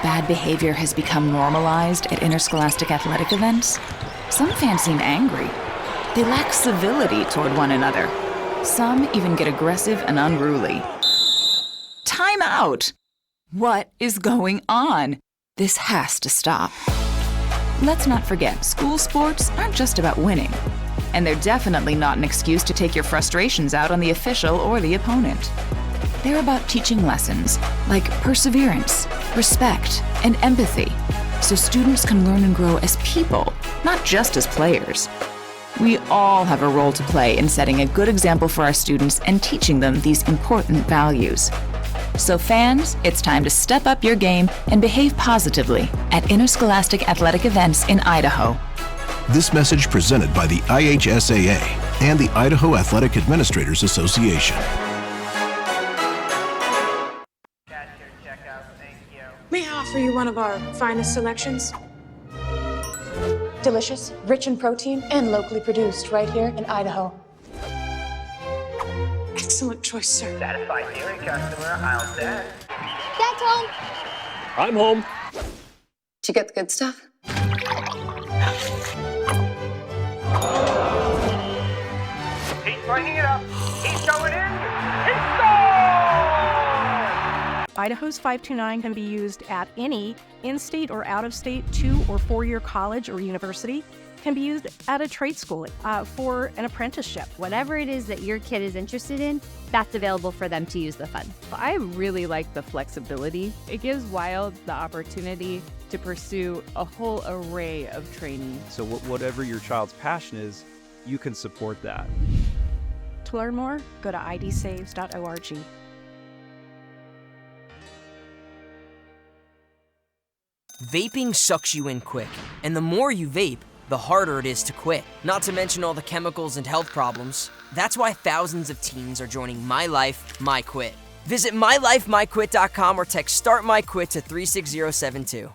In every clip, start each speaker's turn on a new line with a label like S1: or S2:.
S1: bad behavior has become normalized at interscholastic athletic events, some fans seem angry. They lack civility toward one another. Some even get aggressive and unruly. Time out! What is going on? This has to stop. Let's not forget, school sports aren't just about winning. And they're definitely not an excuse to take your frustrations out on the official or the opponent. They're about teaching lessons like perseverance, respect, and empathy, so students can learn and grow as people, not just as players. We all have a role to play in setting a good example for our students and teaching them these important values. So fans, it's time to step up your game and behave positively at interscholastic athletic events in Idaho.
S2: This message presented by the IHSAA and the Idaho Athletic Administrators Association.
S3: May I offer you one of our finest selections? Delicious, rich in protein, and locally produced right here in Idaho. Excellent choice, sir.
S4: Satisfied dairy customer, aisle 10.
S5: Dad's home.
S6: I'm home.
S5: Did you get the good stuff?
S4: He's bringing it up. He's going in. He scores!
S7: Idaho's 529 can be used at any in-state or out-of-state 2- or 4-year college or university. Can be used at a trade school for an apprenticeship.
S8: Whatever it is that your kid is interested in, that's available for them to use the fund.
S9: I really like the flexibility. It gives Wild the opportunity to pursue a whole array of training.
S6: So whatever your child's passion is, you can support that.
S7: To learn more, go to idsaves.org.
S10: Vaping sucks you in quick, and the more you vape, the harder it is to quit. Not to mention all the chemicals and health problems. That's why thousands of teens are joining My Life, My Quit. Visit mylifemyquit.com or text Start My Quit to 36072.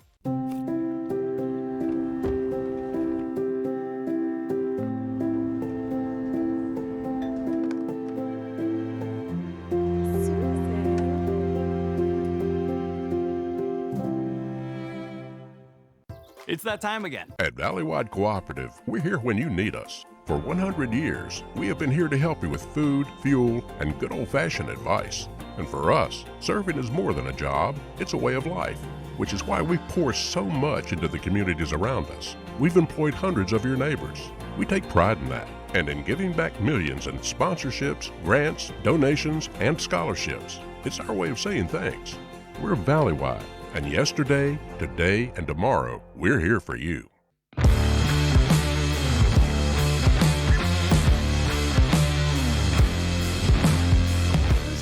S11: It's that time again.
S12: At Valleywide Cooperative, we're here when you need us. For 100 years, we have been here to help you with food, fuel, and good old-fashioned advice. And for us, serving is more than a job, it's a way of life, which is why we pour so much into the communities around us. We've employed hundreds of your neighbors. We take pride in that, and in giving back millions in sponsorships, grants, donations, and scholarships. It's our way of saying thanks. We're Valleywide. And yesterday, today, and tomorrow, we're here for you.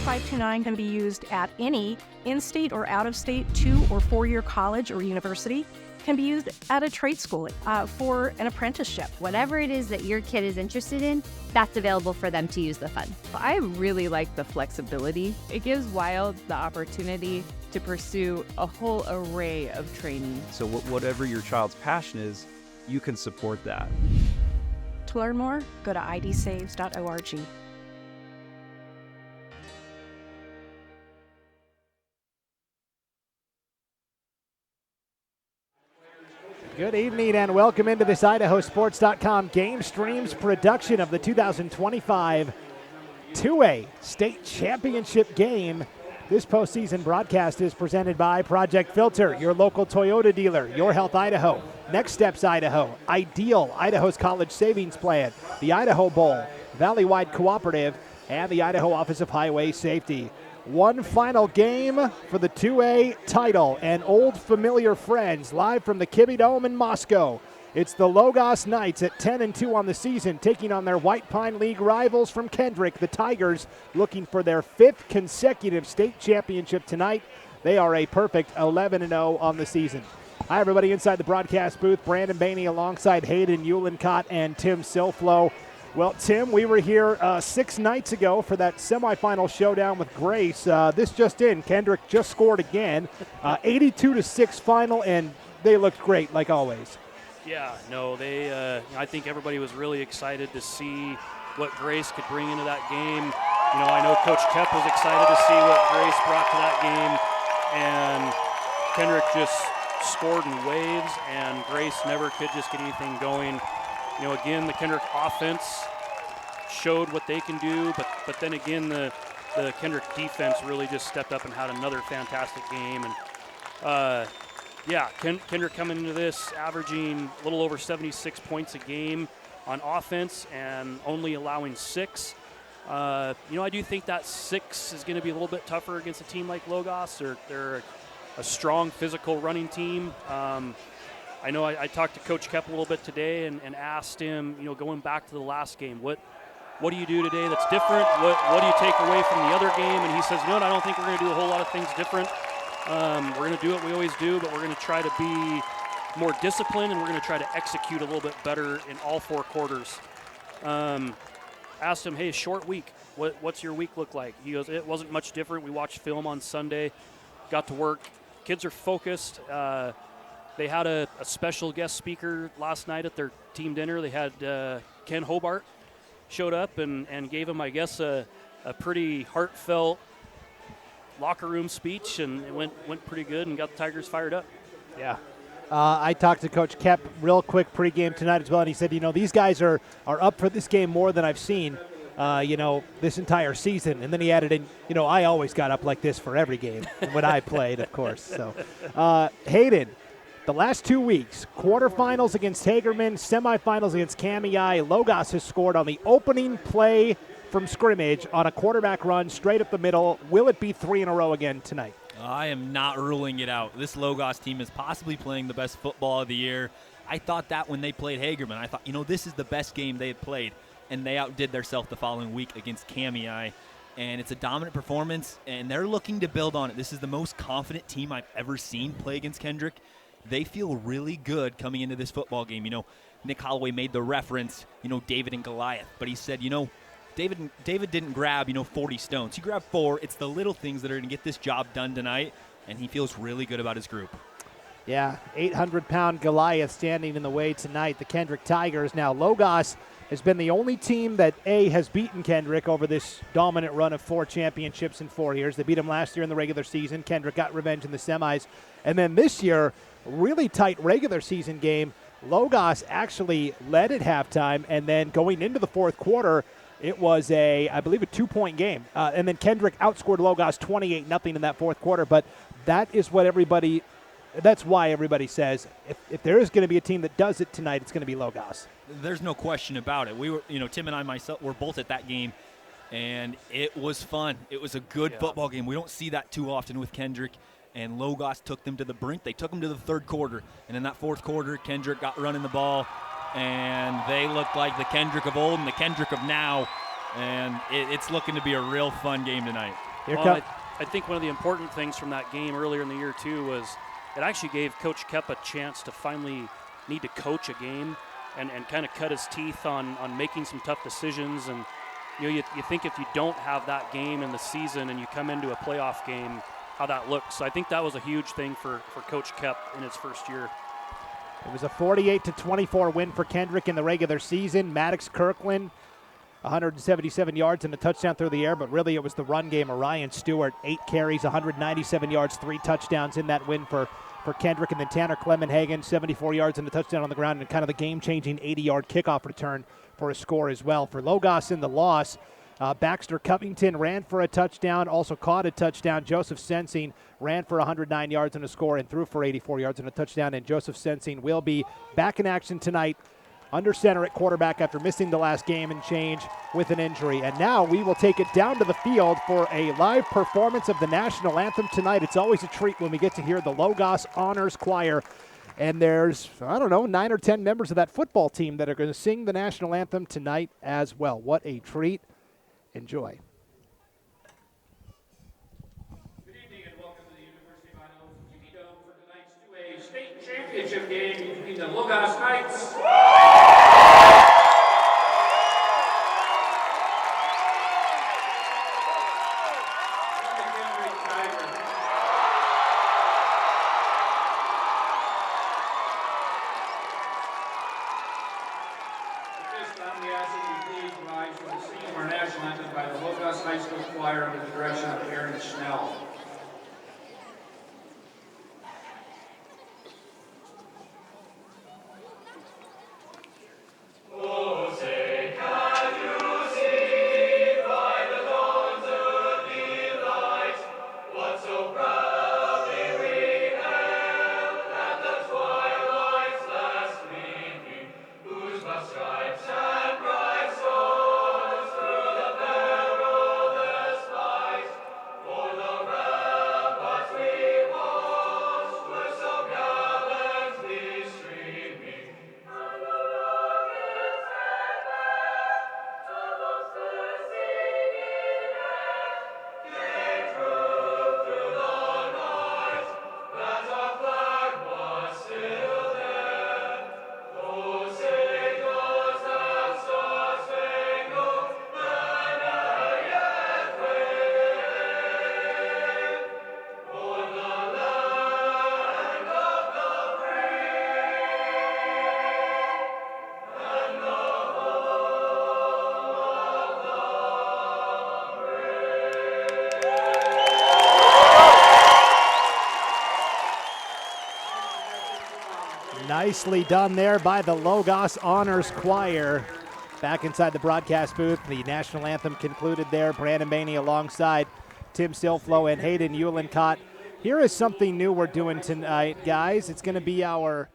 S7: 529 can be used at any in-state or out-of-state 2- or 4-year college or university. Can be used at a trade school for an apprenticeship.
S8: Whatever it is that your kid is interested in, that's available for them to use the fund.
S9: I really like the flexibility. It gives Wild the opportunity to pursue a whole array of training.
S6: So whatever your child's passion is, you can support that.
S7: To learn more, go to idsaves.org.
S13: Good evening and welcome into this IdahoSports.com GameStreams production of the 2025 2A State Championship game. This postseason broadcast is presented by Project Filter, your local Toyota dealer, Your Health Idaho, Next Steps Idaho, Ideal, Idaho's College Savings Plan, the Idaho Bowl, Valleywide Cooperative, and the Idaho Office of Highway Safety. One final game for the 2A title and old familiar friends live from the Kibbe Dome in Moscow. It's the Logos Knights at 10-2 on the season, taking on their White Pine League rivals from Kendrick, the Tigers, looking for their 5th consecutive state championship tonight. They are a perfect 11-0 on the season. Hi, everybody inside the broadcast booth. Brandon Bainey alongside Hayden Uhlencott and Tim Silflo. Well, Tim, we were here 6 nights ago for that semifinal showdown with Grace. This just in, Kendrick just scored again, 82-6 final, and they looked great like always.
S14: Yeah, no, I think everybody was really excited to see what Grace could bring into that game. You know, I know Coach Kep was excited to see what Grace brought to that game, and Kendrick just scored in waves, and Grace never could just get anything going. Again, the Kendrick offense showed what they can do, but then again, the Kendrick defense really just stepped up and had another fantastic game. And Kendrick coming into this averaging a little over 76 points a game on offense and only allowing 6. I do think that 6 is going to be a little bit tougher against a team like Logos. They're a strong physical running team. I know I talked to Coach Kep a little bit today and asked him, going back to the last game, what do you do today that's different? What do you take away from the other game? And he says, I don't think we're going to do a whole lot of things different. We're going to do what we always do, but we're going to try to be more disciplined, and we're going to try to execute a little bit better in all 4 quarters. Asked him, hey, short week, what's your week look like? He goes, it wasn't much different. We watched film on Sunday, got to work. Kids are focused. They had a special guest speaker last night at their team dinner. They had Ken Hobart showed up and gave him, I guess, a pretty heartfelt locker room speech, and it went pretty good and got the Tigers fired up.
S13: Yeah. I talked to Coach Kep real quick pregame tonight as well, and he said, these guys are up for this game more than I've seen, this entire season. And then he added in, I always got up like this for every game when I played, of course. So, Hayden, the last 2 weeks, quarterfinals against Hagerman, semifinals against Kamiah. Logos has scored on the opening play from scrimmage on a quarterback run straight up the middle. Will it be 3 in a row again tonight?
S11: I am not ruling it out. This Logos team is possibly playing the best football of the year. I thought that when they played Hagerman. I thought, this is the best game they had played, and they outdid themselves the following week against Kamiah. And it's a dominant performance, and they're looking to build on it. This is the most confident team I've ever seen play against Kendrick. They feel really good coming into this football game. Nick Holloway made the reference, David and Goliath, but he said, David didn't grab, 40 stones. He grabbed 4. It's the little things that are going to get this job done tonight, and he feels really good about his group.
S13: Yeah, 800-pound Goliath standing in the way tonight. The Kendrick Tigers. Now, Logos has been the only team that, has beaten Kendrick over this dominant run of 4 championships in 4 years. They beat him last year in the regular season. Kendrick got revenge in the semis. And then this year, really tight regular season game. Logos actually led at halftime, and then going into the fourth quarter, it was I believe a 2-point game. And then Kendrick outscored Logos 28-0 in that fourth quarter. But that's why everybody says if there is going to be a team that does it tonight, it's going to be Logos.
S11: There's no question about it. We were, Tim and I myself were both at that game, and it was fun. It was a good football game. We don't see that too often with Kendrick. And Logos took them to the brink. They took them to the third quarter. And in that fourth quarter, Kendrick got running the ball. And they looked like the Kendrick of old and the Kendrick of now. And it's looking to be a real fun game tonight.
S14: I think one of the important things from that game earlier in the year, too, was it actually gave Coach Kep a chance to finally need to coach a game and kind of cut his teeth on making some tough decisions. And you think if you don't have that game in the season and you come into a playoff game, how that looks. So I think that was a huge thing for Coach Kep in his first year.
S13: It was a 48-24 win for Kendrick in the regular season. Maddox Kirkland, 177 yards and a touchdown through the air, but really it was the run game. Orion Stewart, 8 carries, 197 yards, 3 touchdowns in that win for Kendrick. And then Tanner Clemenhagen, 74 yards and a touchdown on the ground, and kind of the game-changing 80-yard kickoff return for a score as well. For Logos in the loss, Baxter Covington ran for a touchdown, also caught a touchdown. Joseph Sensing ran for 109 yards and a score and threw for 84 yards and a touchdown. And Joseph Sensing will be back in action tonight under center at quarterback after missing the last game and change with an injury. And now we will take it down to the field for a live performance of the national anthem tonight. It's always a treat when we get to hear the Logos Honors Choir. And there's, 9 or 10 members of that football team that are going to sing the national anthem tonight as well. What a treat. Enjoy.
S15: Good evening and welcome to the University of Idaho for tonight's 2A state championship game between the Logos Knights and the Kendrick Tigers. At this time, we ask that you please rise for the singing of our national anthem by the Logos High School Choir under the direction of Aaron Schnell.
S13: Nicely done there by the Logos Honors Choir. Back inside the broadcast booth, the national anthem concluded there. Brandon Baney alongside Tim Silflo and Hayden Uhlencott. Here is something new we're doing tonight, guys. It's going to be our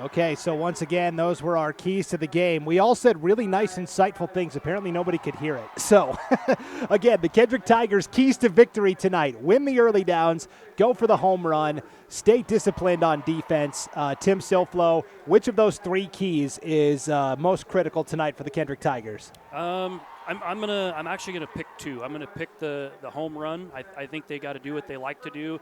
S13: Okay, so once again, those were our keys to the game. We all said really nice, insightful things. Apparently nobody could hear it. So, again, the Kendrick Tigers' keys to victory tonight. Win the early downs, go for the home run, stay disciplined on defense. Tim Silflo, which of those three keys is most critical tonight for the Kendrick Tigers?
S14: I'm actually gonna pick two. I'm gonna pick the home run. I think they got to do what they like to do,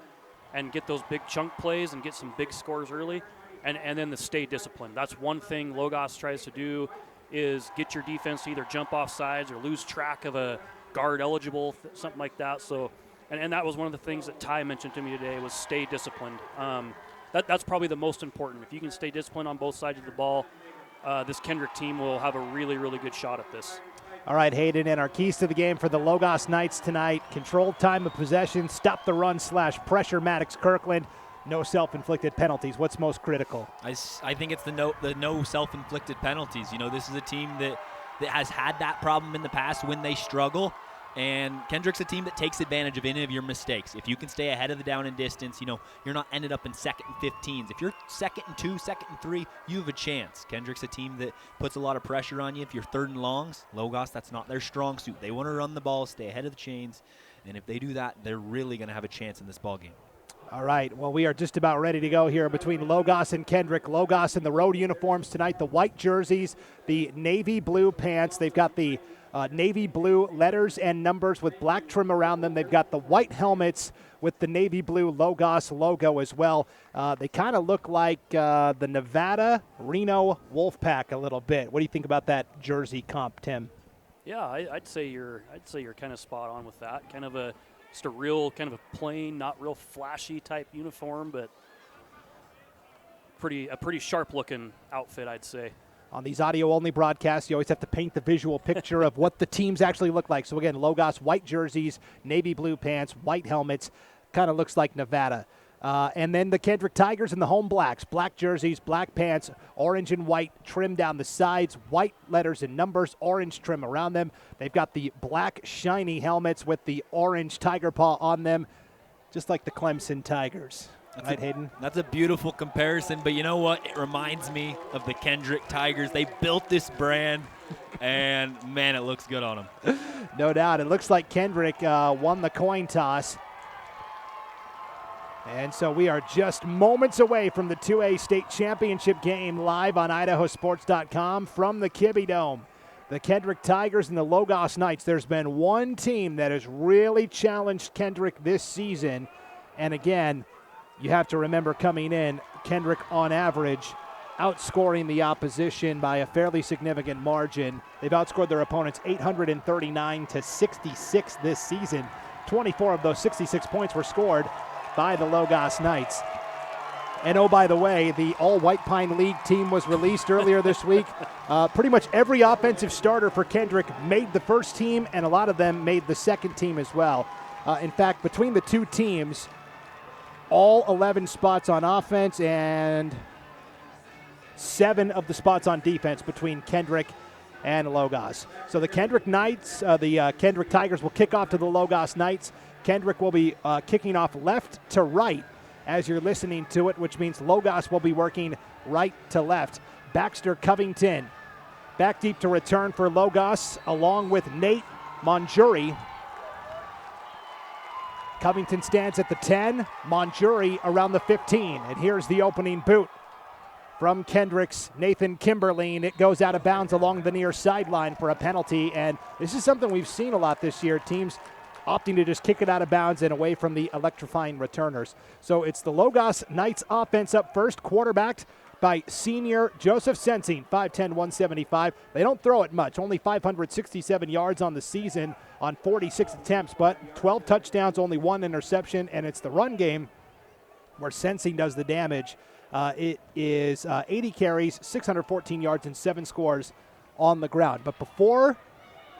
S14: and get those big chunk plays and get some big scores early. And then the stay disciplined. That's one thing Logos tries to do, is get your defense to either jump off sides or lose track of a guard eligible, something like that. So, and that was one of the things that Ty mentioned to me today, was stay disciplined. That's probably the most important. If you can stay disciplined on both sides of the ball, this Kendrick team will have a really, really good shot at this.
S13: All right, Hayden, and our keys to the game for the Logos Knights tonight: controlled time of possession, stop the run / pressure Maddox Kirkland, no self-inflicted penalties. What's most critical?
S11: I think it's the no self-inflicted penalties. You know, this is a team that has had that problem in the past when they struggle, and Kendrick's a team that takes advantage of any of your mistakes. If you can stay ahead of the down and distance, you know, you're not ended up in 2nd and 15s. If you're 2nd and 2, 2nd and 3, you have a chance. Kendrick's a team that puts a lot of pressure on you. If you're 3rd and longs, Logos, that's not their strong suit. They want to run the ball, stay ahead of the chains, and if they do that, they're really going to have a chance in this ball game.
S13: All right, well, we are just about ready to go here between Logos and Kendrick. Logos in the road uniforms tonight, the white jerseys, the navy blue pants. They've got the navy blue letters and numbers with black trim around them. They've got the white helmets with the navy blue Logos logo as well. They kind of look like the Nevada Reno Wolfpack a little bit. What do you think about that jersey comp, Tim?
S14: Yeah, I'd say you're kind of spot on with that. Just a real kind of a plain, not real flashy type uniform, but a pretty sharp-looking outfit, I'd say.
S13: On these audio-only broadcasts, you always have to paint the visual picture of what the teams actually look like. So again, Logos, white jerseys, navy blue pants, white helmets, kind of looks like Nevada. And then the Kendrick Tigers in the home blacks, black jerseys, black pants, orange and white trim down the sides, white letters and numbers, orange trim around them. They've got the black shiny helmets with the orange tiger paw on them, just like the Clemson Tigers. Right, Hayden?
S11: That's a beautiful comparison, but you know what? It reminds me of the Kendrick Tigers. They built this brand, and, man, it looks good on them.
S13: No doubt. It looks like Kendrick won the coin toss. And so we are just moments away from the 2A state championship game live on IdahoSports.com from the Kibbe Dome. The Kendrick Tigers and the Logos Knights. There's been one team that has really challenged Kendrick this season. And again, you have to remember coming in, Kendrick on average outscoring the opposition by a fairly significant margin. They've outscored their opponents 839 to 66 this season. 24 of those 66 points were scored by the Logos Knights. And oh, by the way, the All-White Pine League team was released earlier this week. Pretty much every offensive starter for Kendrick made the first team, and a lot of them made the second team as well. In fact, between the two teams, all 11 spots on offense and 7 of the spots on defense between Kendrick and Logos. So the Kendrick Knights, the Kendrick Tigers will kick off to the Logos Knights. Kendrick will be kicking off left to right as you're listening to it, which means Logos will be working right to left. Baxter Covington back deep to return for Logos, along with Nate Monjuri. Covington stands at the 10, Monjuri around the 15. And here's the opening boot from Kendrick's Nathan Kimberline. It goes out of bounds along the near sideline for a penalty. And this is something we've seen a lot this year. Teams opting to just kick it out of bounds and away from the electrifying returners. So it's the Logos Knights offense up first, quarterbacked by senior Joseph Sensing, 5'10", 175. They don't throw it much, only 567 yards on the season on 46 attempts, but 12 touchdowns, only 1 interception, and it's the run game where Sensing does the damage. It is 80 carries, 614 yards, and 7 scores on the ground. But before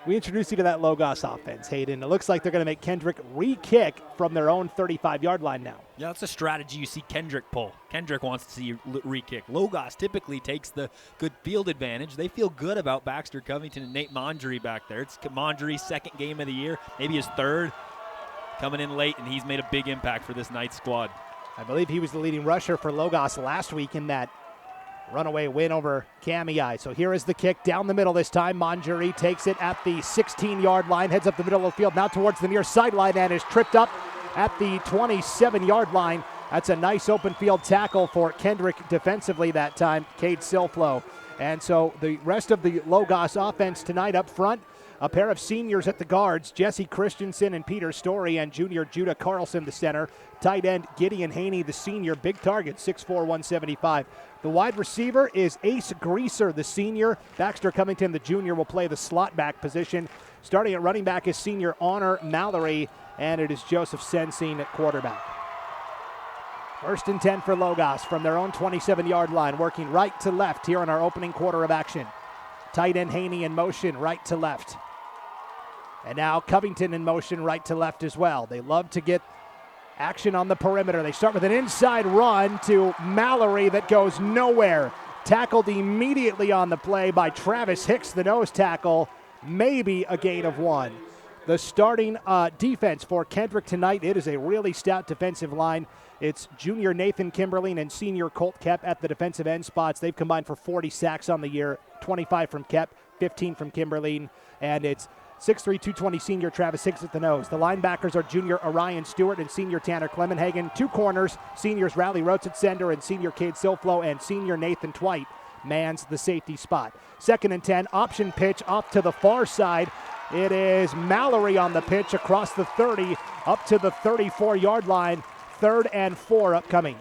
S13: we introduce you to that Logos offense, Hayden, it looks like they're going to make Kendrick re-kick from their own 35-yard line now.
S11: Yeah, that's a strategy you see Kendrick pull. Kendrick wants to see you re-kick. Logos typically takes the good field advantage. They feel good about Baxter Covington and Nate Monjuri back there. It's Monjuri's second game of the year, maybe his third, coming in late, and he's made a big impact for this Knights squad.
S13: I believe he was the leading rusher for Logos last week in that runaway win over Kamei. So here is the kick down the middle this time. Monjuri takes it at the 16-yard line, heads up the middle of the field, now towards the near sideline, and is tripped up at the 27-yard line. That's a nice open field tackle for Kendrick defensively that time, Cade Silflo. And so the rest of the Logos offense tonight up front, a pair of seniors at the guards, Jesse Christensen and Peter Story, and junior Judah Carlson, the center. Tight end Gideon Haney, the senior, big target, 6'4", 175. The wide receiver is Ace Greaser, the senior. Baxter Covington, the junior, will play the slot back position. Starting at running back is senior Honor Mallory, and it is Joseph Sensing at quarterback. 1st and 10 for Logos from their own 27-yard line, working right to left here in our opening quarter of action. Tight end Haney in motion, right to left. And now Covington in motion, right to left as well. They love to get action on the perimeter. They start with an inside run to Mallory that goes nowhere. Tackled immediately on the play by Travis Hicks, the nose tackle. Maybe a gain of 1. The starting defense for Kendrick tonight, it is a really stout defensive line. It's junior Nathan Kimberline and senior Colt Kep at the defensive end spots. They've combined for 40 sacks on the year, 25 from Kep, 15 from Kimberline, and it's 6'3", 220 senior Travis Hicks at the nose. The linebackers are junior Orion Stewart and senior Tanner Clemenhagen. 2 corners, seniors Riley Rhodes at center and senior Cade Silflo, and senior Nathan Twite mans the safety spot. 2nd and 10, option pitch off to the far side. It is Mallory on the pitch across the 30 up to the 34-yard line. 3rd and 4 upcoming.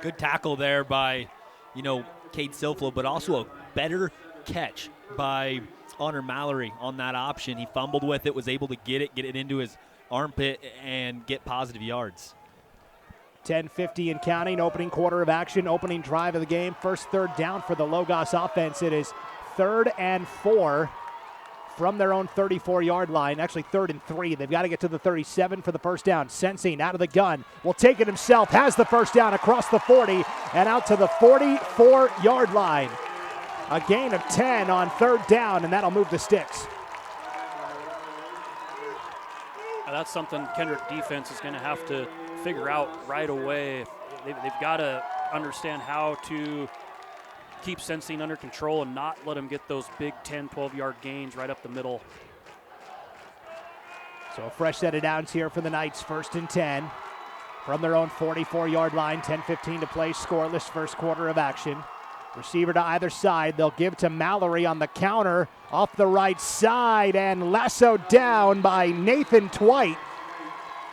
S11: Good tackle there by, Cade Silflo, but also a better catch by Honor Mallory on that option. He fumbled with it, was able to get it into his armpit and get positive yards.
S13: 10:50 and counting, opening quarter of action, opening drive of the game. First 3rd down for the Logos offense. It is 3rd and 4 from their own 34-yard line. Actually 3rd and 3. They've got to get to the 37 for the first down. Sensing out of the gun, will take it himself, has the first down across the 40 and out to the 44-yard line. A gain of 10 on 3rd down, and that'll move the sticks.
S14: That's something Kendrick defense is going to have to figure out right away. They've got to understand how to keep Sensing under control and not let them get those big 10, 12-yard gains right up the middle.
S13: So a fresh set of downs here for the Knights, 1st and 10. From their own 44-yard line, 10:15 to play, scoreless first quarter of action. Receiver to either side. They'll give to Mallory on the counter off the right side and lassoed down by Nathan Twite.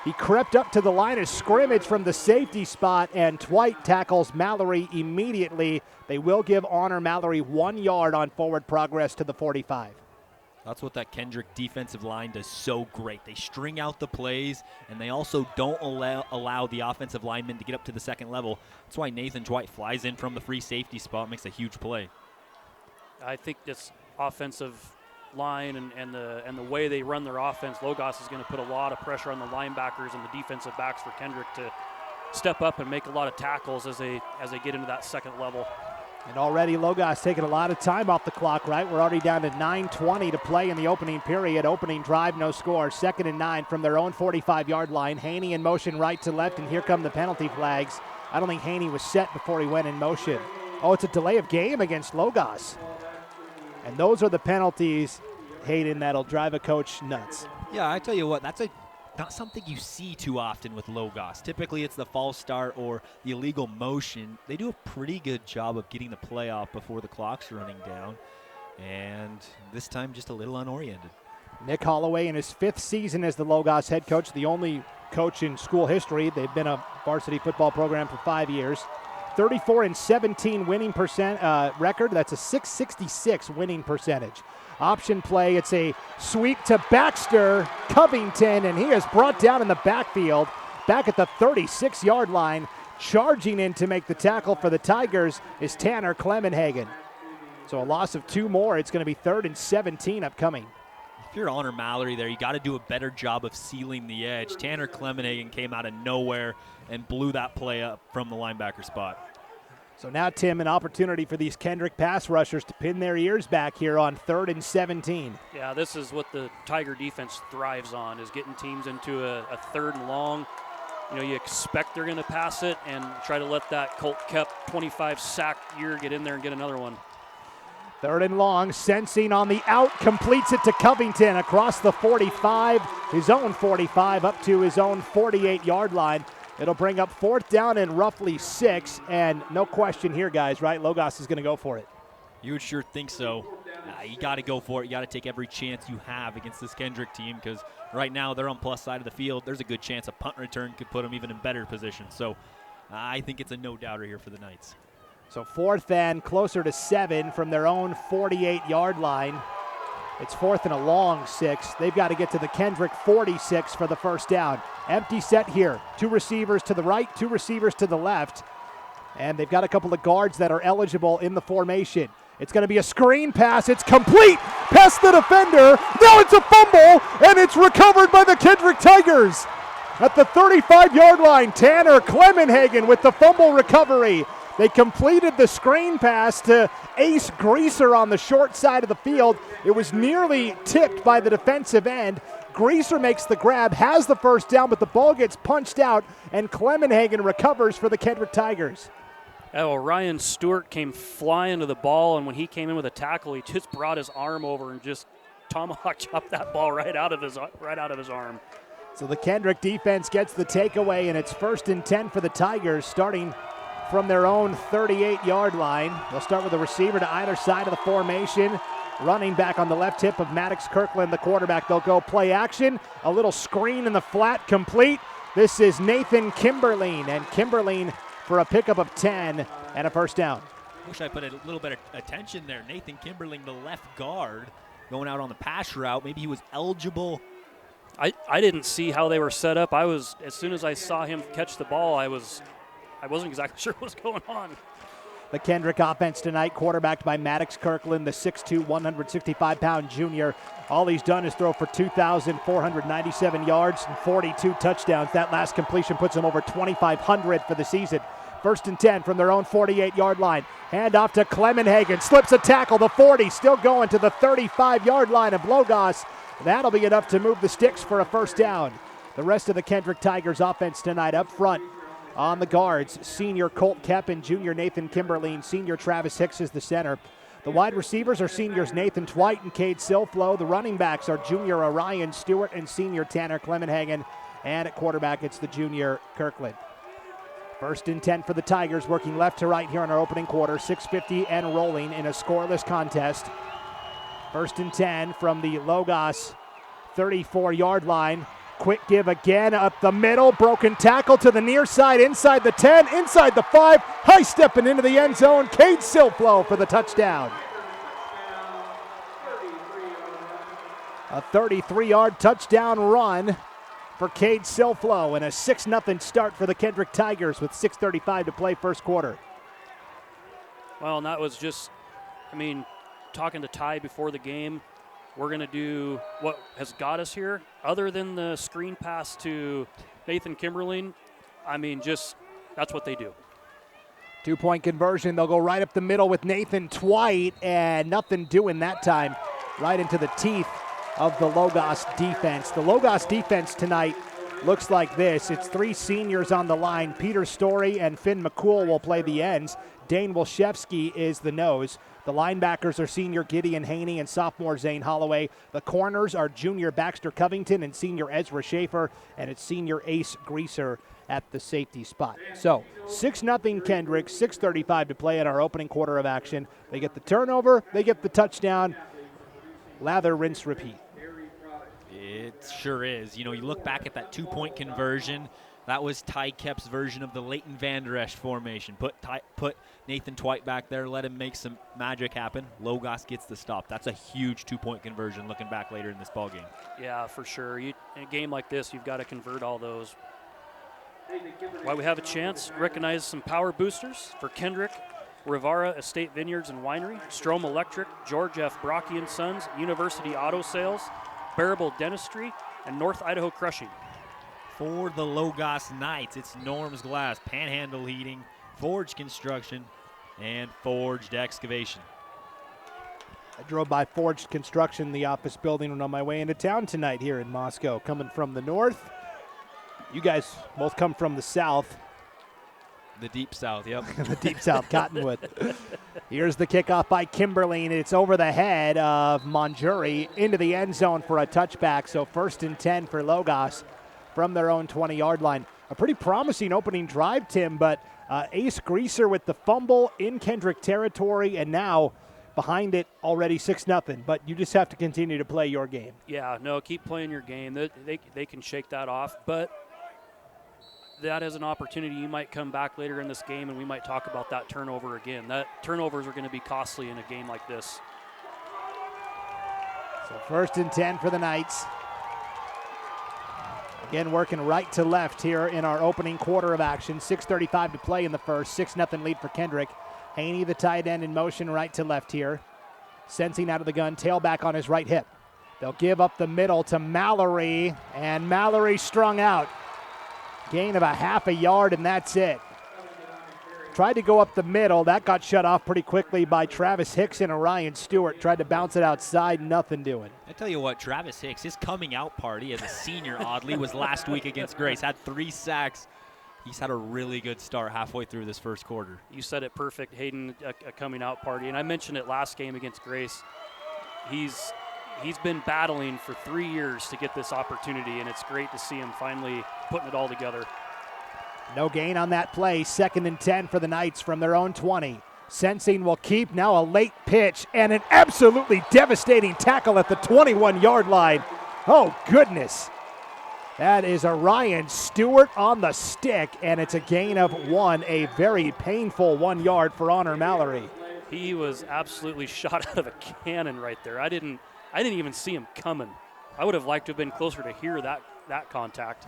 S13: He crept up to the line of scrimmage from the safety spot, and Twite tackles Mallory immediately. They will give Honor Mallory 1 yard on forward progress to the 45.
S11: That's what that Kendrick defensive line does so great. They string out the plays, and they also don't allow the offensive linemen to get up to the second level. That's why Nathan Twite flies in from the free safety spot, makes a huge play.
S14: I think this offensive line and the way they run their offense, Logos is going to put a lot of pressure on the linebackers and the defensive backs for Kendrick to step up and make a lot of tackles as they get into that second level.
S13: And already Logos taking a lot of time off the clock, right? We're already down to 9:20 to play in the opening period. Opening drive, no score. 2nd and 9 from their own 45-yard line. Haney in motion right to left, and here come the penalty flags. I don't think Haney was set before he went in motion. Oh, it's a delay of game against Logos. And those are the penalties, Hayden, that'll drive a coach nuts.
S11: Yeah, I tell you what, that's not something you see too often with Logos. Typically, it's the false start or the illegal motion. They do a pretty good job of getting the play off before the clock's running down, and this time just a little unoriented.
S13: Nick Holloway in his 5th season as the Logos head coach, the only coach in school history. They've been a varsity football program for 5 years. 34-17 winning record. That's a .666 winning percentage. Option play, it's a sweep to Baxter Covington, and he is brought down in the backfield, back at the 36-yard line. Charging in to make the tackle for the Tigers is Tanner Clemenhagen. So a loss of 2 more. It's going to be 3rd and 17 upcoming.
S11: If you're Honor Mallory there, you got to do a better job of sealing the edge. Tanner Clemenhagen came out of nowhere and blew that play up from the linebacker spot.
S13: So now, Tim, an opportunity for these Kendrick pass rushers to pin their ears back here on 3rd and 17.
S14: Yeah, this is what the Tiger defense thrives on, is getting teams into a 3rd and long. You know, you expect they're going to pass it and try to let that Colt Kep 25 sack year get in there and get another one.
S13: 3rd and long, Sensing on the out, completes it to Covington across the 45, his own 45, up to his own 48-yard line. It'll bring up 4th down and roughly 6, and no question here, guys, right? Logos is going to go for it.
S11: You would sure think so. You got to go for it. You got to take every chance you have against this Kendrick team, because right now they're on plus side of the field. There's a good chance a punt return could put them even in better position. So I think it's a no-doubter here for the Knights.
S13: So 4th and closer to 7 from their own 48-yard line. It's 4th and a long 6. They've got to get to the Kendrick 46 for the first down. Empty set here. 2 receivers to the right, 2 receivers to the left. And they've got a couple of guards that are eligible in the formation. It's going to be a screen pass. It's complete past the defender. Now it's a fumble, and it's recovered by the Kendrick Tigers. At the 35-yard line, Tanner Clemenhagen with the fumble recovery. They completed the screen pass to Ace Greaser on the short side of the field. It was nearly tipped by the defensive end. Greaser makes the grab, has the first down, but the ball gets punched out, and Clemenhagen recovers for the Kendrick Tigers.
S14: Oh, Ryan Stewart came flying to the ball, and when he came in with a tackle, he just brought his arm over and just tomahawk chopped that ball right out of his arm.
S13: So the Kendrick defense gets the takeaway, and it's 1st and 10 for the Tigers, starting from their own 38-yard line. They'll start with a receiver to either side of the formation. Running back on the left hip of Maddox Kirkland, the quarterback. They'll go play action. A little screen in the flat, complete. This is Nathan Kimberline, and Kimberline for a pickup of 10 and a first down.
S11: Wish I put a little bit of attention there. Nathan Kimberling, the left guard, going out on the pass route. Maybe he was eligible.
S14: I didn't see how they were set up. As soon as I saw him catch the ball, I wasn't exactly sure what was going on.
S13: The Kendrick offense tonight, quarterbacked by Maddox Kirkland, the 6'2", 165-pound junior. All he's done is throw for 2,497 yards and 42 touchdowns. That last completion puts him over 2,500 for the season. 1st and 10 from their own 48-yard line. Hand off to Clemenhagen, slips a tackle, the 40, still going to the 35-yard line of Logos. That'll be enough to move the sticks for a first down. The rest of the Kendrick Tigers offense tonight up front on the guards. Senior Colt Kepp and junior Nathan Kimberline. Senior Travis Hicks is the center. The wide receivers are seniors Nathan Twite and Cade Silflo. The running backs are junior Orion Stewart and senior Tanner Clemenhagen. And at quarterback, it's the junior Kirkland. 1st and 10 for the Tigers, working left to right here in our opening quarter. 6:50 and rolling in a scoreless contest. 1st and 10 from the Logos 34-yard line. Quick give again up the middle. Broken tackle to the near side, inside the 10, inside the 5. High stepping into the end zone. Cade Silflo for the touchdown. A 33-yard touchdown run for Cade Silflo, and a 6-0 start for the Kendrick Tigers with 6:35 to play first quarter.
S14: Well, and that was just, talking to Ty before the game, we're going to do what has got us here. Other than the screen pass to Nathan Kimberline, that's what they do.
S13: 2-point conversion. They'll go right up the middle with Nathan Twite, and nothing doing that time. Right into the teeth of the Logos defense. The Logos defense tonight looks like this. It's 3 seniors on the line. Peter Story and Finn McCool will play the ends. Dane Wolszewski is the nose. The linebackers are senior Gideon Haney and sophomore Zane Holloway. The corners are junior Baxter Covington and senior Ezra Schaefer, and it's senior Ace Greaser at the safety spot. So 6-0 Kendrick, 6:35 to play in our opening quarter of action. They get the turnover, they get the touchdown. Lather, rinse, repeat.
S11: It sure is. You look back at that 2-point conversion. That was Ty Kepp's version of the Leighton Vander Esch formation. Put Nathan Twite back there, let him make some magic happen. Logos gets the stop. That's a huge 2-point conversion looking back later in this ballgame.
S14: Yeah, for sure. In a game like this, you've got to convert all those. While we have a chance, recognize some power boosters for Kendrick. Rivara Estate Vineyards and Winery, Strom Electric, George F. Brocky & Sons, University Auto Sales, Bearable Dentistry, and North Idaho Crushing.
S11: For the Logos Knights, it's Norm's Glass, Panhandle Heating, Forge Construction, and Forged Excavation.
S13: I drove by Forged Construction, the office building, and on my way into town tonight here in Moscow. Coming from the north. You guys both come from the south.
S11: The deep south, yep.
S13: The deep south, Cottonwood. Here's the kickoff by Kimberline. It's over the head of Monjuri into the end zone for a touchback. So 1st and 10 for Logos from their own 20-yard line. A pretty promising opening drive, Tim, but Ace Greaser with the fumble in Kendrick territory, and now behind it already 6-0. But you just have to continue to play your game.
S14: Yeah, no, keep playing your game. They can shake that off, but that is an opportunity. You might come back later in this game, and we might talk about that turnover again. That turnovers are going to be costly in a game like this.
S13: So 1st and 10 for the Knights. Again, working right to left here in our opening quarter of action. 6:35 to play in the first. 6-0 lead for Kendrick. Haney, the tight end, in motion right to left here. Sensing out of the gun, tailback on his right hip. They'll give up the middle to Mallory, and Mallory strung out. Gain of a half a yard, and that's it. Tried to go up the middle. That got shut off pretty quickly by Travis Hicks and Orion Stewart. Tried to bounce it outside, nothing doing.
S11: I tell you what, Travis Hicks, his coming out party as a senior, oddly, was last week against Grace. Had 3 sacks. He's had a really good start halfway through this first quarter.
S14: You said it perfect, Hayden, a coming out party. And I mentioned it last game against Grace. He's been battling for 3 years to get this opportunity, and it's great to see him finally putting it all together.
S13: No gain on that play. 2nd and 10 for the Knights from their own 20. Sensing will keep. Now a late pitch and an absolutely devastating tackle at the 21-yard line. Oh, goodness. That is Orion Stewart on the stick, and it's a gain of 1, a very painful 1 yard for Honor Mallory.
S14: He was absolutely shot out of a cannon right there. I didn't even see him coming. I would have liked to have been closer to hear that contact.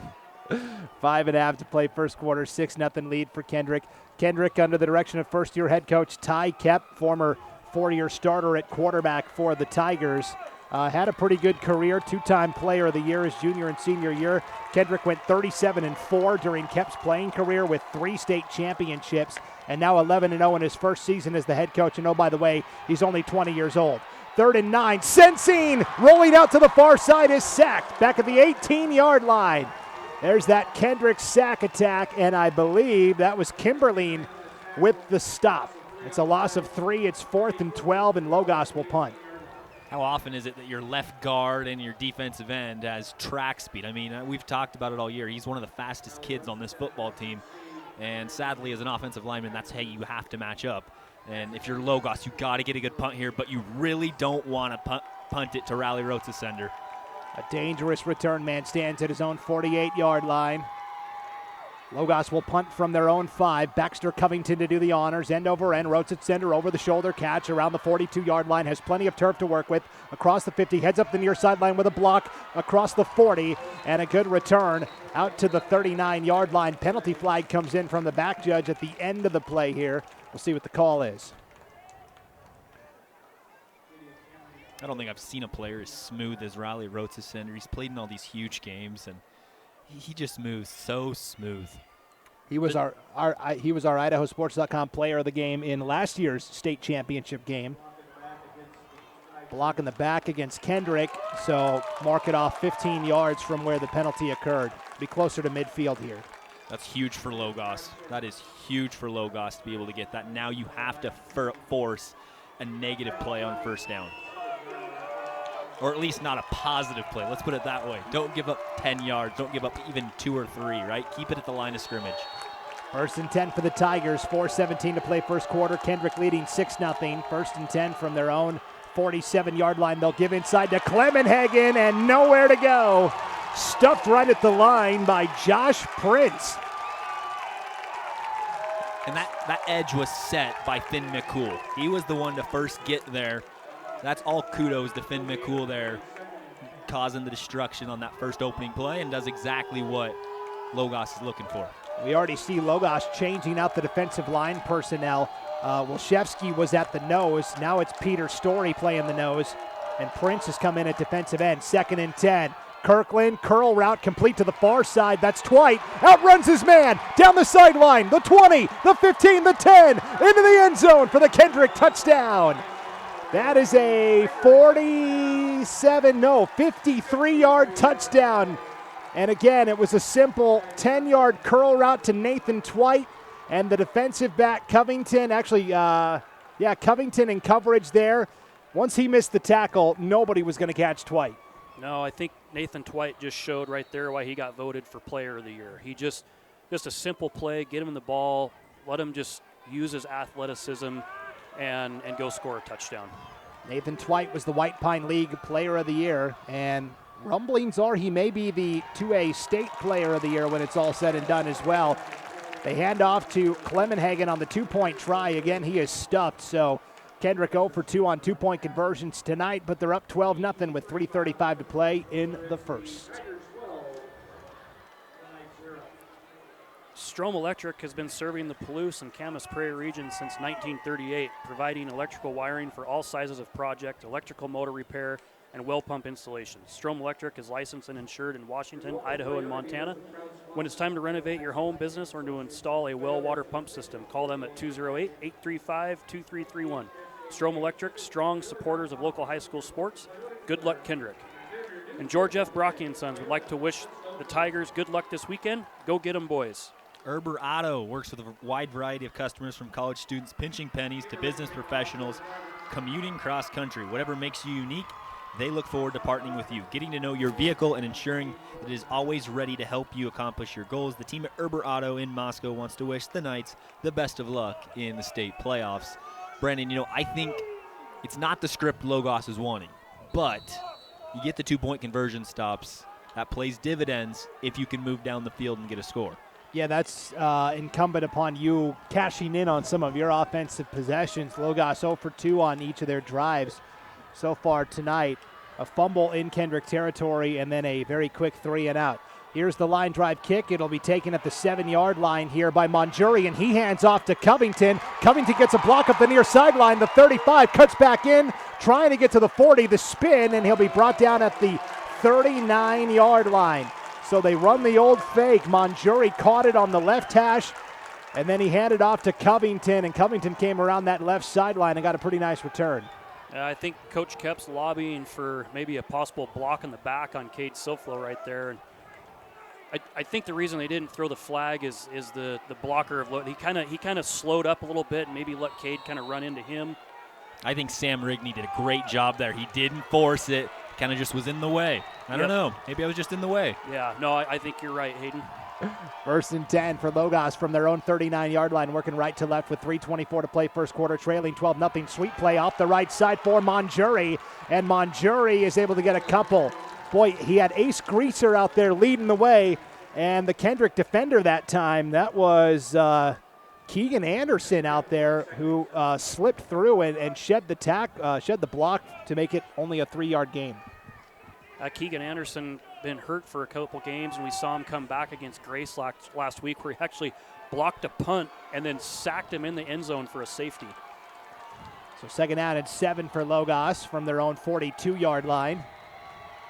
S13: 5.5 to play first quarter, 6-0 lead for Kendrick. Kendrick under the direction of first-year head coach Ty Kepp, former 4-year starter at quarterback for the Tigers. Had a pretty good career, 2-time player of the year his junior and senior year. Kendrick went 37-4 during Kepp's playing career with 3 state championships, and now 11-0 in his first season as the head coach. And oh, by the way, he's only 20 years old. 3rd and 9, Sensing rolling out to the far side is sacked back at the 18-yard line. There's that Kendrick sack attack, and I believe that was Kimberline with the stop. It's a loss of 3. It's 4th and 12, and Logos will punt.
S11: How often is it that your left guard and your defensive end has track speed? I mean, we've talked about it all year. He's one of the fastest kids on this football team. And sadly, as an offensive lineman, that's how you have to match up. And if you're Logos, you got to get a good punt here, but you really don't want to punt it to Raleigh Rotsasender.
S13: A dangerous return man stands at his own 48-yard line. Logos will punt from their own 5. Baxter Covington to do the honors. End over end. Rotsasender over the shoulder catch around the 42-yard line. Has plenty of turf to work with. Across the 50. Heads up the near sideline with a block across the 40. And a good return out to the 39-yard line. Penalty flag comes in from the back judge at the end of the play here. We'll see what the call is.
S11: I don't think I've seen a player as smooth as Raleigh Rotsasender. He's played in all these huge games, and he just moves so smooth.
S13: He was our IdahoSports.com player of the game in last year's state championship game. Block in the back against Kendrick, so mark it off 15 yards from where the penalty occurred. Be closer to midfield here.
S11: That's huge for Logos. That is huge for Logos to be able to get that. Now you have to force a negative play on first down. Or at least not a positive play. Let's put it that way. Don't give up 10 yards. Don't give up even 2 or 3, right? Keep it at the line of scrimmage.
S13: 1st and 10 for the Tigers. 4:17 to play first quarter. Kendrick leading 6-0. 1st and 10 from their own 47-yard line. They'll give inside to Clemenhagen and nowhere to go. Stuffed right at the line by Josh Prince.
S11: And that edge was set by Finn McCool. He was the one to first get there. That's all kudos to Finn McCool there, causing the destruction on that first opening play, and does exactly what Logos is looking for.
S13: We already see Logos changing out the defensive line personnel. Wilszewski was at the nose. Now it's Peter Story playing the nose, and Prince has come in at defensive end. 2nd and 10. Kirkland, curl route complete to the far side. That's Twite. Outruns his man. Down the sideline. The 20, the 15, the 10. Into the end zone for the Kendrick touchdown. That is a 53-yard touchdown. And again, it was a simple 10-yard curl route to Nathan Twite. And the defensive back, Covington, Covington in coverage there. Once he missed the tackle, nobody was going to catch Twite.
S14: No, I think Nathan Twite just showed right there why he got voted for Player of the Year. He just a simple play, get him the ball, let him just use his athleticism and go score a touchdown.
S13: Nathan Twite was the White Pine League Player of the Year, and rumblings are he may be the 2A State Player of the Year when it's all said and done as well. They hand off to Clemenhagen on the 2-point try. Again, he is stuffed, so Kendrick 0 for 2 on 2-point conversions tonight, but they're up 12-0 with 3:35 to play in the first.
S14: Strom Electric has been serving the Palouse and Camas Prairie region since 1938, providing electrical wiring for all sizes of project, electrical motor repair, and well pump installation. Strom Electric is licensed and insured in Washington, Idaho, and Montana. When it's time to renovate your home, business, or to install a well water pump system, call them at 208-835-2331. Strom Electric, strong supporters of local high school sports. Good luck, Kendrick. And George F. Brocky & Sons would like to wish the Tigers good luck this weekend. Go get 'em, boys.
S11: Erber Auto works with a wide variety of customers, from college students pinching pennies to business professionals commuting cross-country. Whatever makes you unique, they look forward to partnering with you, getting to know your vehicle and ensuring that it is always ready to help you accomplish your goals. The team at Erber Auto in Moscow wants to wish the Knights the best of luck in the state playoffs. Brandon, I think it's not the script Logos is wanting, but you get the 2-point conversion stops. That plays dividends if you can move down the field and get a score.
S13: Yeah, that's incumbent upon you cashing in on some of your offensive possessions. Logos 0 for 2 on each of their drives so far tonight. A fumble in Kendrick territory and then a very quick 3-and-out. Here's the line drive kick. It'll be taken at the 7-yard line here by Monjuri, he hands off to Covington. Covington gets a block up the near sideline. The 35 cuts back in, trying to get to the 40, the spin, and he'll be brought down at the 39-yard line. So they run the old fake. Monjuri caught it on the left hash, and then he handed off to Covington, and Covington came around that left sideline and got a pretty nice return.
S14: I think Coach Kep's lobbying for maybe a possible block in the back on Cade Silflo right there. I think the reason they didn't throw the flag is the blocker of he kind of slowed up a little bit and maybe let Cade kind of run into him.
S11: I think Sam Rigney did a great job there. He didn't force it, kind of just was in the way. I don't know. Maybe I was just in the way.
S14: Yeah, no, I think you're right, Hayden.
S13: 1st and 10 for Logos from their own 39-yard line, working right to left with 3:24 to play first quarter, trailing 12-0. Sweet play off the right side for Monjuri, and Monjuri is able to get a couple. Boy, he had Ace Greaser out there leading the way, and the Kendrick defender that time, that was Keegan Anderson out there who slipped through and shed the block to make it only a 3-yard gain.
S14: Keegan Anderson been hurt for a couple games, and we saw him come back against Grace last week where he actually blocked a punt and then sacked him in the end zone for a safety.
S13: So 2nd down and 7 for Logos from their own 42-yard line.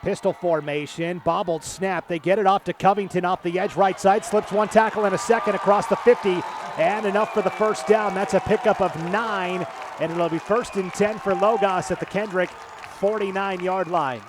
S13: Pistol formation, bobbled snap. They get it off to Covington off the edge, right side, slips one tackle and a second across the 50, and enough for the first down. That's a pickup of 9, and it'll be 1st and 10 for Logos at the Kendrick 49-yard line.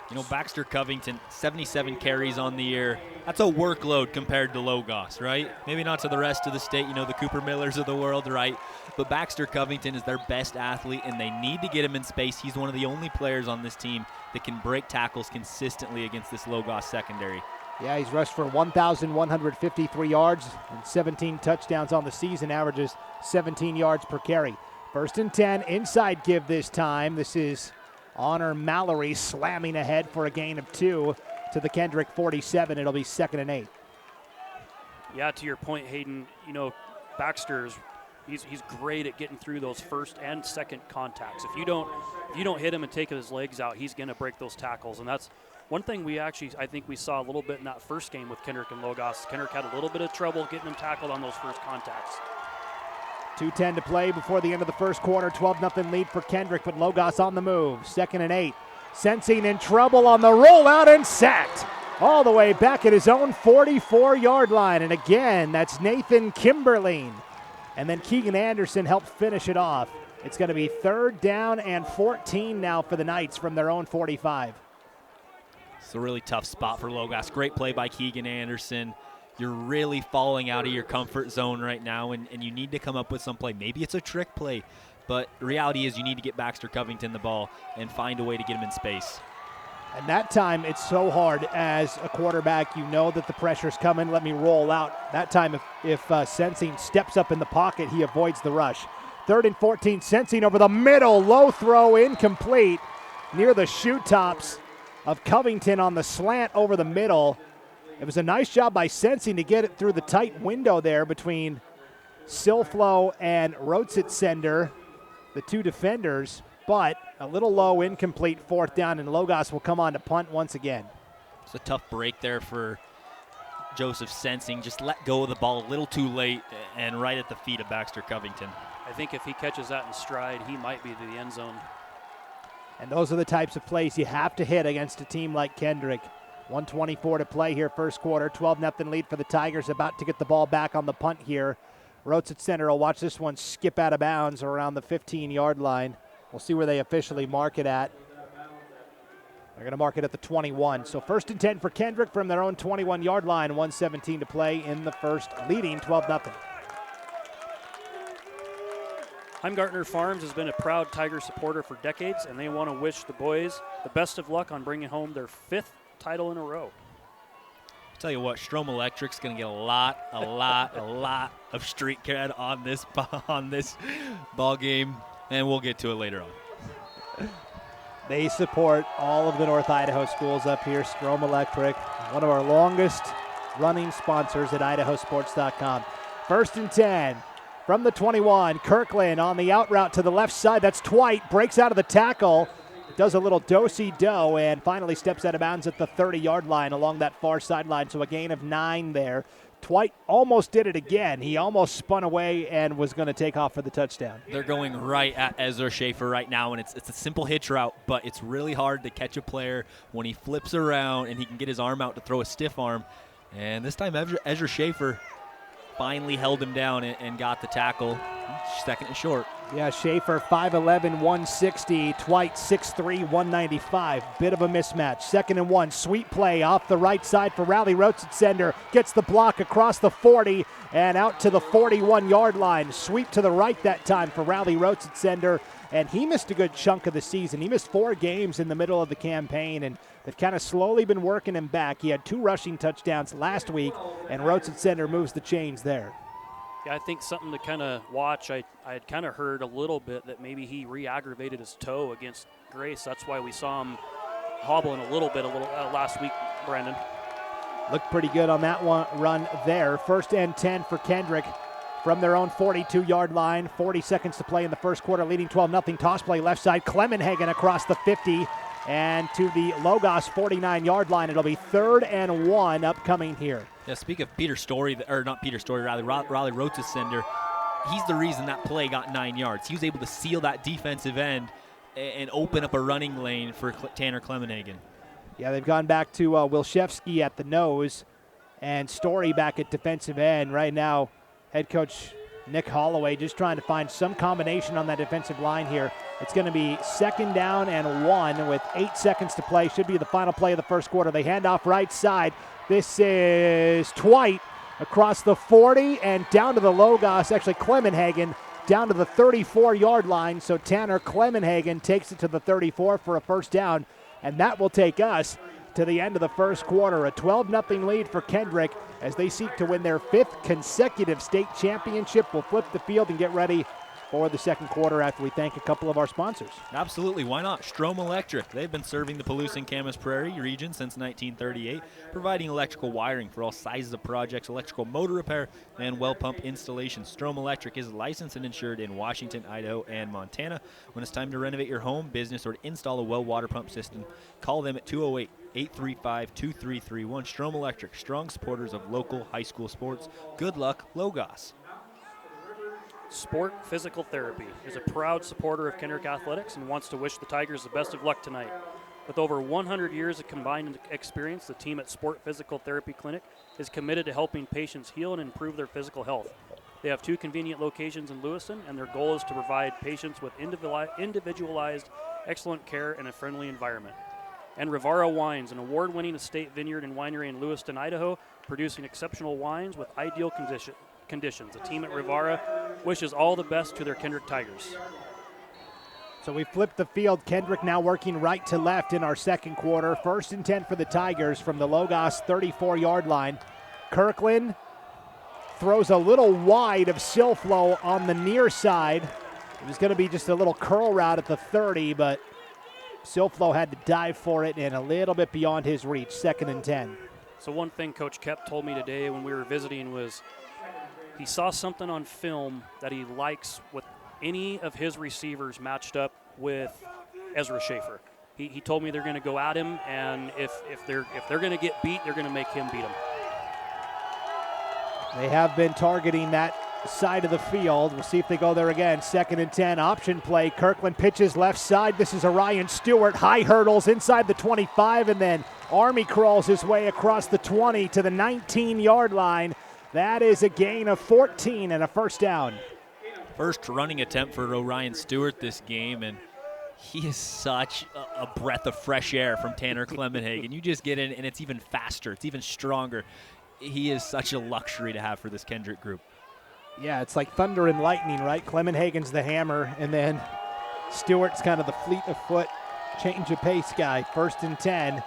S11: You know, Baxter Covington, 77 carries on the year. That's a workload compared to Logos, right? Maybe not to the rest of the state, you know, the Cooper Millers of the world, right? But Baxter Covington is their best athlete, and they need to get him in space. He's one of the only players on this team that can break tackles consistently against this Logos secondary.
S13: Yeah, he's rushed for 1,153 yards and 17 touchdowns on the season, averages 17 yards per carry. 1st and 10, inside give this time. This is Honor Mallory slamming ahead for a gain of 2 to the Kendrick 47. It'll be 2nd and 8.
S14: Yeah, to your point, Hayden, you know, Baxter's he's great at getting through those first and second contacts. If you don't hit him and take his legs out, he's going to break those tackles. And that's one thing I think we saw a little bit in that first game with Kendrick and Logos. Kendrick had a little bit of trouble getting him tackled on those first contacts.
S13: 2:10 to play before the end of the first quarter. 12-0 lead for Kendrick, but Logos on the move. 2nd and 8. Sensing in trouble on the rollout and sacked all the way back at his own 44-yard line. And again, that's Nathan Kimberline. And then Keegan Anderson helped finish it off. It's going to be 3rd down and 14 now for the Knights from their own 45.
S11: It's a really tough spot for Logos. Great play by Keegan Anderson. You're really falling out of your comfort zone right now, and you need to come up with some play. Maybe it's a trick play, but the reality is you need to get Baxter Covington the ball and find a way to get him in space.
S13: And that time, it's so hard as a quarterback. You know that the pressure's coming. Let me roll out. That time, if Sensing steps up in the pocket, he avoids the rush. 3rd and 14, Sensing over the middle. Low throw, incomplete. Near the shoe tops of Covington on the slant over the middle. It was a nice job by Sensing to get it through the tight window there between Silflo and Rotsitzender, the two defenders, but a little low, incomplete 4th down, and Logos will come on to punt once again.
S11: It's a tough break there for Joseph Sensing. Just let go of the ball a little too late and right at the feet of Baxter Covington.
S14: I think if he catches that in stride, he might be to the end zone.
S13: And those are the types of plays you have to hit against a team like Kendrick. 1:24 to play here, first quarter. 12-0 lead for the Tigers, about to get the ball back on the punt here. Rotsitzender will watch this one skip out of bounds around the 15-yard line. We'll see where they officially mark it at. They're going to mark it at the 21. So 1st and 10 for Kendrick from their own 21-yard line. 1:17 to play in the first, leading 12-0.
S14: Heimgartner Farms has been a proud Tiger supporter for decades, and they want to wish the boys the best of luck on bringing home their 5th title in a row.
S11: I'll tell you what, Strom Electric's going to get a lot of street cred on this ball game, and we'll get to it later on.
S13: They support all of the North Idaho schools up here. Strom Electric, one of our longest running sponsors at IdahoSports.com. 1st and 10 from the 21. Kirkland on the out route to the left side. That's Twite, breaks out of the tackle. Does a little do-si-do and finally steps out of bounds at the 30-yard line along that far sideline. So a gain of 9 there. Twite almost did it again. He almost spun away and was going to take off for the touchdown.
S11: They're going right at Ezra Schaefer right now, and it's a simple hitch route, but it's really hard to catch a player when he flips around and he can get his arm out to throw a stiff arm. And this time Ezra Schaefer finally held him down and got the tackle. 2nd and short.
S13: Yeah, Schaefer 5'11", 160. Twite 6'3", 195. Bit of a mismatch. 2nd and 1. Sweet play off the right side for Riley Rotsitsender. Gets the block across the 40 and out to the 41-yard line. Sweep to the right that time for Riley Rotsitsender. And he missed a good chunk of the season. He missed 4 games in the middle of the campaign, and they've kind of slowly been working him back. He had 2 rushing touchdowns last week, and Rotsitsender moves the chains there.
S14: Yeah, I think something to kind of watch. I had kind of heard a little bit that maybe he re-aggravated his toe against Grace. That's why we saw him hobbling a little last week, Brandon.
S13: Looked pretty good on that one run there. 1st and 10 for Kendrick from their own 42-yard line. 40 seconds to play in the first quarter, leading 12-0. Toss play left side. Clemenhagen across the 50 and to the Logos 49-yard line. It'll be 3rd and 1 upcoming here.
S11: Yeah, speak of Peter Story, or not Peter Story, Riley Rotsitsender, he's the reason that play got 9 yards. He was able to seal that defensive end and open up a running lane for Tanner Clemenhagen.
S13: Yeah, they've gone back to Wilszewski at the nose and Story back at defensive end. Right now, head coach Nick Holloway just trying to find some combination on that defensive line here. It's going to be 2nd down and 1 with 8 seconds to play. Should be the final play of the first quarter. They hand off right side. This is Twite across the 40 and down to the Logos, actually Clemenhagen, down to the 34-yard line. So Tanner Clemenhagen takes it to the 34 for a 1st down, and that will take us to the end of the first quarter. A 12-0 lead for Kendrick as they seek to win their 5th consecutive state championship. We'll flip the field and get ready for the second quarter after we thank a couple of our sponsors.
S11: Absolutely, why not? Strom Electric. They've been serving the Palouse and Camas Prairie region since 1938, providing electrical wiring for all sizes of projects, electrical motor repair, and well pump installation. Strom Electric is licensed and insured in Washington, Idaho, and Montana. When it's time to renovate your home, business, or to install a well water pump system, call them at 208-835-2331. Strom Electric, strong supporters of local high school sports. Good luck, Logos.
S14: Sport Physical Therapy is a proud supporter of Kendrick Athletics and wants to wish the Tigers the best of luck tonight. With over 100 years of combined experience, the team at Sport Physical Therapy Clinic is committed to helping patients heal and improve their physical health. They have 2 convenient locations in Lewiston, and their goal is to provide patients with individualized, excellent care and a friendly environment. And Rivara Wines, an award-winning estate vineyard and winery in Lewiston, Idaho, producing exceptional wines with ideal conditions. The team at Rivara wishes all the best to their Kendrick Tigers.
S13: So we flipped the field. Kendrick now working right to left in our second quarter. 1st and 10 for the Tigers from the Logos 34-yard line. Kirkland throws a little wide of Silflo on the near side. It was going to be just a little curl route at the 30, but Silflo had to dive for it and a little bit beyond his reach. 2nd and 10.
S14: So one thing Coach Kep told me today when we were visiting was he saw something on film that he likes with any of his receivers matched up with Ezra Schaefer. He told me they're going to go at him, and if they're going to get beat, they're going to make him beat them.
S13: They have been targeting that side of the field. We'll see if they go there again. 2nd and 10, option play. Kirkland pitches left side. This is Orion Stewart. High hurdles inside the 25, and then Army crawls his way across the 20 to the 19-yard line. That is a gain of 14 and a 1st down.
S11: First running attempt for Orion Stewart this game, and he is such a breath of fresh air from Tanner Clemenhagen. You just get in, and it's even faster. It's even stronger. He is such a luxury to have for this Kendrick group.
S13: Yeah, it's like thunder and lightning, right? Clemenhagen's the hammer, and then Stewart's kind of the fleet of foot, change of pace guy. 1st and 10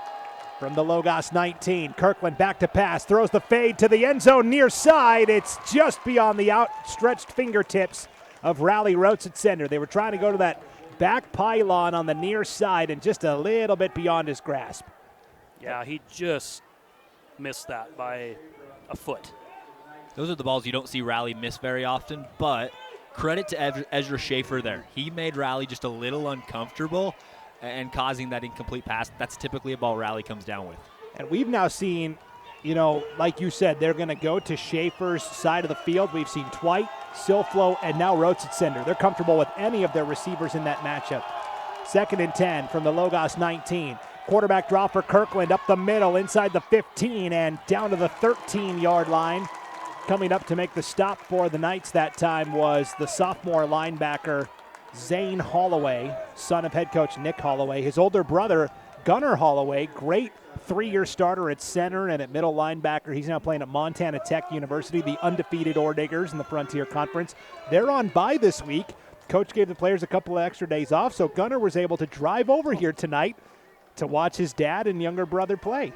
S13: from the Logos 19. Kirkland back to pass, throws the fade to the end zone near side. It's just beyond the outstretched fingertips of Riley Rotsitsender. They were trying to go to that back pylon on the near side and just a little bit beyond his grasp.
S14: Yeah, he just missed that by a foot.
S11: Those are the balls you don't see Riley miss very often, but credit to Ezra Schaefer there. He made Riley just a little uncomfortable and causing that incomplete pass. That's typically a ball Riley comes down with.
S13: And we've now seen, like you said, they're going to go to Schaefer's side of the field. We've seen Twite, Silflo, and now Rotsitsender. They're comfortable with any of their receivers in that matchup. 2nd and 10 from the Logos 19. Quarterback draw for Kirkland up the middle inside the 15 and down to the 13-yard line. coming up to make the stop for the Knights that time was the sophomore linebacker Zane Holloway, son of head coach Nick Holloway. His older brother, Gunnar Holloway, great 3-year starter at center and at middle linebacker. He's now playing at Montana Tech University, the undefeated Orediggers in the Frontier Conference. They're on bye this week. Coach gave the players a couple of extra days off, so Gunnar was able to drive over here tonight to watch his dad and younger brother play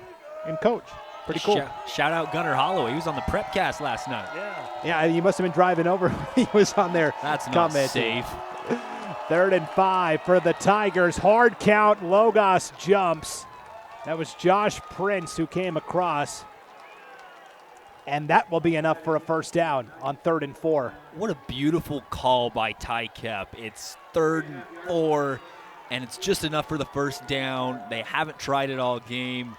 S13: and coach. Pretty cool.
S11: Shout out Gunnar Holloway. He was on the Prepcast last night.
S13: Yeah, he must have been driving over when he was on there.
S11: That's not safe.
S13: 3rd and 5 for the Tigers. Hard count. Logos jumps. That was Josh Prince who came across. And that will be enough for a first down on 3rd and 4.
S11: What a beautiful call by Ty Kep. It's 3rd and 4, and it's just enough for the first down. They haven't tried it all game,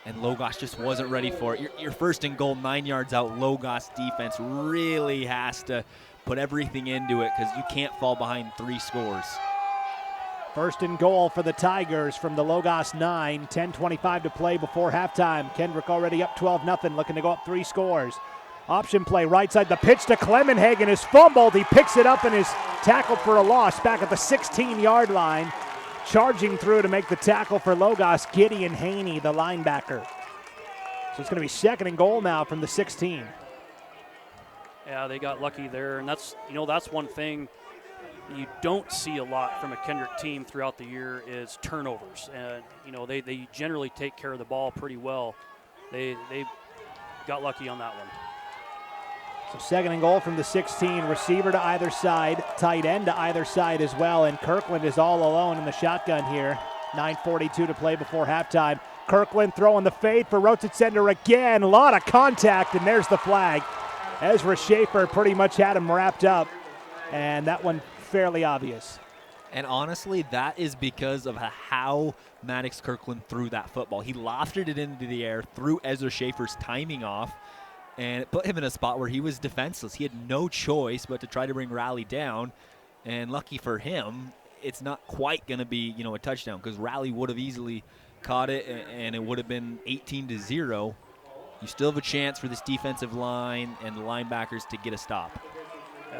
S11: and Logos just wasn't ready for it. Your 1st and goal, 9 yards out. Logos defense really has to put everything into it because you can't fall behind 3 scores.
S13: 1st and goal for the Tigers from the Logos 9. 10:25 to play before halftime. Kendrick already up 12-0, looking to go up 3 scores. Option play, right side, the pitch to Clemenhagen is fumbled. He picks it up and is tackled for a loss back at the 16-yard line. Charging through to make the tackle for Logos, Gideon Haney, the linebacker. So it's going to be 2nd and goal now from the 16.
S14: Yeah, they got lucky there, and that's one thing you don't see a lot from a Kendrick team throughout the year is turnovers. And, they generally take care of the ball pretty well. They got lucky on that one.
S13: So 2nd and goal from the 16, receiver to either side, tight end to either side as well, and Kirkland is all alone in the shotgun here. 9:42 to play before halftime. Kirkland throwing the fade for Rotsitsender again. A lot of contact, and there's the flag. Ezra Schaefer pretty much had him wrapped up, and that one fairly obvious.
S11: And honestly, that is because of how Maddox Kirkland threw that football. He lofted it into the air, threw Ezra Schaefer's timing off, and it put him in a spot where he was defenseless. He had no choice but to try to bring Raleigh down, and lucky for him, it's not quite going to be a touchdown because Raleigh would have easily caught it, and it would have been 18-0. You still have a chance for this defensive line and the linebackers to get a stop.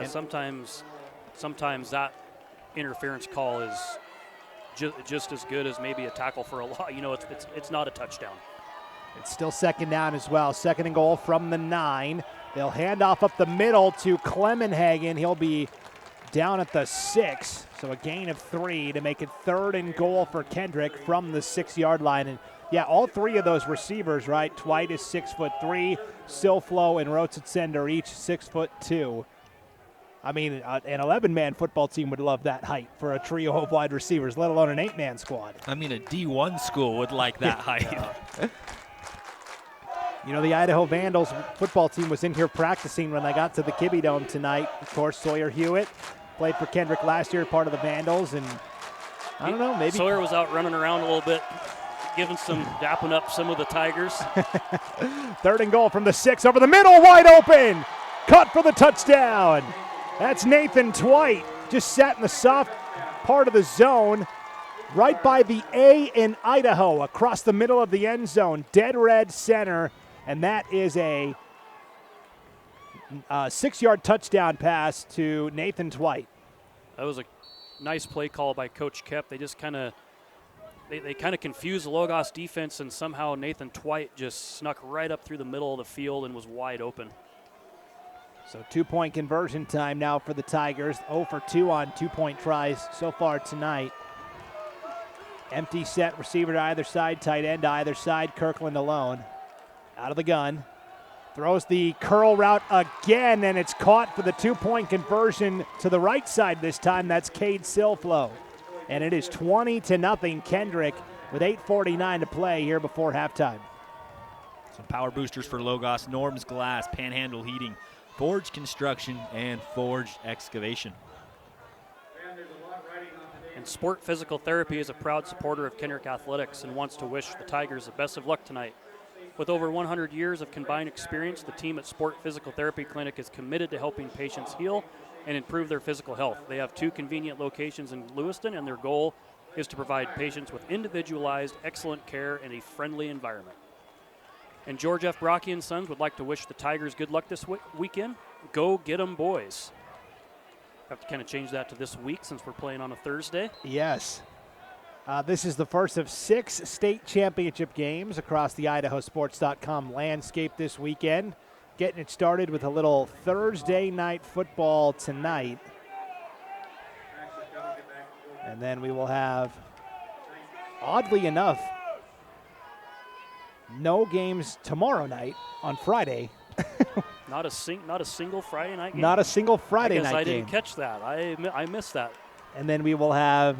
S14: Sometimes that interference call is just as good as maybe a tackle for a loss. It's not a touchdown.
S13: It's still 2nd down as well. 2nd and goal from the 9. They'll hand off up the middle to Clemenhagen. He'll be down at the 6, so a gain of 3 to make it 3rd and goal for Kendrick from the 6-yard line. And yeah, all 3 of those receivers, right? Twite is 6'3", Silflo and Rotsitsender each 6'2". I mean, an 11-man football team would love that height for a trio of wide receivers, let alone an 8-man squad.
S11: I mean, a D1 school would like that height.
S13: The Idaho Vandals football team was in here practicing when they got to the Kibbe Dome tonight. Of course, Sawyer Hewitt played for Kendrick last year, part of the Vandals, and I don't know, maybe
S14: Sawyer was out running around a little bit, dapping up some of the Tigers.
S13: 3rd and goal from the 6, over the middle, wide open, cut for the touchdown. That's Nathan Twite, just sat in the soft part of the zone, right by the A in Idaho, across the middle of the end zone, dead red center, and that is a 6-yard touchdown pass to Nathan Twite.
S14: That was a nice play call by Coach Kep. They just they confused the Logos defense, and somehow Nathan Twite just snuck right up through the middle of the field and was wide open.
S13: So 2-point conversion time now for the Tigers. 0 for 2 on 2-point tries so far tonight. Empty set, receiver to either side, tight end to either side. Kirkland alone. Out of the gun. Throws the curl route again, and it's caught for the 2-point conversion to the right side this time. That's Cade Silflo. And it is 20-0 Kendrick with 8:49 to play here before halftime.
S11: Some power boosters for Logos: Norm's Glass, Panhandle Heating, Forge Construction, and Forge Excavation.
S14: And Sport Physical Therapy is a proud supporter of Kendrick Athletics and wants to wish the Tigers the best of luck tonight. With over 100 years of combined experience, the team at Sport Physical Therapy Clinic is committed to helping patients heal and improve their physical health. They have 2 convenient locations in Lewiston, and their goal is to provide patients with individualized, excellent care in a friendly environment. And George F. Brocky and Sons would like to wish the Tigers good luck this weekend. Go get 'em, boys. Have to kind of change that to this week since we're playing on a Thursday.
S13: Yes. This is the first of 6 state championship games across the IdahoSports.com landscape this weekend. Getting it started with a little Thursday night football tonight. And then we will have, oddly enough, no games tomorrow night on Friday.
S14: Not a single Friday night game?
S13: Not a single Friday night game.
S14: I didn't catch that. I missed that.
S13: And then we will have...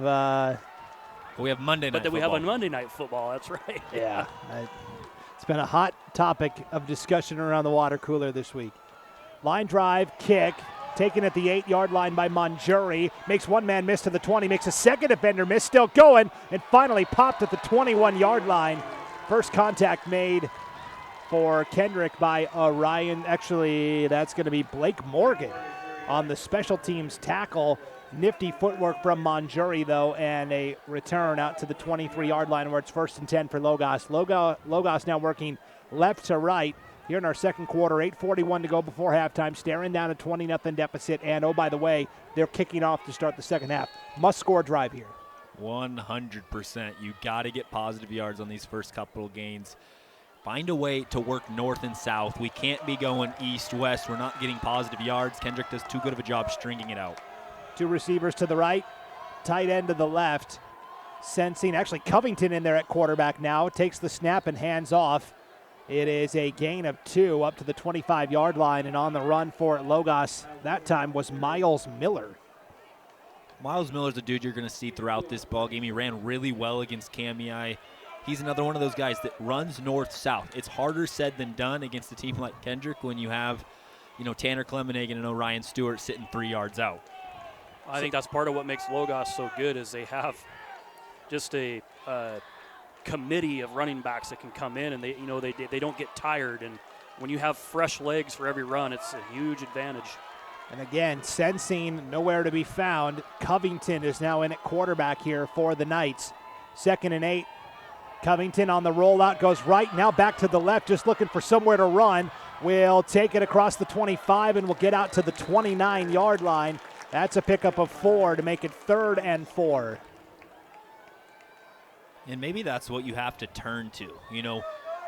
S11: we have Monday night
S14: But then
S11: football.
S14: we have a Monday night football. That's right.
S13: Yeah. It's been a hot topic of discussion around the water cooler this week. Line drive, kick, taken at the 8-yard line by Monjuri. Makes one man miss to the 20, makes a second defender miss, still going, and finally popped at the 21-yard line. First contact made for Kendrick by Ryan. Actually, that's going to be Blake Morgan on the special teams tackle. Nifty footwork from Monjuri, though, and a return out to the 23-yard line where it's 1st and 10 for Logos. Logos now working left to right here in our second quarter. 8:41 to go before halftime, staring down a 20-0 deficit. And, oh, by the way, they're kicking off to start the second half. Must-score drive here.
S11: 100%. You got to get positive yards on these first couple of gains. Find a way to work north and south. We can't be going east-west. We're not getting positive yards. Kendrick does too good of a job stringing it out.
S13: 2 receivers to the right, tight end to the left. Sensing, actually Covington in there at quarterback now. Takes the snap and hands off. It is a gain of 2 up to the 25-yard line, and on the run for Logos that time was Miles Miller.
S11: Miles Miller's a dude you're going to see throughout this ballgame. He ran really well against Kamiai. He's another one of those guys that runs north-south. It's harder said than done against a team like Kendrick when you have, Tanner Clemenhagen and Orion Stewart sitting 3 yards out.
S14: I think that's part of what makes Logos so good is they have just a committee of running backs that can come in and they don't get tired. And when you have fresh legs for every run, it's a huge advantage.
S13: And again, Sensing nowhere to be found. Covington is now in at quarterback here for the Knights. 2nd and 8. Covington on the rollout goes right, now back to the left, just looking for somewhere to run. Will take it across the 25 and will get out to the 29-yard line. That's a pickup of 4 to make it 3rd and 4.
S11: And maybe that's what you have to turn to.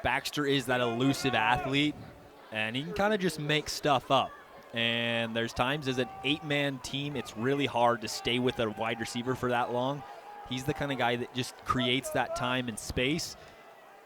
S11: Baxter is that elusive athlete, and he can kind of just make stuff up. And there's times as an 8-man team, it's really hard to stay with a wide receiver for that long. He's the kind of guy that just creates that time and space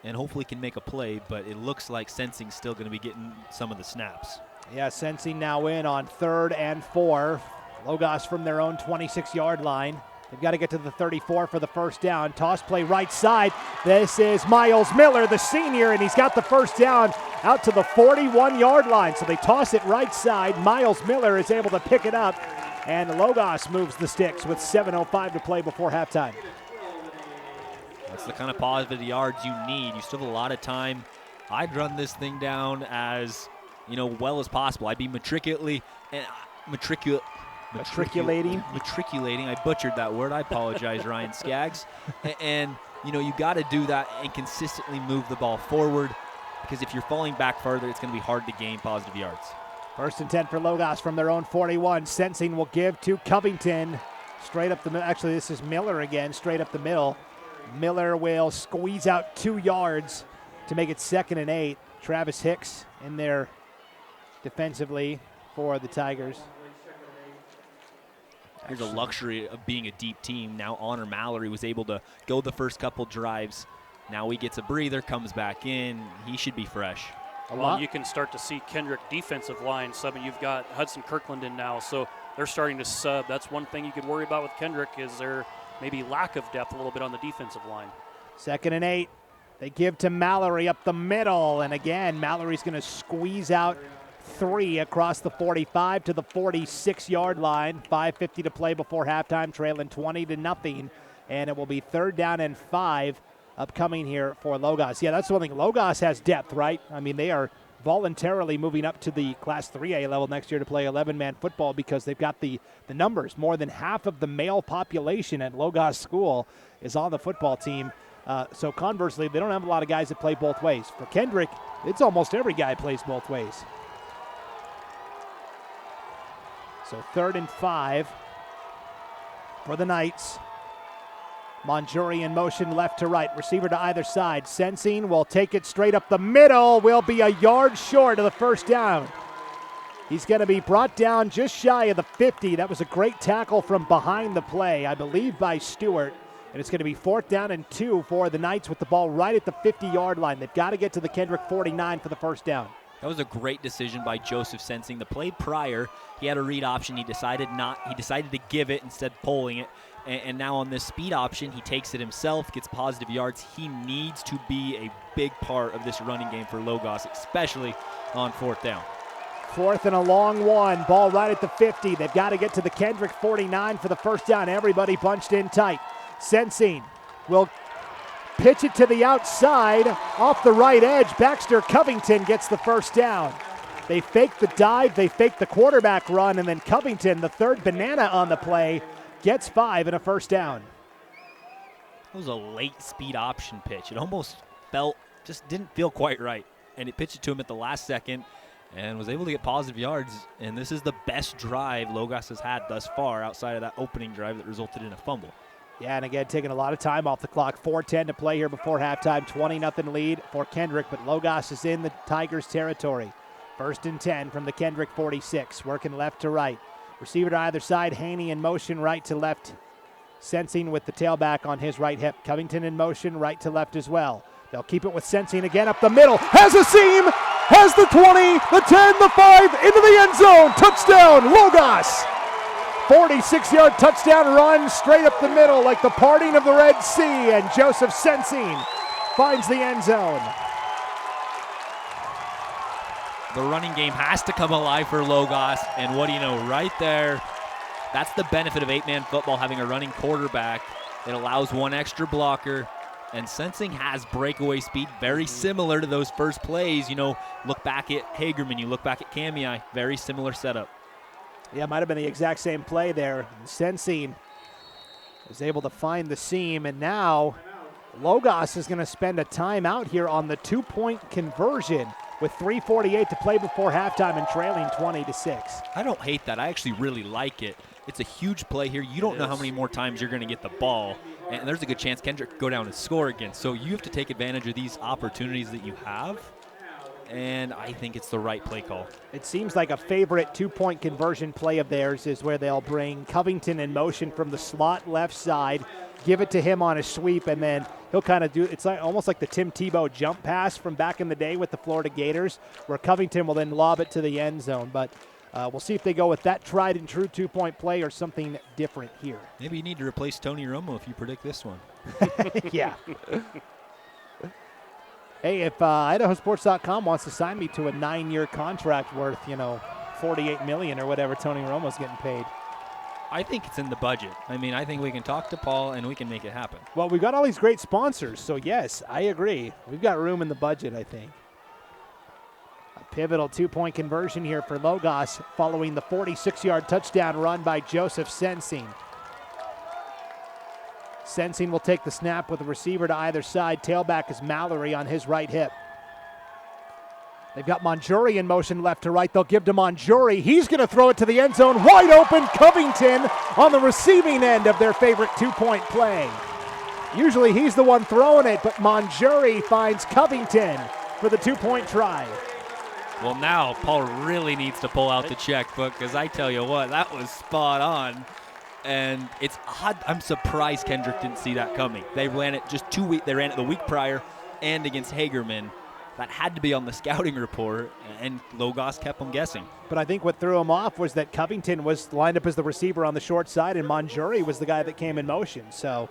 S11: and hopefully can make a play, but it looks like Sensing's still going to be getting some of the snaps.
S13: Yeah, Sensing now in on 3rd and 4. Logos from their own 26-yard line. They've got to get to the 34 for the first down. Toss play right side. This is Miles Miller, the senior, and he's got the first down out to the 41-yard line. So they toss it right side. Miles Miller is able to pick it up, and Logos moves the sticks with 7:05 to play before halftime.
S11: That's the kind of positive yards you need. You still have a lot of time. I'd run this thing down as, well as possible. I'd be matriculating. I butchered that word. I apologize, Ryan Skaggs. And you got to do that and consistently move the ball forward, because if you're falling back further, it's going to be hard to gain positive yards.
S13: 1st and 10 for Logos from their own 41. Sensing will give to Covington. Straight up the middle. Actually, this is Miller again, straight up the middle. Miller will squeeze out 2 yards to make it 2nd and 8. Travis Hicks in there defensively for the Tigers.
S11: Here's a luxury of being a deep team. Now Honor Mallory was able to go the first couple drives. Now he gets a breather, comes back in. He should be fresh.
S14: Well, you can start to see Kendrick defensive line subbing. You've got Hudson Kirkland in now, so they're starting to sub. That's one thing you could worry about with Kendrick is their maybe lack of depth a little bit on the defensive line.
S13: 2nd and 8. They give to Mallory up the middle, and again, Mallory's going to squeeze out 3 across the 45 to the 46-yard line. 5:50 to play before halftime, trailing 20-0, and it will be 3rd down and 5 upcoming here for Logos. Yeah, that's the one thing. Logos has depth, right? I mean, they are voluntarily moving up to the Class 3A level next year to play 11-man football because they've got the numbers. More than half of the male population at Logos School is on the football team. So conversely, they don't have a lot of guys that play both ways. For Kendrick, it's almost every guy plays both ways. So 3rd and 5 for the Knights. Monjuri in motion left to right. Receiver to either side. Sensing will take it straight up the middle. Will be a yard short of the first down. He's going to be brought down just shy of the 50. That was a great tackle from behind the play, I believe by Stewart. And it's going to be 4th down and 2 for the Knights with the ball right at the 50-yard line. They've got to get to the Kendrick 49 for the first down.
S11: That was a great decision by Joseph Sensing. The play prior, he had a read option. He decided to give it instead of pulling it. And now on this speed option, he takes it himself, gets positive yards. He needs to be a big part of this running game for Logos, especially on 4th down.
S13: 4th and a long one. Ball right at the 50. They've got to get to the Kendrick 49 for the first down. Everybody bunched in tight. Sensing will pitch it to the outside off the right edge. Baxter Covington gets the first down. They fake the dive, they fake the quarterback run, and then Covington, the 3rd banana on the play, gets 5 and a first down.
S11: It was a late speed option pitch. It almost didn't feel quite right. And it pitched it to him at the last second and was able to get positive yards. And this is the best drive Logos has had thus far outside of that opening drive that resulted in a fumble.
S13: Yeah, and again, taking a lot of time off the clock. 4:10 to play here before halftime. 20-0 lead for Kendrick, but Logos is in the Tigers' territory. 1st and 10 from the Kendrick 46, working left to right. Receiver to either side, Haney in motion right to left. Sensing with the tailback on his right hip. Covington in motion right to left as well. They'll keep it with Sensing again up the middle. Has a seam, has the 20, the 10, the 5, into the end zone. Touchdown, Logos. 46-yard touchdown run straight up the middle like the parting of the Red Sea, and Joseph Sensing finds the end zone.
S11: The running game has to come alive for Logos, and what do you know, right there, that's the benefit of 8-man football, having a running quarterback. It allows one extra blocker, and Sensing has breakaway speed very similar to those first plays. You know, look back at Hagerman, you look back at Kamiai, very similar setup.
S13: Yeah, it might have been the exact same play there. Sensing was able to find the seam, and now Logos is going to spend a timeout here on the 2-point conversion with 3:48 to play before halftime and trailing 20-6.
S11: I don't hate that. I actually really like it. It's a huge play here. You don't know how many more times you're going to get the ball, and there's a good chance Kendrick could go down and score again. So you have to take advantage of these opportunities that you have, and I think it's the right play call.
S13: It seems like a favorite 2-point conversion play of theirs is where they'll bring Covington in motion from the slot left side, give it to him on a sweep, and then he'll kind of do, it's like almost like the Tim Tebow jump pass from back in the day with the Florida Gators, where Covington will then lob it to the end zone. But we'll see if they go with that tried and true 2-point play or something different here.
S11: Maybe you need to replace Tony Romo if you predict this one.
S13: Yeah. Hey, if IdahoSports.com wants to sign me to a 9-year contract worth, $48 million or whatever Tony Romo's getting paid.
S11: I think it's in the budget. I mean, I think we can talk to Paul and we can make it happen.
S13: Well, we've got all these great sponsors, so yes, I agree. We've got room in the budget, I think. A pivotal 2-point conversion here for Logos following the 46-yard touchdown run by Joseph Sensing. Sensing will take the snap with a receiver to either side. Tailback is Mallory on his right hip. They've got Monjuri in motion left to right. They'll give to Monjuri. He's going to throw it to the end zone. Wide open, Covington on the receiving end of their favorite 2-point play. Usually he's the one throwing it, but Monjuri finds Covington for the 2-point try.
S11: Well, now Paul really needs to pull out the checkbook, because I tell you what, that was spot on. And it's odd. I'm surprised Kendrick didn't see that coming. They ran it just 2 weeks. They ran it the week prior and against Hagerman. That had to be on the scouting report, and Logos kept them guessing.
S13: But I think what threw him off was that Covington was lined up as the receiver on the short side, and Monjuri was the guy that came in motion. So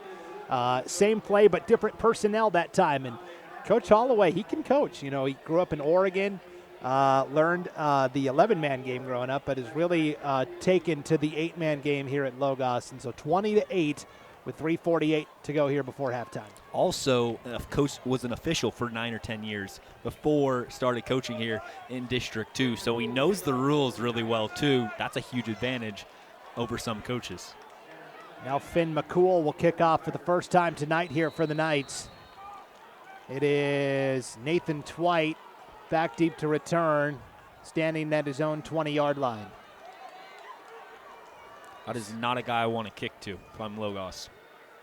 S13: same play, but different personnel that time. And Coach Holloway, he can coach. He grew up in Oregon, learned the 11-man game growing up, but has really taken to the 8-man game here at Logos. And so 20-8 with 3:48 to go here before halftime.
S11: Also, coach was an official for 9 or 10 years before started coaching here in District 2, so he knows the rules really well too. That's a huge advantage over some coaches.
S13: Now Finn McCool will kick off for the first time tonight here for the Knights. It is Nathan Twite back deep to return, standing at his own 20-yard line.
S11: That is not a guy I want to kick to if I'm Logos.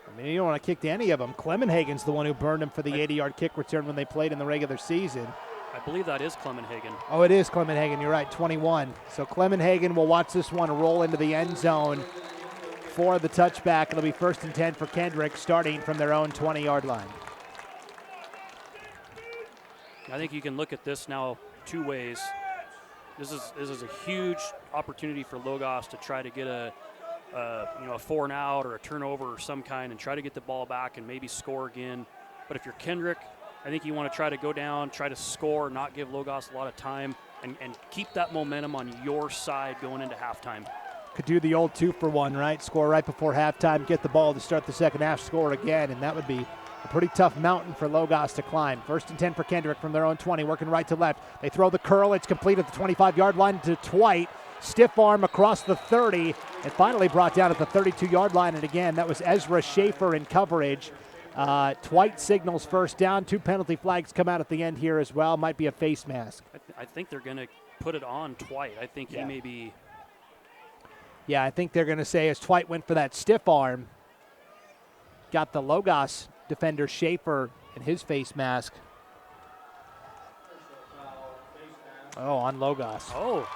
S13: I mean, you don't want to kick to any of them. Clemenhagen's the one who burned him for the 80-yard kick return when they played in the regular season.
S14: I believe that is Clemenhagen.
S13: Oh, it is Clemenhagen. You're right, 21. So Clemenhagen will watch this one roll into the end zone for the touchback. It'll be 1st and 10 for Kendrick, starting from their own 20-yard line.
S14: I think you can look at this now two ways. This is a huge opportunity for Logos to try to get a 4-and-out or a turnover or some kind and try to get the ball back and maybe score again. But if you're Kendrick, I think you want to try to go down, try to score, not give Logos a lot of time, and keep that momentum on your side going into halftime.
S13: Could do the old 2-for-1, right? Score right before halftime, get the ball to start the second half, score again, and that would be a pretty tough mountain for Logos to climb. 1st and 10 for Kendrick from their own 20, working right to left. They throw the curl. It's complete at the 25-yard line to Twite. Stiff arm across the 30, and finally brought down at the 32-yard line. And again, that was Ezra Schaefer in coverage. Twite signals first down. 2 penalty flags come out at the end here as well. Might be a face mask.
S14: I think they're going to put it on Twite. I think he may be.
S13: Yeah, I think they're going to say as Twite went for that stiff arm, got the Logos defender Schaefer in his face mask. Oh, on Logos.
S14: Oh.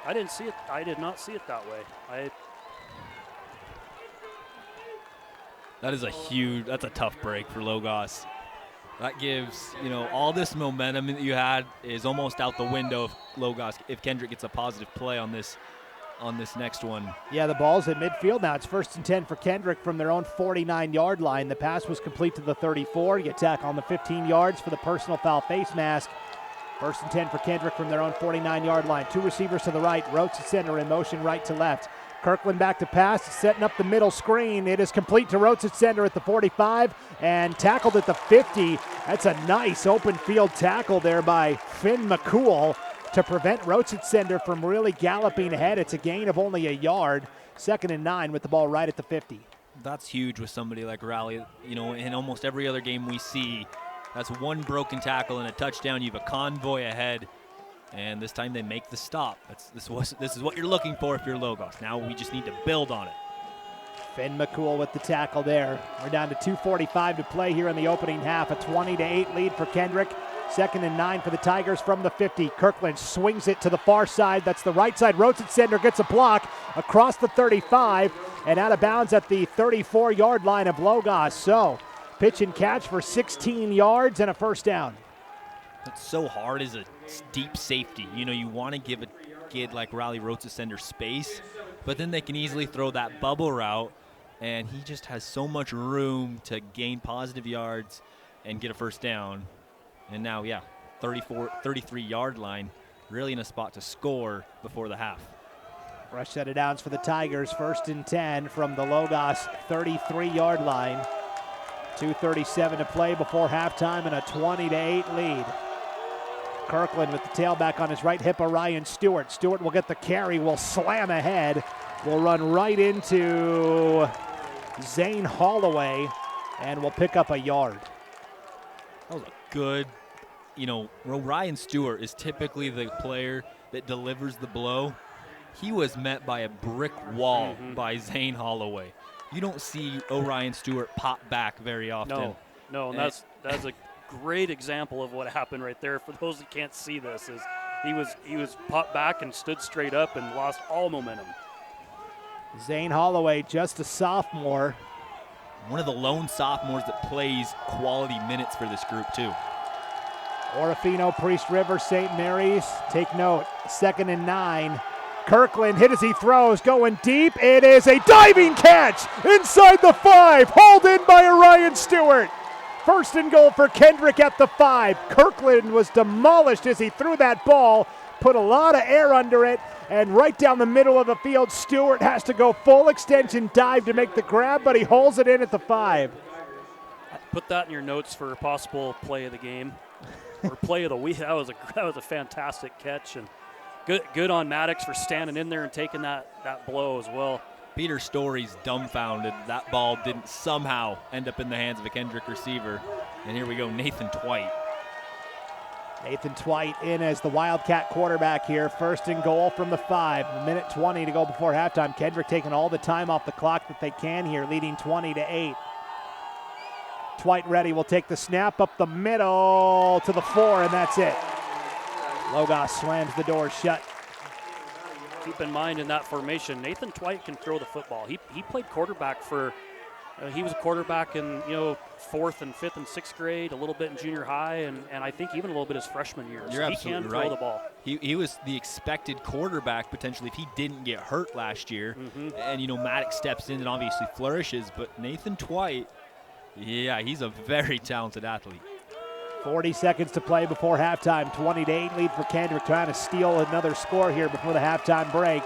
S14: I didn't see it. I did not see it that way.
S11: That's a tough break for Logos. That gives, all this momentum that you had is almost out the window if Kendrick gets a positive play on this next one.
S13: Yeah, the ball's at midfield now. It's 1st and 10 for Kendrick from their own 49-yard line. The pass was complete to the 34. You tack on the 15 yards for the personal foul face mask. 1st and 10 for Kendrick from their own 49-yard line. 2 receivers to the right. Roach at center in motion right to left. Kirkland back to pass, setting up the middle screen. It is complete to Roach at center at the 45 and tackled at the 50. That's a nice open field tackle there by Finn McCool to prevent Roach at center from really galloping ahead. It's a gain of only a yard. 2nd and 9 with the ball right at the 50.
S11: That's huge with somebody like Rowley. In almost every other game we see, that's one broken tackle and a touchdown. You have a convoy ahead, and this time they make the stop. This is what you're looking for if you're Logos. Now we just need to build on it.
S13: Finn McCool with the tackle there. We're down to 2:45 to play here in the opening half. A 20-8 lead for Kendrick. 2nd and 9 for the Tigers from the 50. Kirkland swings it to the far side. That's the right side. Roach at center gets a block across the 35 and out of bounds at the 34-yard line of Logos. So pitch and catch for 16 yards and a 1st down.
S11: It's so hard as a deep safety. You want to give a kid like Rowley Roethlisberger space, but then they can easily throw that bubble route, and he just has so much room to gain positive yards and get a 1st down. And now, 33-yard line, really in a spot to score before the half.
S13: Fresh set of downs for the Tigers. 1st and 10 from the Logos 33-yard line. 2:37 to play before halftime and a 20-8 lead. Kirkland with the tailback on his right hip of Ryan Stewart. Stewart will get the carry, will slam ahead, will run right into Zane Holloway, and will pick up a yard.
S11: That was a good, Ryan Stewart is typically the player that delivers the blow. He was met by a brick wall by Zane Holloway. You don't see Orion Stewart pop back very often.
S14: No, and that's a great example of what happened right there. For those that can't see this, is he was popped back and stood straight up and lost all momentum.
S13: Zane Holloway, just a sophomore.
S11: One of the lone sophomores that plays quality minutes for this group too.
S13: Orofino, Priest River, St. Mary's. Take note, 2nd and 9. Kirkland hit as he throws, going deep. It is a diving catch inside the 5, hauled in by Orion Stewart. 1st and goal for Kendrick at the 5. Kirkland was demolished as he threw that ball, put a lot of air under it, and right down the middle of the field, Stewart has to go full extension dive to make the grab, but he hauls it in at the 5.
S14: Put that in your notes for a possible play of the game or play of the week. That was a fantastic catch, and good on Maddox for standing in there and taking that blow as well.
S11: Peter Story's dumbfounded. That ball didn't somehow end up in the hands of a Kendrick receiver. And here we go, Nathan Twite.
S13: Nathan Twite in as the Wildcat quarterback here. First and goal from the 5. A minute 20 to go before halftime. Kendrick taking all the time off the clock that they can here, leading 20-8. Twite ready, will take the snap up the middle to the 4, and that's it. Logos slams the door shut.
S14: Keep in mind in that formation, Nathan Twite can throw the football. He played quarterback for, he was a quarterback in 4th and 5th and 6th grade, a little bit in junior high, and I think even a little bit his freshman year.
S11: You're
S14: so
S11: absolutely
S14: he can
S11: right.
S14: throw the ball.
S11: He was the expected quarterback potentially if he didn't get hurt last year. And Maddox steps in and obviously flourishes, but Nathan Twite, yeah, he's a very talented athlete.
S13: 40 seconds to play before halftime. 20-8 lead for Kendrick, trying to steal another score here before the halftime break.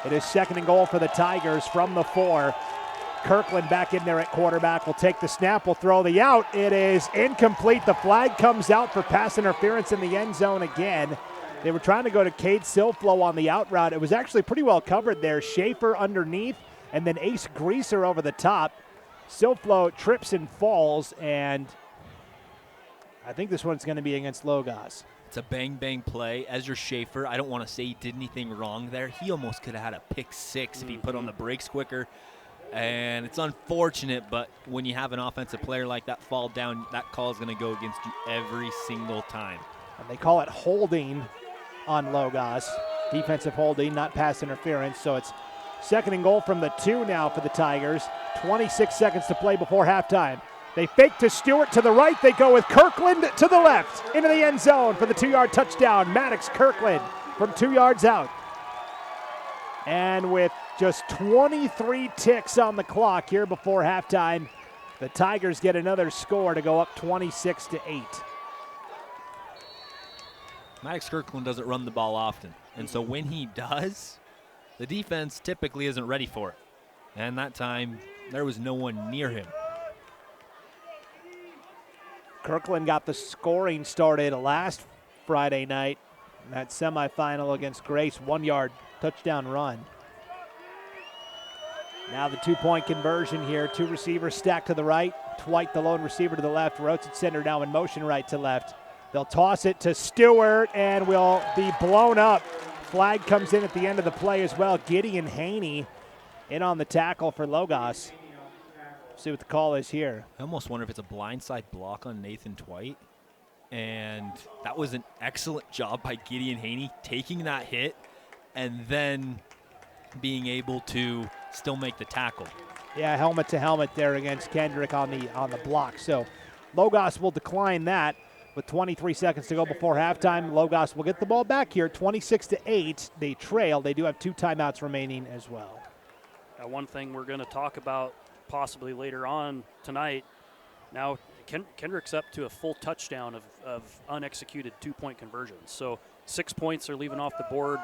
S13: It is 2nd and goal for the Tigers from the 4. Kirkland back in there at quarterback, will take the snap, will throw the out. It is incomplete. The flag comes out for pass interference in the end zone again. They were trying to go to Cade Silflo on the out route. It was actually pretty well covered there. Schaefer underneath, and then Ace Greaser over the top. Silflo trips and falls, and I think this one's going to be against Logos.
S11: It's a bang-bang play. Ezra Schaefer, I don't want to say he did anything wrong there. He almost could have had a pick 6 if he put on the brakes quicker. And it's unfortunate, but when you have an offensive player like that fall down, that call is going to go against you every single time.
S13: And they call it holding on Logos. Defensive holding, not pass interference. So it's 2nd and goal from the 2 now for the Tigers. 26 seconds to play before halftime. They fake to Stewart to the right. They go with Kirkland to the left into the end zone for the 2-yard touchdown. Maddox Kirkland from 2 yards out. And with just 23 ticks on the clock here before halftime, the Tigers get another score to go up 26-8.
S11: Maddox Kirkland doesn't run the ball often. And so when he does, the defense typically isn't ready for it. And that time, there was no one near him.
S13: Kirkland got the scoring started last Friday night in that semifinal against Grace. 1-yard touchdown run. Now the 2-point conversion here. 2 receivers stacked to the right. Twite, the lone receiver, to the left. Rotes at center now in motion right to left. They'll toss it to Stewart and will be blown up. Flag comes in at the end of the play as well. Gideon Haney in on the tackle for Logos. See what the call is here.
S11: I almost wonder if it's a blindside block on Nathan Twite. And that was an excellent job by Gideon Haney taking that hit and then being able to still make the tackle.
S13: Yeah, helmet to helmet there against Kendrick on the block. So Logos will decline that with 23 seconds to go before halftime. Logos will get the ball back here, 26-8. They trail. They do have 2 timeouts remaining as well.
S14: One thing we're going to talk about possibly later on tonight. Now, Kendrick's up to a full touchdown of unexecuted 2-point conversions. So 6 points are leaving off the board.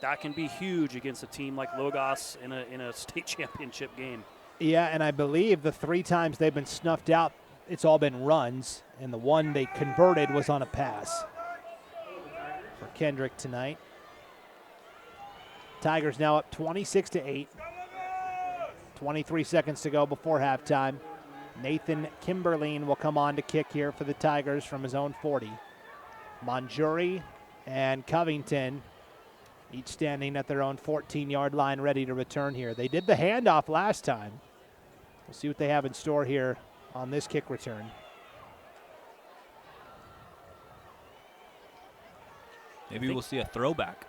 S14: That can be huge against a team like Logos in a state championship game.
S13: Yeah, and I believe the 3 times they've been snuffed out, it's all been runs, and the one they converted was on a pass for Kendrick tonight. Tigers now up 26-8. 23 seconds to go before halftime. Nathan Kimberline will come on to kick here for the Tigers from his own 40. Monjuri and Covington each standing at their own 14-yard line ready to return here. They did the handoff last time. We'll see what they have in store here on this kick return.
S11: Maybe we'll see a throwback.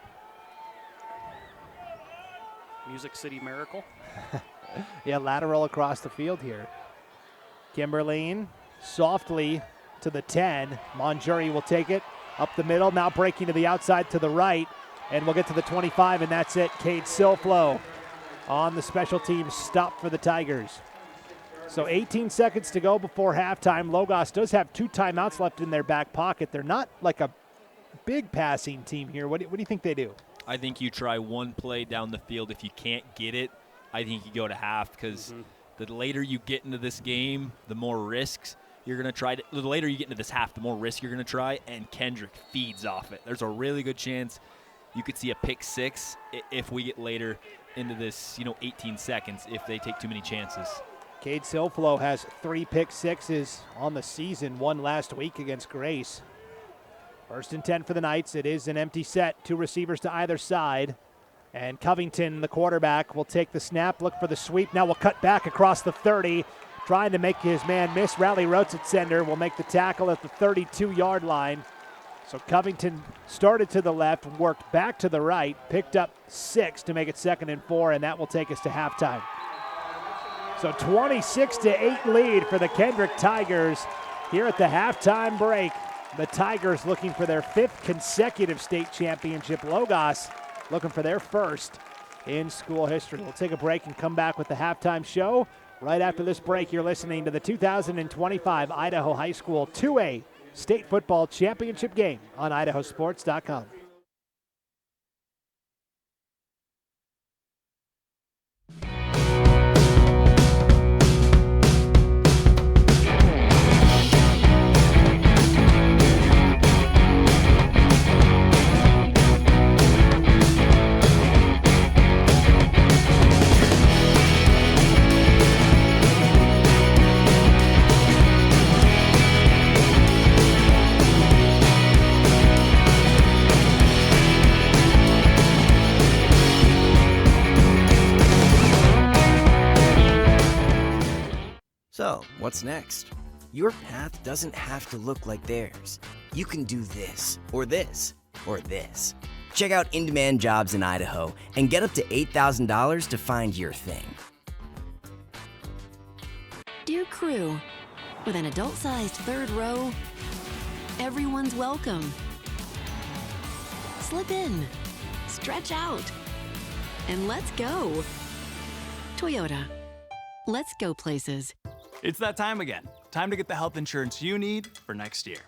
S14: Music City Miracle.
S13: Yeah, lateral across the field here. Kimberline softly to the 10. Monjuri will take it up the middle, now breaking to the outside to the right, and we'll get to the 25, and that's it. Cade Silflo on the special teams stop for the Tigers. So 18 seconds to go before halftime. Logos does have 2 timeouts left in their back pocket. They're not like a big passing team here. What do you think they do?
S11: I think you try one play down the field. If you can't get it, I think you go to half, because the later you get into this game, the more risks you're going to try. The later you get into this half, the more risk you're going to try, and Kendrick feeds off it. There's a really good chance you could see a pick 6 if we get later. into this, 18 seconds if they take too many chances.
S13: Cade Silflo has 3 pick sixes on the season, one last week against Grace. 1st and 10 for the Knights. It is an empty set, 2 receivers to either side. And Covington, the quarterback, will take the snap, look for the sweep. Now will cut back across the 30, trying to make his man miss. Riley Rotsitsender will make the tackle at the 32-yard line. So Covington started to the left, worked back to the right, picked up 6 to make it 2nd and 4, and that will take us to halftime. So 26-8 lead for the Kendrick Tigers here at the halftime break. The Tigers looking for their 5th consecutive state championship. Logos looking for their 1st in school history. We'll take a break and come back with the halftime show. Right after this break, you're listening to the 2025 Idaho High School 2A State Football Championship game on IdahoSports.com.
S16: So, what's next? Your path doesn't have to look like theirs. You can do this, or this, or this. Check out in-demand jobs in Idaho and get up to $8,000 to find your thing.
S17: Dear crew, with an adult-sized 3rd row, everyone's welcome. Slip in, stretch out, and let's go. Toyota, let's go places.
S18: It's that time again. Time to get the health insurance you need for next year.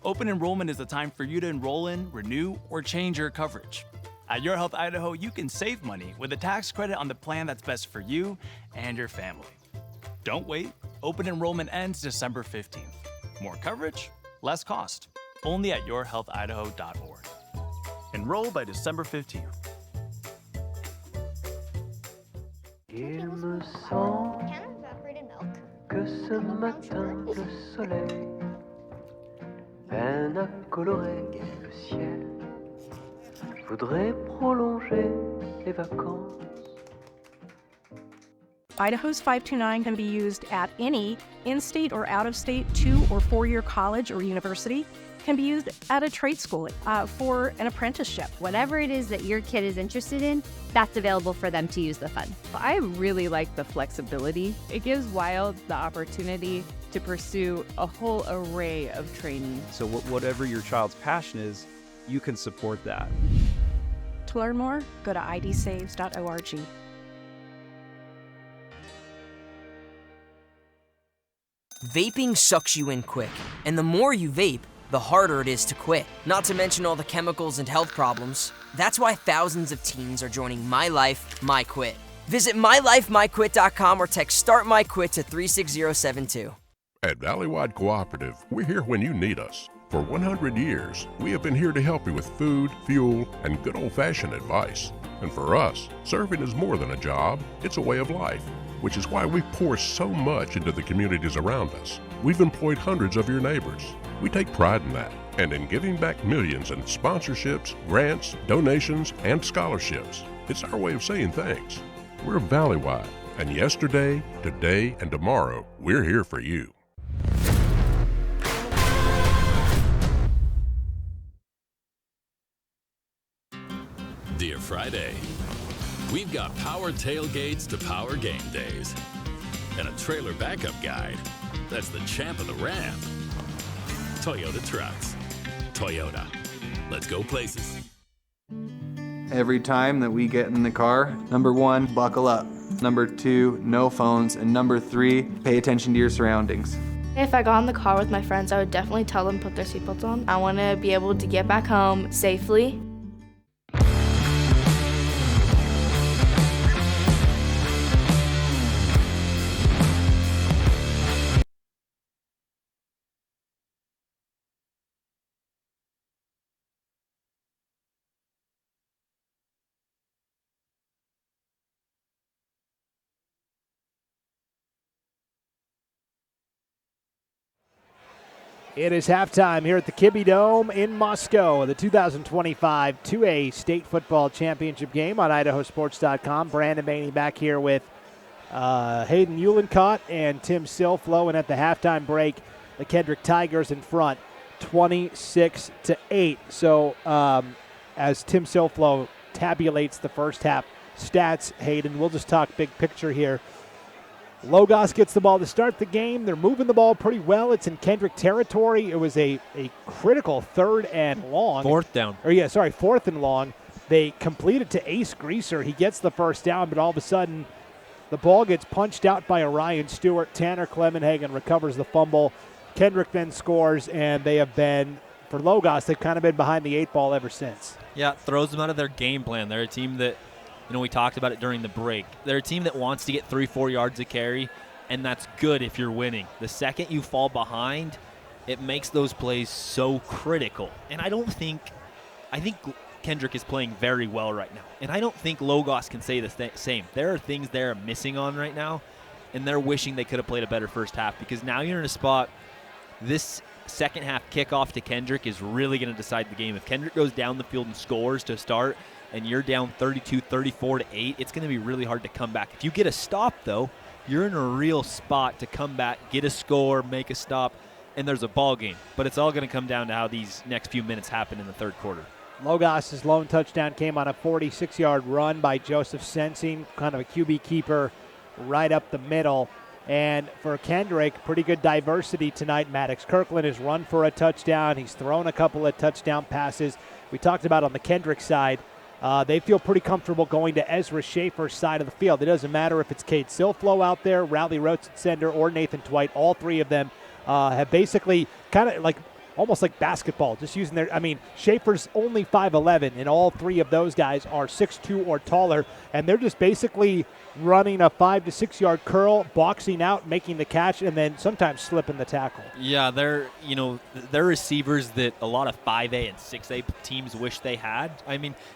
S18: Open enrollment is the time for you to enroll in, renew, or change your coverage. At Your Health Idaho, you can save money with a tax credit on the plan that's best for you and your family. Don't wait. Open enrollment ends December 15th. More coverage, less cost. Only at yourhealthidaho.org. Enroll by December 15th.
S19: Il me semble que ce matin le soleil peine à colorer le ciel. Je voudrais prolonger les vacances.
S7: Idaho's 529 can be used at any in-state or out-of-state 2- or 4-year college or university. Can be used at a trade school for an apprenticeship.
S8: Whatever it is that your kid is interested in, that's available for them to use the fund.
S9: I really like the flexibility. It gives Wild the opportunity to pursue a whole array of training.
S6: So whatever your child's passion is, you can support that.
S7: To learn more, go to idsaves.org.
S10: Vaping sucks you in quick, and the more you vape, the harder it is to quit. Not to mention all the chemicals and health problems. That's why thousands of teens are joining My Life, My Quit. Visit mylifemyquit.com or text Start My Quit to 36072.
S12: At Valleywide Cooperative, we're here when you need us. For 100 years, we have been here to help you with food, fuel, and good old-fashioned advice. And for us, serving is more than a job, it's a way of life, which is why we pour so much into the communities around us. We've employed hundreds of your neighbors. We take pride in that, and in giving back millions in sponsorships, grants, donations, and scholarships. It's our way of saying thanks. We're Valleywide, and yesterday, today, and tomorrow, we're here for you.
S20: Dear Friday, we've got power tailgates to power game days, and a trailer backup guide. That's the champ of the ramp. Toyota trucks. Toyota. Let's go places.
S21: Every time that we get in the car, number 1, buckle up. Number 2, no phones. And number 3, pay attention to your surroundings.
S22: If I got in the car with my friends, I would definitely tell them to put their seatbelts on. I want to be able to get back home safely.
S13: It is halftime here at the Kibbe Dome in Moscow, the 2025 2A State Football Championship game on IdahoSports.com. Brandon Maney back here with Hayden Uhlencott and Tim Silflo, and at the halftime break, the Kendrick Tigers in front, 26-8. So as Tim Silflo tabulates the first half stats, Hayden, we'll just talk big picture here. Logos gets the ball to start the game. They're moving the ball pretty well. It's in Kendrick territory. It was a critical 3rd and long.
S11: Fourth down.
S13: Fourth and long. They complete it to Ace Greaser. He gets the first down, but all of a sudden the ball gets punched out by Orion Stewart. Tanner Clemenhagen recovers the fumble. Kendrick then scores, and they have been, for Logos, they've kind of been behind the 8 ball ever since.
S11: Yeah, it throws them out of their game plan. They're a team that, we talked about it during the break. They're a team that wants to get 3-4 yards a carry, and that's good if you're winning. The second you fall behind, it makes those plays so critical. And I think Kendrick is playing very well right now. And I don't think Logos can say the same. There are things they're missing on right now, and they're wishing they could have played a better first half, because now you're in a spot, this second half kickoff to Kendrick is really going to decide the game. If Kendrick goes down the field and scores to start, and you're down 34-8, it's going to be really hard to come back. If you get a stop, though, you're in a real spot to come back, get a score, make a stop, and there's a ball game. But it's all going to come down to how these next few minutes happen in the third quarter.
S13: Logos' lone touchdown came on a 46-yard run by Joseph Sensing, kind of a QB keeper right up the middle. And for Kendrick, pretty good diversity tonight. Maddox Kirkland has run for a touchdown. He's thrown a couple of touchdown passes. We talked about on the Kendrick side, they feel pretty comfortable going to Ezra Schaefer's side of the field. It doesn't matter if it's Cade Silflo out there, Rowley Rotsender, or Nathan Dwight. All three of them have basically kind of like almost like basketball, just using their, Schaefer's only 5'11", and all three of those guys are 6'2" or taller, and they're just basically running a 5 to 6 yard curl, boxing out, making the catch, and then sometimes slipping the tackle.
S11: Yeah, they're receivers that a lot of 5A and 6A teams wish they had.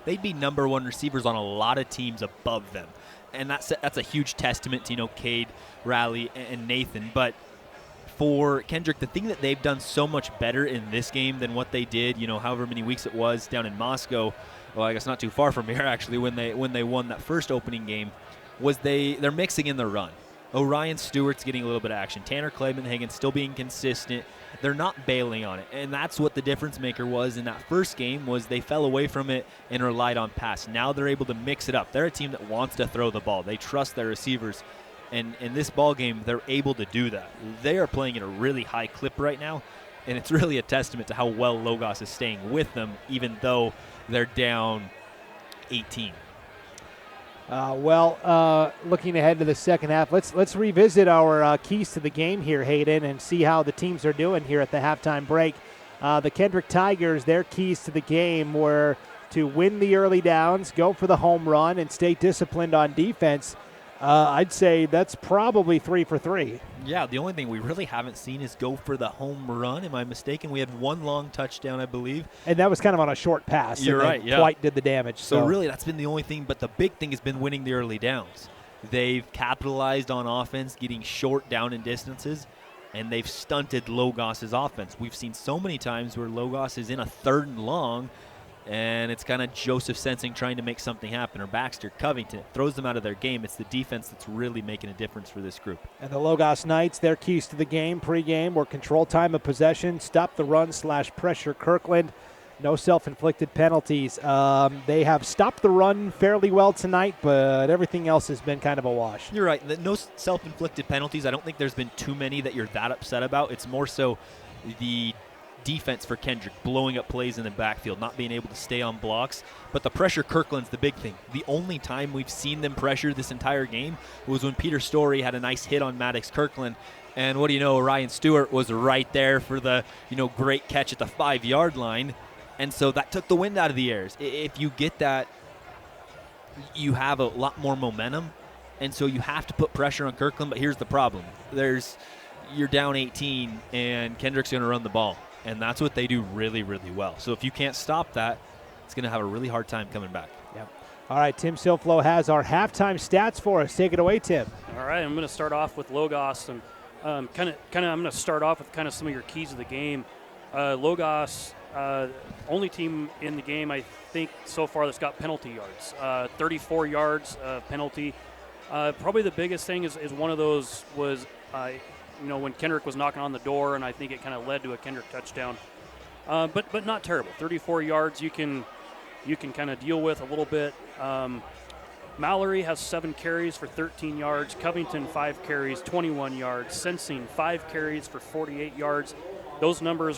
S11: They'd be number one receivers on a lot of teams above them, and that's a huge testament to Cade, Rowley, and Nathan. But for Kendrick, the thing that they've done so much better in this game than what they did, however many weeks it was down in Moscow, well, I guess not too far from here actually, when they won that first opening game, was they're mixing in the run. Orion Stewart's getting a little bit of action. Tanner Clemenhagen still being consistent. They're not bailing on it, and that's what the difference maker was in that first game, was they fell away from it and relied on pass. Now they're able to mix it up. They're a team that wants to throw the ball. They trust their receivers. And in this ball game, they're able to do that. They are playing at a really high clip right now, and it's really a testament to how well Logos is staying with them, even though they're down 18.
S13: Looking ahead to the second half, let's revisit our keys to the game here, Hayden, and see how the teams are doing here at the halftime break. The Kendrick Tigers, their keys to the game were to win the early downs, go for the home run, and stay disciplined on defense. I'd say that's probably 3 for 3.
S11: Yeah, the only thing we really haven't seen is go for the home run. Am I mistaken? We had one long touchdown, I believe.
S13: And that was kind of on a short pass.
S11: You're right, yeah.
S13: Dwight did the damage.
S11: So really, that's been the only thing. But the big thing has been winning the early downs. They've capitalized on offense, getting short down in distances, and they've stunted Logos' offense. We've seen so many times where Logos is in a 3rd and long, and it's kind of Joseph Sensing trying to make something happen, or Baxter Covington. It throws them out of their game. It's the defense that's really making a difference for this group.
S13: And the Logos Knights, their keys to the game pregame were control time of possession, stop the run / pressure Kirkland, no self-inflicted penalties. They have stopped the run fairly well tonight, but everything else has been kind of a wash.
S11: You're right. No self-inflicted penalties. I don't think there's been too many that you're that upset about. It's more so the defense for Kendrick, blowing up plays in the backfield, not being able to stay on blocks. But the pressure Kirkland's the big thing. The only time we've seen them pressure this entire game was when Peter Story had a nice hit on Maddox Kirkland. And what do you know, Ryan Stewart was right there for the great catch at the 5-yard line. And so that took the wind out of the airs. If you get that, you have a lot more momentum. And so you have to put pressure on Kirkland. But here's the problem. You're down 18, and Kendrick's going to run the ball. And that's what they do really, really well. So if you can't stop that, it's going to have a really hard time coming back.
S13: Yep. All right, Tim Silflo has our halftime stats for us. Take it away, Tim.
S14: All right, I'm going to start off with Logos. And I'm going to start off with kind of some of your keys of the game. Logos, only team in the game, I think, so far that's got penalty yards. 34 yards penalty. Probably the biggest thing is one of those was, when Kendrick was knocking on the door, and I think it kind of led to a Kendrick touchdown. But not terrible. 34 yards you can kind of deal with a little bit. Mallory has 7 carries for 13 yards. Covington, 5 carries, 21 yards. Sensing, 5 carries for 48 yards. Those numbers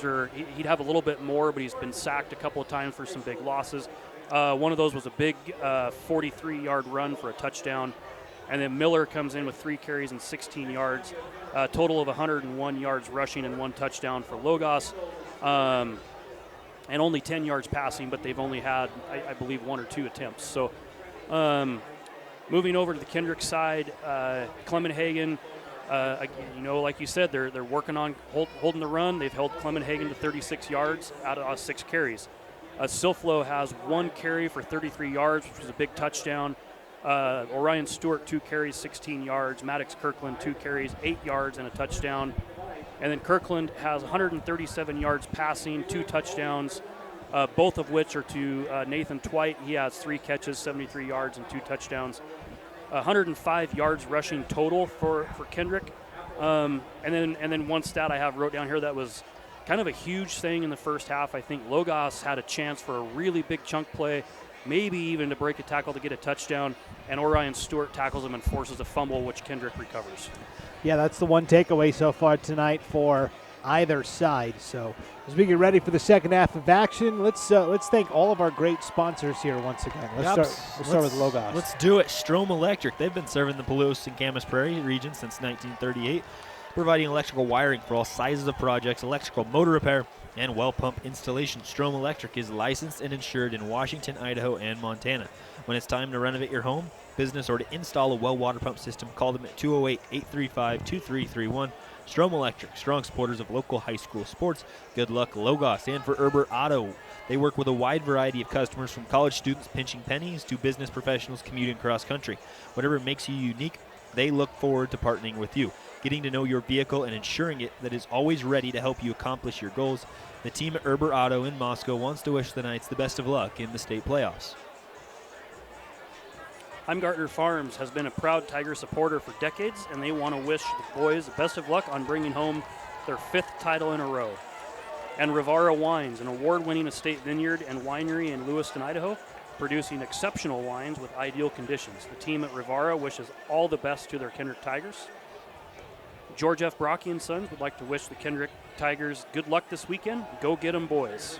S14: he'd have a little bit more, but he's been sacked a couple of times for some big losses. One of those was a big 43-yard run for a touchdown. And then Miller comes in with 3 carries and 16 yards. A total of 101 yards rushing and 1 touchdown for Logos. And only 10 yards passing, but they've only had, I believe, 1 or 2 attempts. So moving over to the Kendrick side, Clement Hagan, like you said, they're working on holding the run. They've held Clement Hagan to 36 yards out of 6 carries. Silflo has 1 carry for 33 yards, which was a big touchdown. Orion Stewart, 2 carries, 16 yards. Maddox Kirkland, 2 carries, 8 yards and a touchdown. And then Kirkland has 137 yards passing, 2 touchdowns, both of which are to Nathan Twite. He has 3 catches, 73 yards, and 2 touchdowns. 105 yards rushing total for Kendrick. And then one stat I wrote down here that was kind of a huge thing in the first half. I think Logos had a chance for a really big chunk play, maybe even to break a tackle to get a touchdown, and Orion Stewart tackles him and forces a fumble, which Kendrick recovers.
S13: Yeah, that's the one takeaway so far tonight for either side. So as we get ready for the second half of action, let's thank all of our great sponsors here once again. Let's start with Logos.
S1: Let's do it. Strom Electric. They've been serving the Palouse and Camas Prairie region since 1938, providing electrical wiring for all sizes of projects, electrical motor repair, and well pump installation. Strom Electric is licensed and insured in Washington, Idaho, and Montana. When it's time to renovate your home, business, or to install a well water pump system, call them at 208-835-2331. Strom Electric, strong supporters of local high school sports. Good luck, Logos. And for Herbert Auto, they work with a wide variety of customers, from college students pinching pennies to business professionals commuting cross country. Whatever makes you unique, they look forward to partnering with you, getting to know your vehicle and ensuring it that is always ready to help you accomplish your goals. The team at Herbert Auto in Moscow wants to wish the Knights the best of luck in the state playoffs.
S14: Heimgartner Farms has been a proud Tiger supporter for decades, and they want to wish the boys the best of luck on bringing home their 5th title in a row. And Rivara Wines, an award-winning estate vineyard and winery in Lewiston, Idaho, producing exceptional wines with ideal conditions. The team at Rivara wishes all the best to their Kendrick Tigers. George F. Brocky and Sons would like to wish the Kendrick Tigers good luck this weekend. Go get 'em, boys.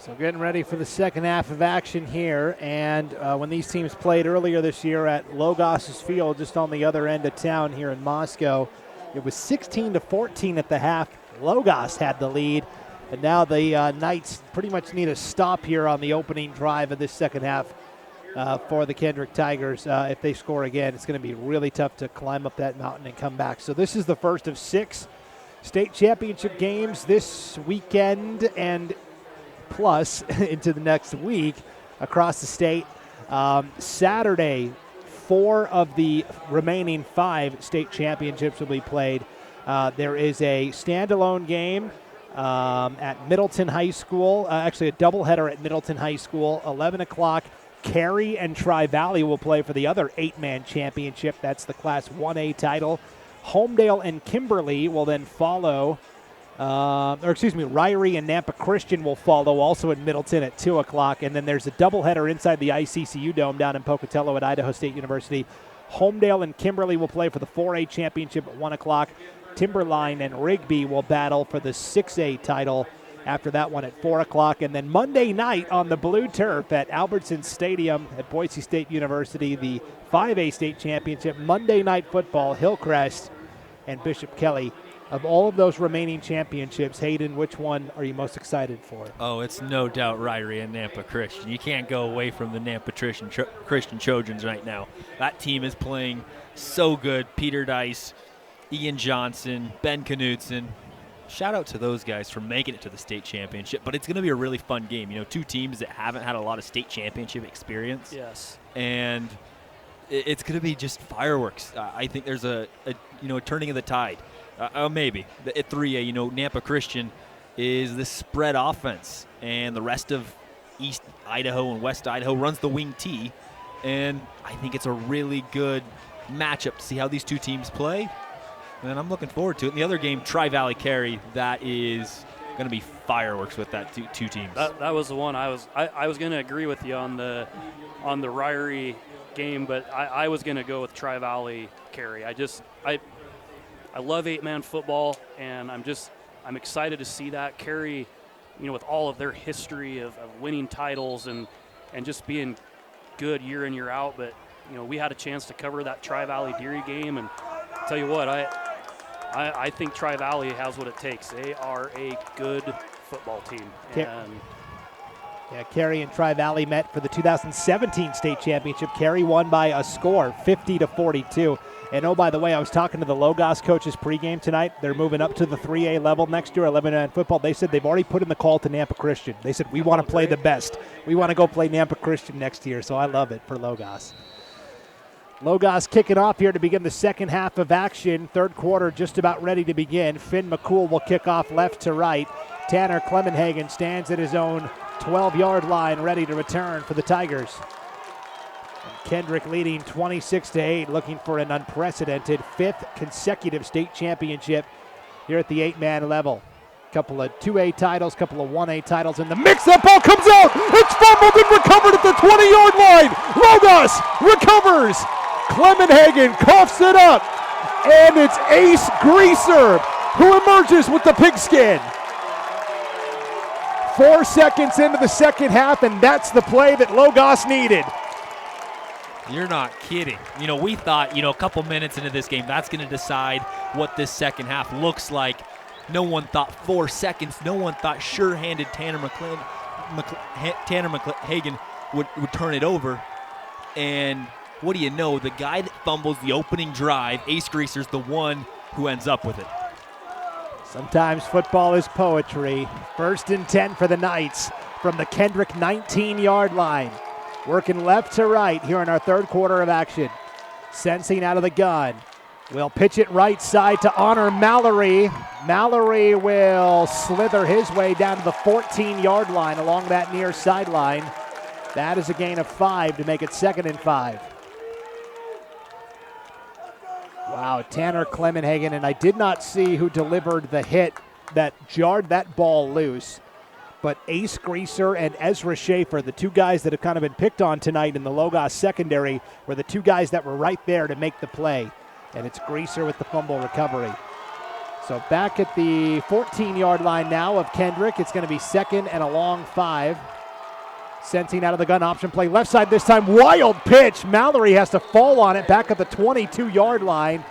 S13: So getting ready for the second half of action here, and when these teams played earlier this year at Logos' field, just on the other end of town here in Moscow, it was 16-14 at the half. Logos had the lead, and now the Knights pretty much need a stop here on the opening drive of this second half for the Kendrick Tigers. If they score again, it's going to be really tough to climb up that mountain and come back. So this is the first of 6 state championship games this weekend and plus into the next week across the state. Saturday, 4 of the remaining 5 state championships will be played. There is a standalone game at Middleton High School, actually a doubleheader at Middleton High School, 11 o'clock. Cary and Tri-Valley will play for the other 8-man championship. That's the Class 1A title. Homedale and Kimberly will then follow. Ryrie and Nampa Christian will follow also in Middleton at 2 o'clock. And then there's a doubleheader inside the ICCU Dome down in Pocatello at Idaho State University. Homedale and Kimberly will play for the 4A championship at 1 o'clock. Timberline and Rigby will battle for the 6A title after that one at 4 o'clock. And then Monday night on the blue turf at Albertson Stadium at Boise State University, the 5A state championship. Monday night football, Hillcrest and Bishop Kelly. Of all of those remaining championships, Hayden, which one are you most excited for?
S1: Oh, it's no doubt Ryrie and Nampa Christian. You can't go away from the Nampa Christian Trojans right now. That team is playing so good. Peter Dice, Ian Johnson, Ben Knudsen. Shout out to those guys for making it to the state championship. But it's going to be a really fun game. 2 teams that haven't had a lot of state championship experience.
S14: Yes.
S1: And it's going to be just fireworks. I think there's a turning of the tide. Maybe at 3A, Nampa Christian is this spread offense, and the rest of East Idaho and West Idaho runs the wing T, and I think it's a really good matchup to see how these two teams play, and I'm looking forward to it. In the other game, Tri-Valley Cary, that is going to be fireworks with that two teams.
S14: That was the one I was going to agree with you on the Ryrie game, but I was going to go with Tri-Valley Cary. I love 8-man football, and I'm excited to see that. Cary, with all of their history of winning titles and just being good year in, year out. But, we had a chance to cover that Tri-Valley Deary game, and I'll tell you what, I think Tri-Valley has what it takes. They are a good football team.
S13: Cary and Tri-Valley met for the 2017 state championship. Cary won by a score, 50-42. And oh, by the way, I was talking to the Logos coaches pregame tonight. They're moving up to the 3A level next year, 11-man football. They said they've already put in the call to Nampa Christian. They said, we want to play the best. We want to go play Nampa Christian next year, so I love it for Logos. Logos kicking off here to begin the second half of action. Third quarter just about ready to begin. Finn McCool will kick off left to right. Tanner Clemenhagen stands at his own 12-yard line ready to return for the Tigers. Kendrick leading 26-8, looking for an unprecedented 5th consecutive state championship here at the 8-man level. Couple of 2A titles, couple of 1A titles in the mix. That ball comes out. It's fumbled and recovered at the 20-yard line. Logos recovers. Clemenhagen coughs it up, and it's Ace Greaser who emerges with the pigskin. 4 seconds into the second half, and that's the play that Logos needed.
S1: You're not kidding. We thought, a couple minutes into this game, that's going to decide what this second half looks like. No one thought 4 seconds. No one thought sure-handed Tanner McHagan would turn it over. And what do you know? The guy that fumbles the opening drive, Ace Greaser's the one who ends up with it.
S13: Sometimes football is poetry. 1st and 10 for the Knights from the Kendrick 19-yard line. Working left to right here in our third quarter of action. Sensing out of the gun. Will pitch it right side to Honor Mallory. Mallory will slither his way down to the 14-yard line along that near sideline. That is a gain of 5 to make it 2nd and 5. Wow, Tanner Clemenhagen, and I did not see who delivered the hit that jarred that ball loose. But Ace Greaser and Ezra Schaefer, the two guys that have kind of been picked on tonight in the Logos secondary, were the two guys that were right there to make the play. And it's Greaser with the fumble recovery. So back at the 14-yard line now of Kendrick. It's going to be 2nd and a long 5. Sensing out of the gun option play. Left side this time. Wild pitch. Mallory has to fall on it back at the 22-yard line.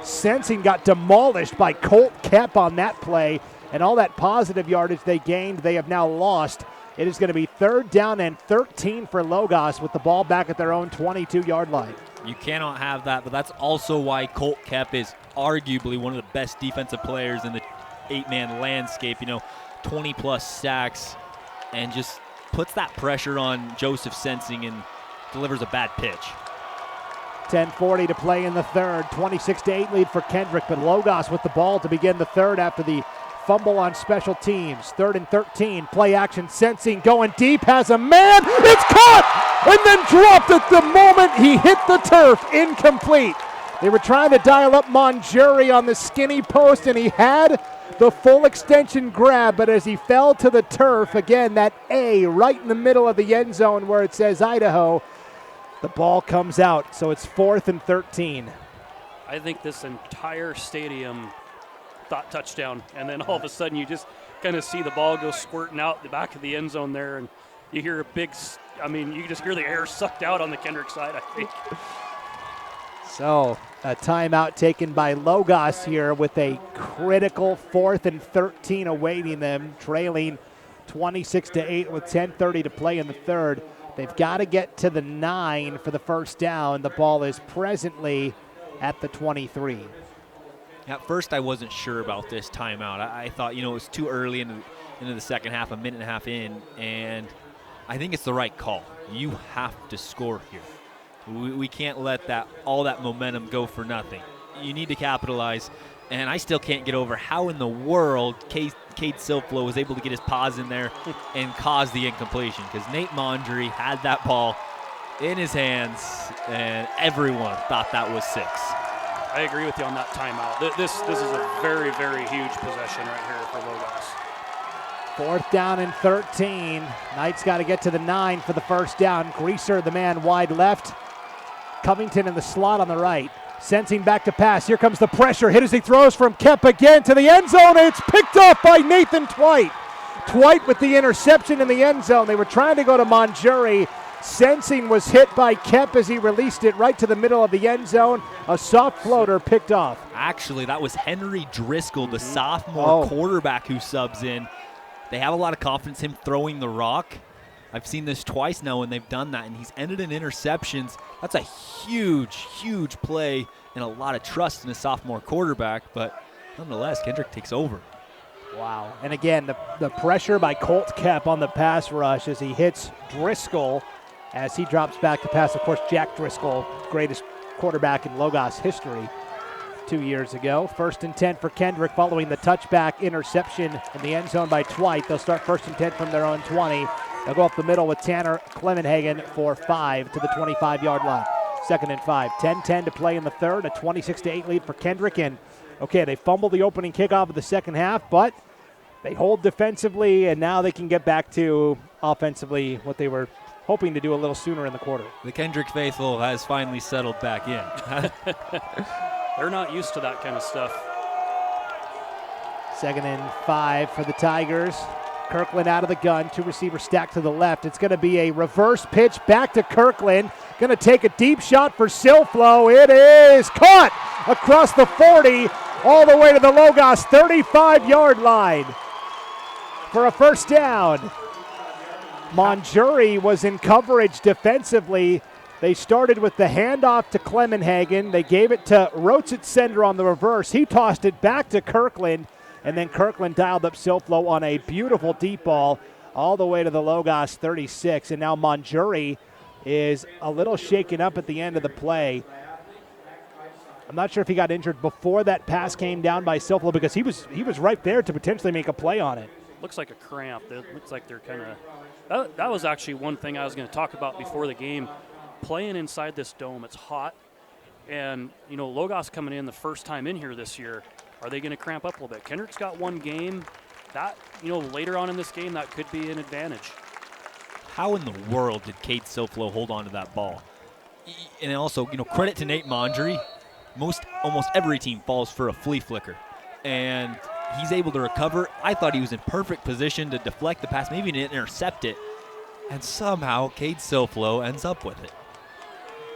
S13: Sensing got demolished by Colt Kep on that play. And all that positive yardage they gained, they have now lost. It is going to be 3rd down and 13 for Logos with the ball back at their own 22-yard line.
S1: You cannot have that, but that's also why Colt Kep is arguably one of the best defensive players in the 8-man landscape. 20-plus sacks, and just puts that pressure on Joseph Sensing and delivers a bad pitch.
S13: 10:40 to play in the third. 26-8 lead for Kendrick, but Logos with the ball to begin the third after the fumble on special teams. 3rd and 13. Play action. Sensing going deep. Has a man. It's caught and then dropped at the moment he hit the turf. Incomplete. They were trying to dial up Monjuri on the skinny post, and he had the full extension grab, but as he fell to the turf, again, that A right in the middle of the end zone where it says Idaho, the ball comes out. So it's 4th and 13.
S14: I think this entire stadium thought touchdown, and then all of a sudden you just kind of see the ball go squirting out the back of the end zone there, and you hear you just hear the air sucked out on the Kendrick side, I think.
S13: So a timeout taken by Logos here with a critical 4th and 13 awaiting them, trailing 26-8 with 10:30 to play in the third. They've got to get to the 9 for the first down. The ball is presently at the 23.
S1: At first, I wasn't sure about this timeout. I thought, it was too early into the second half, a minute and a half in, and I think it's the right call. You have to score here. We can't let all that momentum go for nothing. You need to capitalize, and I still can't get over how in the world Cade Silflo was able to get his paws in there and cause the incompletion, because Nate Mondry had that ball in his hands, and everyone thought that was 6.
S14: I agree with you on that timeout. This is a very, very huge possession right here for Logos.
S13: 4th down and 13. Knight's got to get to the 9 for the first down. Greaser, the man wide left. Covington in the slot on the right. Sensing back to pass. Here comes the pressure. Hit as he throws from Kep again to the end zone. It's picked off by Nathan Twite. Twite with the interception in the end zone. They were trying to go to Monjuri. Sensing was hit by Kep as he released it right to the middle of the end zone. A soft floater picked off.
S1: Actually, that was Henry Driscoll, the sophomore quarterback who subs in. They have a lot of confidence in him throwing the rock. I've seen this twice now when they've done that, and he's ended in interceptions. That's a huge, huge play and a lot of trust in a sophomore quarterback, but nonetheless, Kendrick takes over.
S13: Wow. And again, the pressure by Colt Kep on the pass rush as he hits Driscoll as he drops back to pass. Of course, Jack Driscoll, greatest quarterback in Logos history 2 years ago. 1st and 10 for Kendrick following the touchback interception in the end zone by Twite. They'll start 1st and 10 from their own 20. They'll go up the middle with Tanner Clemenhagen for 5 to the 25-yard line. 2nd and 5. 10-10 to play in the third. A 26-8 lead for Kendrick. And, okay, they fumbled the opening kickoff of the second half, but they hold defensively, and now they can get back to offensively what they were hoping to do a little sooner in the quarter.
S1: The Kendrick faithful has finally settled back in.
S14: They're not used to that kind of stuff.
S13: 2nd and 5 for the Tigers. Kirkland out of the gun. 2 receivers stacked to the left. It's going to be a reverse pitch back to Kirkland. Going to take a deep shot for Silflo. It is caught across the 40 all the way to the Logos 35-yard line for a first down. Monjuri was in coverage defensively. They started with the handoff to Clemenhagen. They gave it to Rotzit-Sender on the reverse. He tossed it back to Kirkland, and then Kirkland dialed up Silflo on a beautiful deep ball all the way to the Logos 36. And now Monjuri is a little shaken up at the end of the play. I'm not sure if he got injured before that pass came down by Silflo, because he was right there to potentially make a play on it.
S14: Looks like a cramp. It looks like they're kind of – that was actually one thing I was going to talk about before the game. Playing inside this dome, it's hot, and Logos coming in the first time in here this year. Are they going to cramp up a little bit? Kendrick's got one game. That later on in this game, that could be an advantage.
S1: How in the world did Cade Silflo hold on to that ball? And also, credit to Nate Mondry. Almost every team falls for a flea flicker, and he's able to recover. I thought he was in perfect position to deflect the pass, maybe to intercept it, and somehow Cade Silflo ends up with it.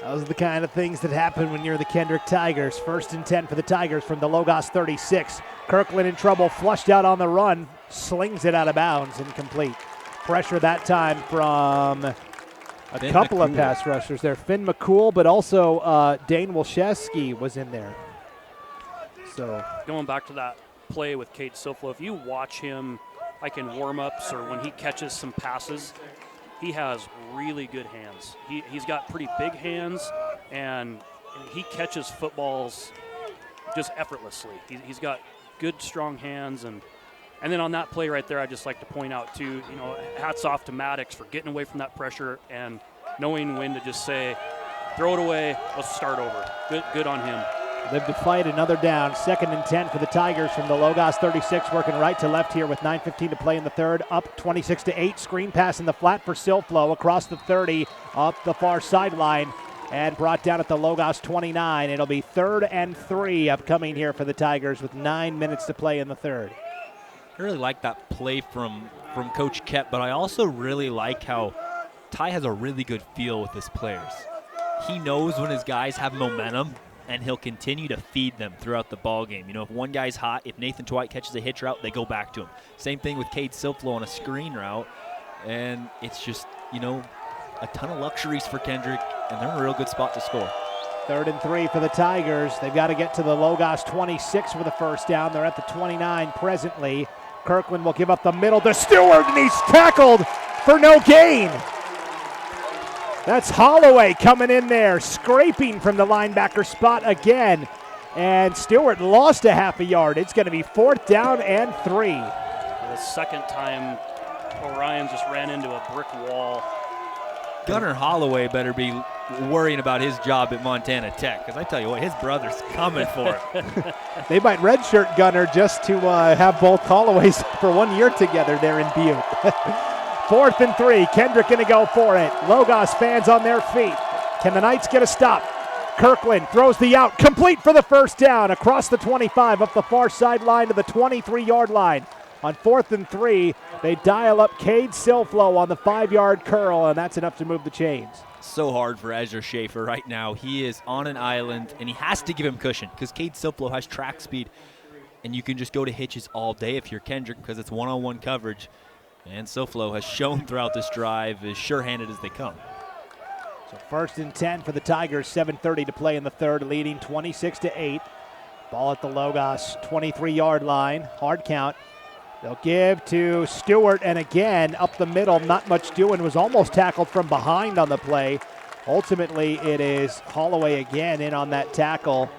S13: Those are the kind of things that happen when you're the Kendrick Tigers. 1st and 10 for the Tigers from the Logos 36. Kirkland in trouble, flushed out on the run, slings it out of bounds, incomplete. Pressure that time from a couple of pass rushers there. Finn McCool, but also Dane Wilczewski was in there. So
S14: going back to that play with Cade Silflo, if you watch him like in warm-ups or when he catches some passes, he has really good hands. He's got pretty big hands, and he catches footballs just effortlessly. He's got good, strong hands, and then on that play right there, I'd just like to point out too, hats off to Maddox for getting away from that pressure and knowing when to just say, throw it away, let's start over. Good on him.
S13: Live to fight another down. 2nd and 10 for the Tigers from the Logos 36, working right to left here with 9:15 to play in the third. Up 26-8. Screen pass in the flat for Silflo across the 30, up the far sideline, and brought down at the Logos 29. It'll be 3rd and 3 upcoming here for the Tigers with 9 minutes to play in the third.
S1: I really like that play from Coach Kep, but I also really like how Ty has a really good feel with his players. He knows when his guys have momentum, and he'll continue to feed them throughout the ball game. If one guy's hot, if Nathan Twite catches a hitch route, they go back to him. Same thing with Cade Silflo on a screen route, and it's just, a ton of luxuries for Kendrick, and they're in a real good spot to score.
S13: 3rd and 3 for the Tigers. They've got to get to the Logos 26 for the first down. They're at the 29 presently. Kirkland will give up the middle to Stewart, and he's tackled for no gain. That's Holloway coming in there, scraping from the linebacker spot again. And Stewart lost a half a yard. It's going to be 4th down and 3.
S14: The second time Orion just ran into a brick wall.
S1: Gunnar Holloway better be worrying about his job at Montana Tech, because I tell you what, his brother's coming for it.
S13: They might redshirt Gunnar just to have both Holloways for 1 year together there in Butte. 4th and 3. Kendrick going to go for it. Logos fans on their feet. Can the Knights get a stop? Kirkland throws the out, complete for the first down, across the 25, up the far sideline to the 23-yard line. On 4th and 3, they dial up Cade Silflo on the 5-yard curl, and that's enough to move the chains.
S1: So hard for Ezra Schaefer right now. He is on an island, and he has to give him cushion because Cade Silflo has track speed, and you can just go to hitches all day if you're Kendrick because it's one-on-one coverage. And Silflo has shown throughout this drive as sure-handed as they come.
S13: So 1st and 10 for the Tigers, 7:30 to play in the third, leading 26-8. Ball at the Logos 23-yard line, hard count. They'll give to Stewart, and again, up the middle, not much doing, was almost tackled from behind on the play. Ultimately, it is Holloway again in on that tackle,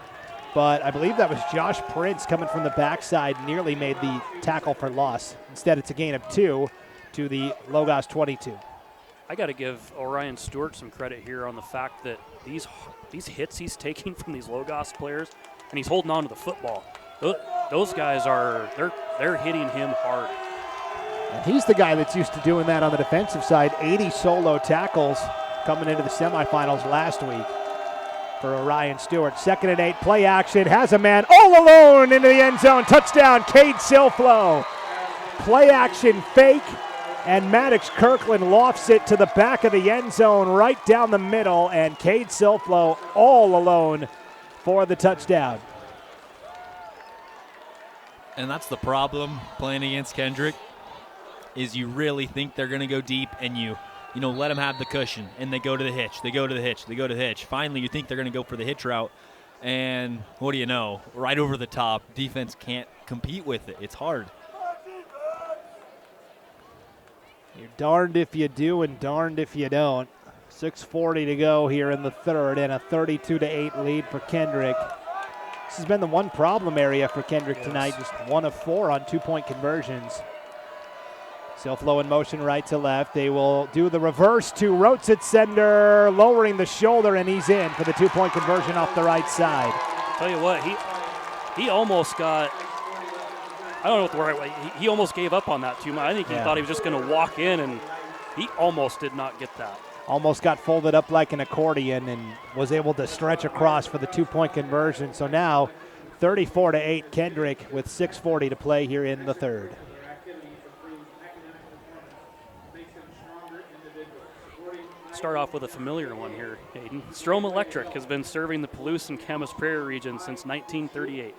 S13: but I believe that was Josh Prince coming from the backside, nearly made the tackle for loss. Instead, it's a gain of 2 to the Logos 22.
S14: I got to give Orion Stewart some credit here on the fact that these hits he's taking from these Logos players, and he's holding on to the football. Those guys they're hitting him hard.
S13: And he's the guy that's used to doing that on the defensive side. 80 solo tackles coming into the semifinals last week for Orion Stewart. 2nd and 8, play action, has a man all alone into the end zone. Touchdown, Cade Silflo. Play action fake, and Maddox Kirkland lofts it to the back of the end zone, right down the middle, and Cade Silflo all alone for the touchdown.
S1: And that's the problem playing against Kendrick, is you really think they're going to go deep, and you let them have the cushion, and they go to the hitch, they go to the hitch, they go to the hitch. Finally, you think they're going to go for the hitch route, and what do you know? Right over the top, defense can't compete with it. It's hard.
S13: You're darned if you do and darned if you don't. 6:40 to go here in the third, and a 32-8 lead for Kendrick. This has been the one problem area for Kendrick tonight, just 1 of 4 on 2-point conversions. Silflo in motion right to left. They will do the reverse to Rotsitzender, lowering the shoulder, and he's in for the 2-point conversion off the right side.
S14: Tell you what, he almost got, I don't know what the right way, he almost gave up on that too much. I think he thought he was just going to walk in, and he almost did not get that.
S13: Almost got folded up like an accordion and was able to stretch across for the 2-point conversion. So now 34-8 Kendrick with 6:40 to play here in the third.
S14: Start off with a familiar one here, Hayden. Strom Electric has been serving the Palouse and Camas Prairie region since 1938,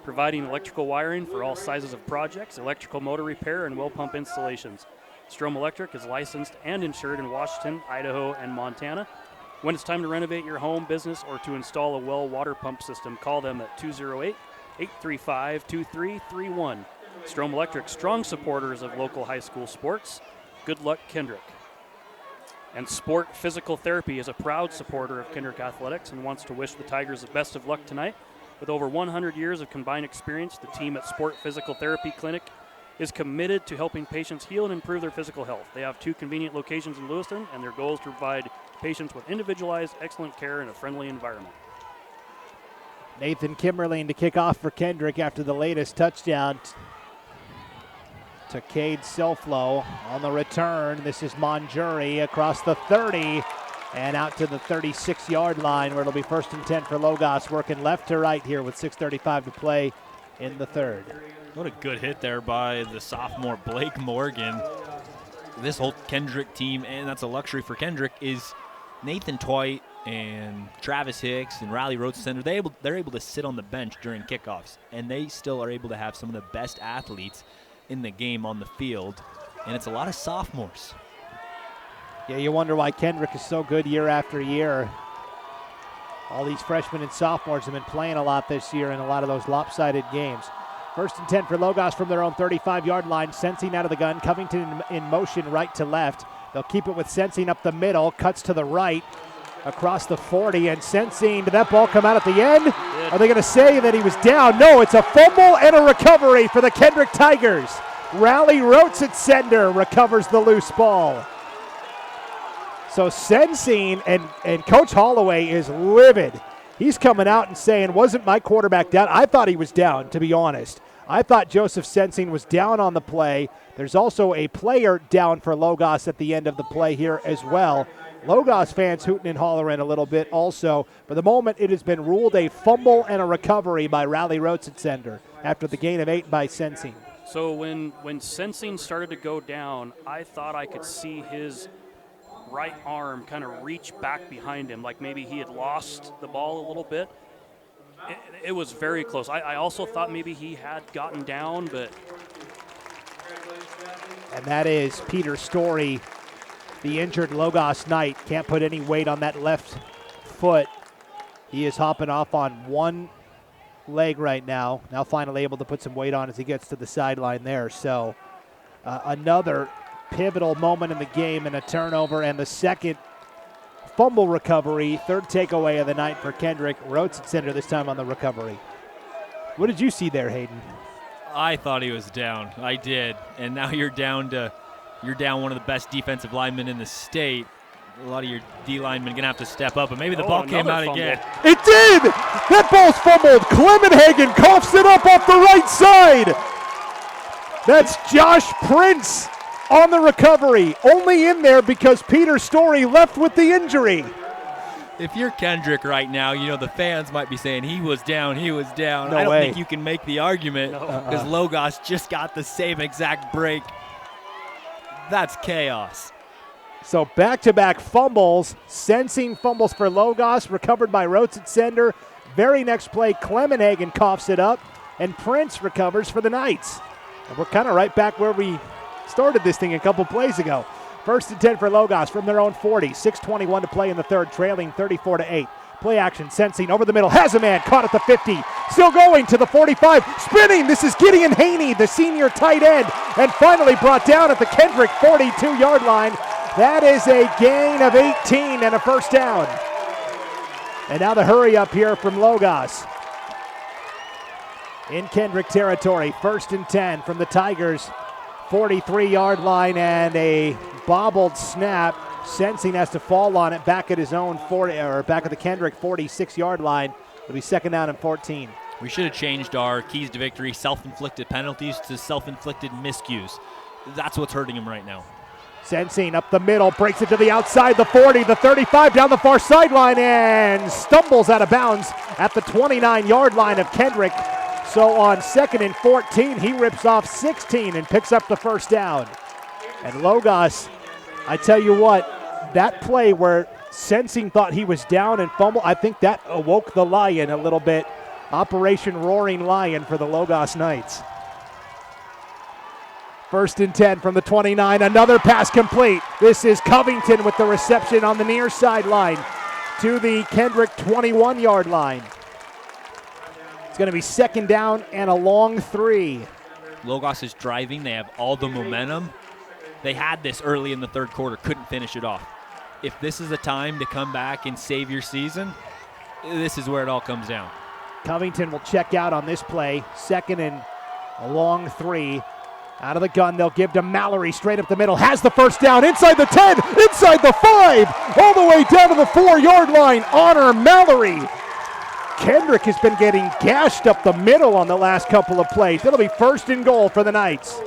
S14: providing electrical wiring for all sizes of projects, electrical motor repair, and well pump installations. Strom Electric is licensed and insured in Washington, Idaho, and Montana. When it's time to renovate your home, business, or to install a well water pump system, call them at 208-835-2331. Strom Electric, strong supporters of local high school sports. Good luck, Kendrick. And Sport Physical Therapy is a proud supporter of Kendrick Athletics and wants to wish the Tigers the best of luck tonight. With over 100 years of combined experience, the team at Sport Physical Therapy Clinic is committed to helping patients heal and improve their physical health. They have 2 convenient locations in Lewiston, and their goal is to provide patients with individualized, excellent care in a friendly environment.
S13: Nathan Kimmerling to kick off for Kendrick after the latest touchdown to Cade Silflo. On the return, this is Monjuri across the 30 and out to the 36-yard line, where it'll be 1st and 10 for Logos, working left to right here with 6:35 to play in the third.
S1: What a good hit there by the sophomore Blake Morgan. This whole Kendrick team, and that's a luxury for Kendrick, is Nathan Twite and Travis Hicks and Riley Rotsender. They're able to sit on the bench during kickoffs, and they still are able to have some of the best athletes in the game on the field, and it's a lot of sophomores.
S13: Yeah, you wonder why Kendrick is so good year after year. All these freshmen and sophomores have been playing a lot this year in a lot of those lopsided games. 1st and 10 for Logos from their own 35-yard line. Sensing out of the gun. Covington in motion right to left. They'll keep it with Sensing up the middle, cuts to the right, across the 40, and Sensing, did that ball come out at the end? Are they going to say that he was down? No, it's a fumble and a recovery for the Kendrick Tigers. Riley Rotsitsender recovers the loose ball. So Sensing and Coach Holloway is livid. He's coming out and saying, wasn't my quarterback down? I thought he was down, to be honest. I thought Joseph Sensing was down on the play. There's also a player down for Logos at the end of the play here as well. Logos fans hooting and hollering a little bit also. For the moment, it has been ruled a fumble and a recovery by Riley Rotsitsender after the gain of 8 by Sensing.
S14: So when Sensing started to go down, I thought I could see his right arm kind of reach back behind him, like maybe he had lost the ball a little bit. It was very close. I also thought maybe he had gotten down, but...
S13: And that is Peter Story, the injured Logos Knight. Can't put any weight on that left foot. He is hopping off on one leg right now. Now finally able to put some weight on as he gets to the sideline there. So another pivotal moment in the game and a turnover, and the second fumble recovery, third takeaway of the night for Kendrick. Rotsitsender this time on the recovery. What did you see there, Hayden?
S11: I thought he was down. I did. And now you're down one of the best defensive linemen in the state. A lot of your D linemen going to have to step up, but maybe the ball came out again.
S13: It did! That ball's fumbled. Clemenhagen coughs it up off the right side. That's Josh Prince on the recovery. Only in there because Peter Story left with the injury.
S11: If you're Kendrick right now, you know, the fans might be saying he was down, he was down.
S13: No
S11: I don't
S13: way.
S11: think you can make the argument because Logos just got the same exact break. That's chaos.
S13: So back-to-back fumbles. Sensing fumbles for Logos, recovered by Rotsitsender. Very next play, Clemenhagen coughs it up, and Prince recovers for the Knights. And we're kind of right back where we started this thing a couple plays ago. 1st and 10 for Logos from their own 40. 6:21 to play in the third, trailing 34-8. Play action, Sensing over the middle, has a man, caught at the 50. Still going to the 45, spinning. This is Gideon Haney, the senior tight end, and finally brought down at the Kendrick 42-yard line. That is a gain of 18 and a first down. And now the hurry up here from Logos. In Kendrick territory, 1st and 10 from the Tigers. 43-yard line and a bobbled snap. Sensing has to fall on it back at his own 40, or back at the Kendrick 46-yard line. It'll be 2nd down and 14.
S11: We should have changed our keys to victory, self-inflicted penalties, to self-inflicted miscues. That's what's hurting him right now.
S13: Sensing up the middle, breaks it to the outside, the 40, the 35, down the far sideline, and stumbles out of bounds at the 29-yard line of Kendrick. So on 2nd and 14, he rips off 16 and picks up the first down. And Logos, I tell you what, that play where Sensing thought he was down and fumbled, I think that awoke the lion a little bit. Operation Roaring Lion for the Logos Knights. 1st and 10 from the 29, another pass complete. This is Covington with the reception on the near sideline to the Kendrick 21-yard line. It's going to be 2nd down and a long 3.
S11: Logos is driving. They have all the momentum. They had this early in the third quarter, couldn't finish it off. If this is a time to come back and save your season, this is where it all comes down.
S13: Covington will check out on this play. 2nd and a long 3. Out of the gun, they'll give to Mallory straight up the middle. Has the first down inside the 10, inside the 5, all the way down to the 4-yard line. Honor Mallory. Kendrick has been getting gashed up the middle on the last couple of plays. It'll be 1st and goal for the Knights.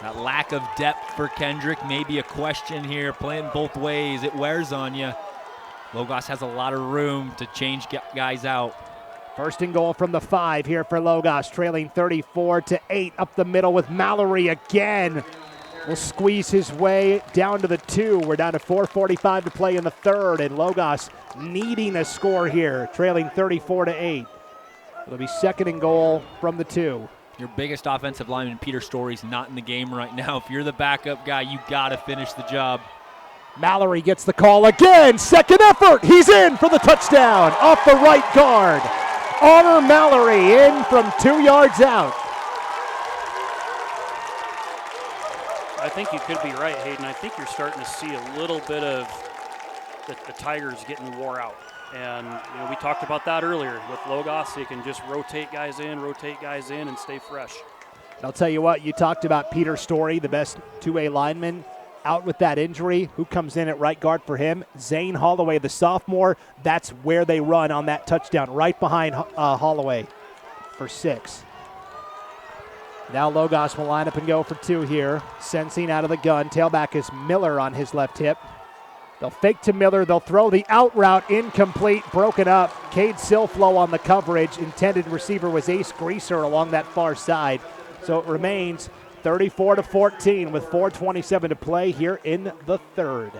S11: That lack of depth for Kendrick may be a question here. Playing both ways, it wears on you. Logos has a lot of room to change guys out.
S13: 1st and goal from the 5 here for Logos, trailing 34-8 up the middle with Mallory again. Will squeeze his way down to the 2. We're down to 4:45 to play in the third, and Logos needing a score here, trailing 34-8. It'll be 2nd and goal from the 2.
S11: Your biggest offensive lineman, Peter Story's not in the game right now. If you're the backup guy, you got to finish the job.
S13: Mallory gets the call again. Second effort. He's in for the touchdown off the right guard. Honor Mallory in from 2 yards out.
S14: I think you could be right, Hayden. I think you're starting to see a little bit of the Tigers getting wore out. And we talked about that earlier with Logos. They can just rotate guys in, and stay fresh.
S13: I'll tell you what, you talked about Peter Story, the best two-way lineman, out with that injury. Who comes in at right guard for him? Zane Holloway, the sophomore. That's where they run on that touchdown, right behind Holloway for 6. Now Logos will line up and go for 2 here. Sensing out of the gun. Tailback is Miller on his left hip. They'll fake to Miller. They'll throw the out route, incomplete, broken up. Cade Silflo on the coverage. Intended receiver was Ace Greaser along that far side. So it remains 34-14 with 4:27 to play here in the third.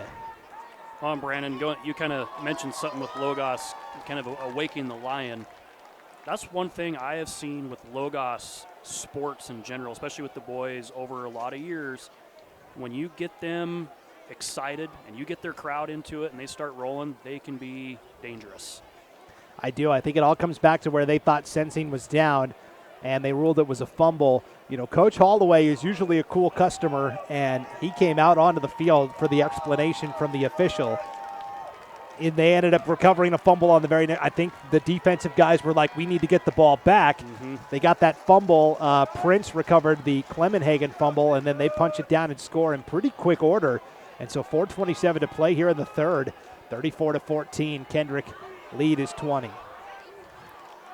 S14: Brandon, you kind of mentioned something with Logos, kind of awakening the lion. That's one thing I have seen with Logos sports in general, especially with the boys over a lot of years. When you get them excited and you get their crowd into it and they start rolling, they can be dangerous.
S13: I do. I think it all comes back to where they thought Sensing was down and they ruled it was a fumble. Coach Holloway is usually a cool customer, and he came out onto the field for the explanation from the official. And they ended up recovering a fumble on the very next. I think the defensive guys were like, we need to get the ball back. Mm-hmm. They got that fumble. Prince recovered the Clemenhagen fumble, and then they punch it down and score in pretty quick order. And so 4:27 to play here in the third. 34-14. Kendrick lead is 20.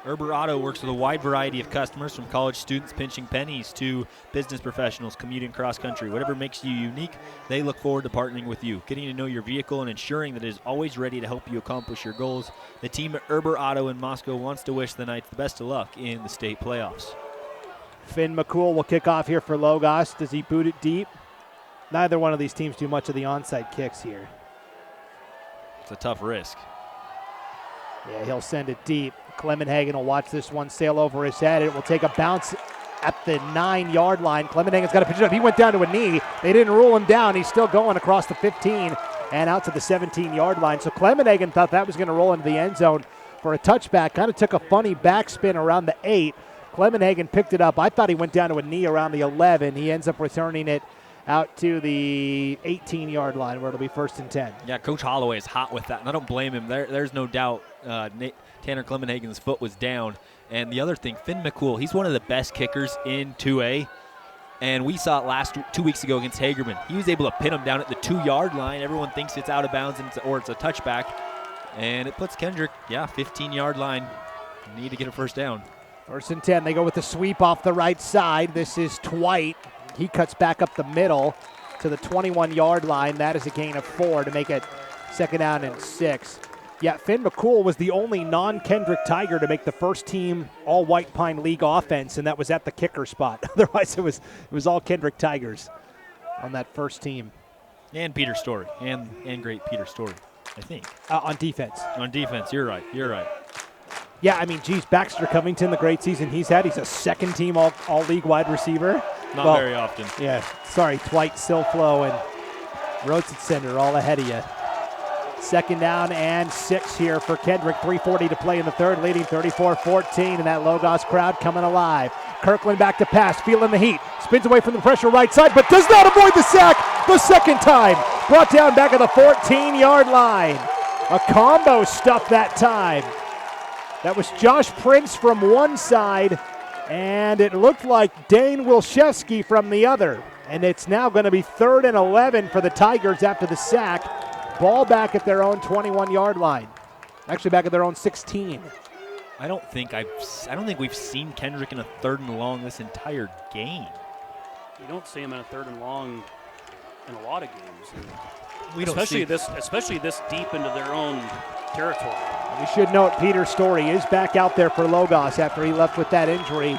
S1: Erber Auto works with a wide variety of customers, from college students pinching pennies to business professionals commuting cross country. Whatever makes you unique, they look forward to partnering with you, getting to know your vehicle and ensuring that it is always ready to help you accomplish your goals. The team at Erber Auto in Moscow wants to wish the Knights the best of luck in the state playoffs.
S13: Finn McCool will kick off here for Logos. Does he boot it deep? Neither one of these teams do much of the onside kicks here.
S1: It's a tough risk.
S13: Yeah, he'll send it deep. Clemenhagen will watch this one sail over his head. It will take a bounce at the 9-yard line. Clemenhagen's got to pitch it up. He went down to a knee. They didn't rule him down. He's still going across the 15 and out to the 17-yard line. So Clemenhagen thought that was going to roll into the end zone for a touchback. Kind of took a funny backspin around the 8. Clemenhagen picked it up. I thought he went down to a knee around the 11. He ends up returning it out to the 18-yard line where it'll be 1st and 10.
S1: Yeah, Coach Holloway is hot with that, and I don't blame him. There's no doubt Tanner Clemenhagen's foot was down. And the other thing, Finn McCool, he's one of the best kickers in 2A. And we saw it 2 weeks ago against Hagerman. He was able to pin him down at the 2-yard line. Everyone thinks it's out of bounds or it's a touchback. And it puts Kendrick, 15-yard line. Need to get a first down.
S13: 1st and 10. They go with the sweep off the right side. This is Twite. He cuts back up the middle to the 21-yard line. That is a gain of 4 to make it 2nd down and 6. Yeah, Finn McCool was the only non-Kendrick Tiger to make the first team all-White Pine League offense, and that was at the kicker spot. Otherwise, it was all Kendrick Tigers on that first team.
S1: And Peter Story, and great Peter Story, I think.
S13: On defense.
S1: On defense, you're right.
S13: Yeah, I mean, geez, Baxter Covington, the great season he's had. He's a second-team all-league wide receiver.
S1: Not very often.
S13: Yeah, sorry, Twite, Silflo, and Rotsitsender all ahead of you. 2nd down and 6 here for Kendrick. 3:40 to play in the third, leading 34-14, and that Logos crowd coming alive. Kirkland back to pass, feeling the heat. Spins away from the pressure right side, but does not avoid the sack the second time. Brought down back at the 14-yard line. A combo stuff that time. That was Josh Prince from one side, and it looked like Dane Wilszewski from the other. And it's now going to be 3rd and 11 for the Tigers after the sack. Ball back at their own 21-yard line. Actually back at their own 16.
S1: I don't think we've seen Kendrick in a 3rd and long this entire game.
S14: You don't see him in a 3rd and long in a lot of games.
S1: We don't
S14: especially this deep into their own territory.
S13: We should note Peter Story is back out there for Logos after he left with that injury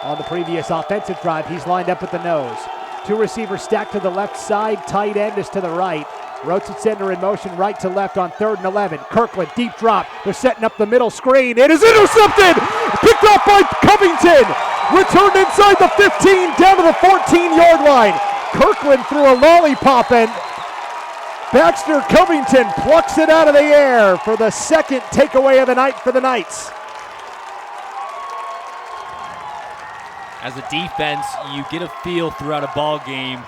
S13: on the previous offensive drive. He's lined up at the nose. 2 receivers stacked to the left side. Tight end is to the right. Rotsitsender in motion right to left on 3rd and 11. Kirkland, deep drop. They're setting up the middle screen. It is intercepted! Picked off by Covington. Returned inside the 15, down to the 14-yard line. Kirkland threw a lollipop, and Baxter Covington plucks it out of the air for the second takeaway of the night for the Knights.
S1: As a defense, you get a feel throughout a ball game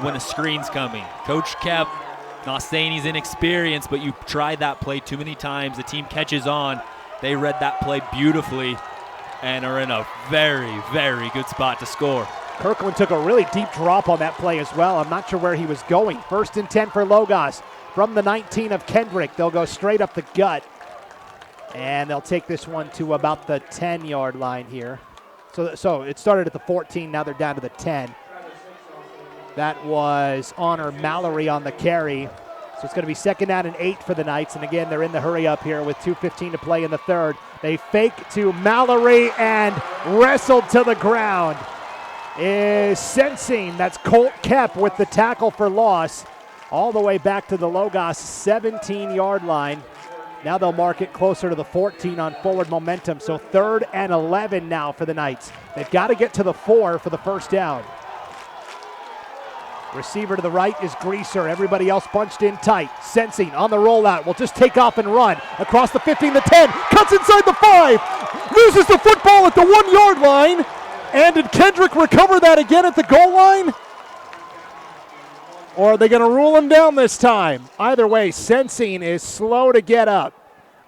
S11: when a screen's coming. Coach Kep, not saying he's inexperienced, but you tried that play too many times. The team catches on. They read that play beautifully and are in a very, very good spot to score.
S13: Kirkland took a really deep drop on that play as well. I'm not sure where he was going. 1st and 10 for Logos. From the 19 of Kendrick, they'll go straight up the gut. And they'll take this one to about the 10-yard line here. So it started at the 14, now they're down to the 10. That was Honor Mallory on the carry. So it's going to be 2nd down and 8 for the Knights. And again, they're in the hurry up here with 2:15 to play in the 3rd. They fake to Mallory and wrestled to the ground. Is Sensing. That's Colt Kep with the tackle for loss. All the way back to the Logos 17-yard line. Now they'll mark it closer to the 14 on forward momentum. So 3rd and 11 now for the Knights. They've got to get to the 4 for the first down. Receiver to the right is Greaser. Everybody else bunched in tight. Sensing on the rollout will just take off and run across the 15, the 10, cuts inside the 5, loses the football at the 1-yard line. And did Kendrick recover that again at the goal line? Or are they going to rule him down this time? Either way, Sensing is slow to get up.